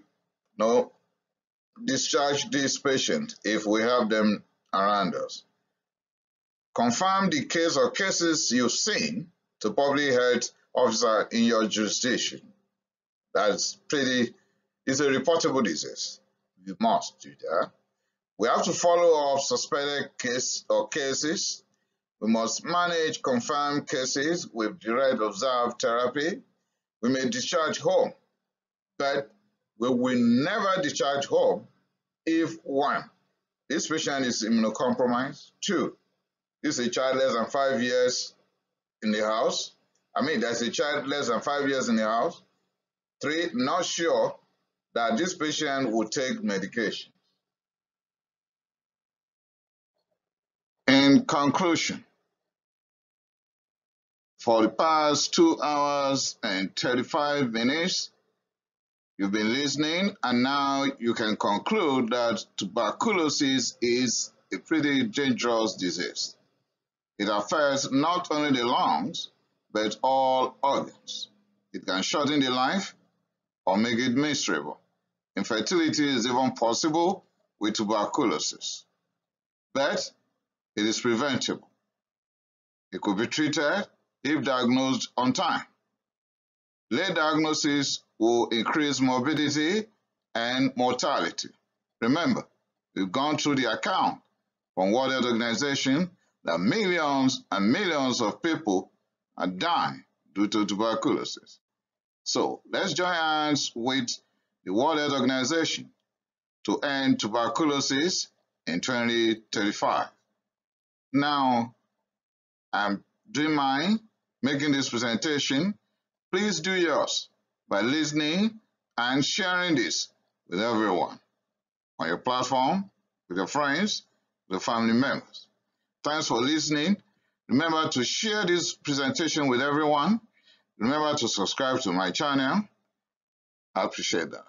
discharge these patients if we have them around us. Confirm the case or cases you've seen to public health officer in your jurisdiction. It's a reportable disease. You must do that. We have to follow up suspected case or cases. We must manage confirmed cases with direct observed therapy. We may discharge home, but we will never discharge home if 1, this patient is immunocompromised, 2, this is a child less than 5 years in the house. There's a child less than 5 years in the house. 3, not sure that this patient will take medication. In conclusion, for the past 2 hours and 35 minutes, you've been listening, and now you can conclude that tuberculosis is a pretty dangerous disease. It affects not only the lungs, but all organs. It can shorten the life or make it miserable. Infertility is even possible with tuberculosis, but it is preventable. It could be treated if diagnosed on time. Late diagnosis will increase morbidity and mortality. Remember, we've gone through the account from World Health Organization that millions and millions of people are dying due to tuberculosis. So let's join hands with the World Health Organization to end tuberculosis in 2035. Now, I'm doing mine, making this presentation. Please do yours by listening and sharing this with everyone on your platform, with your friends, with your family members. Thanks for listening. Remember to share this presentation with everyone. Remember to subscribe to my channel. I appreciate that.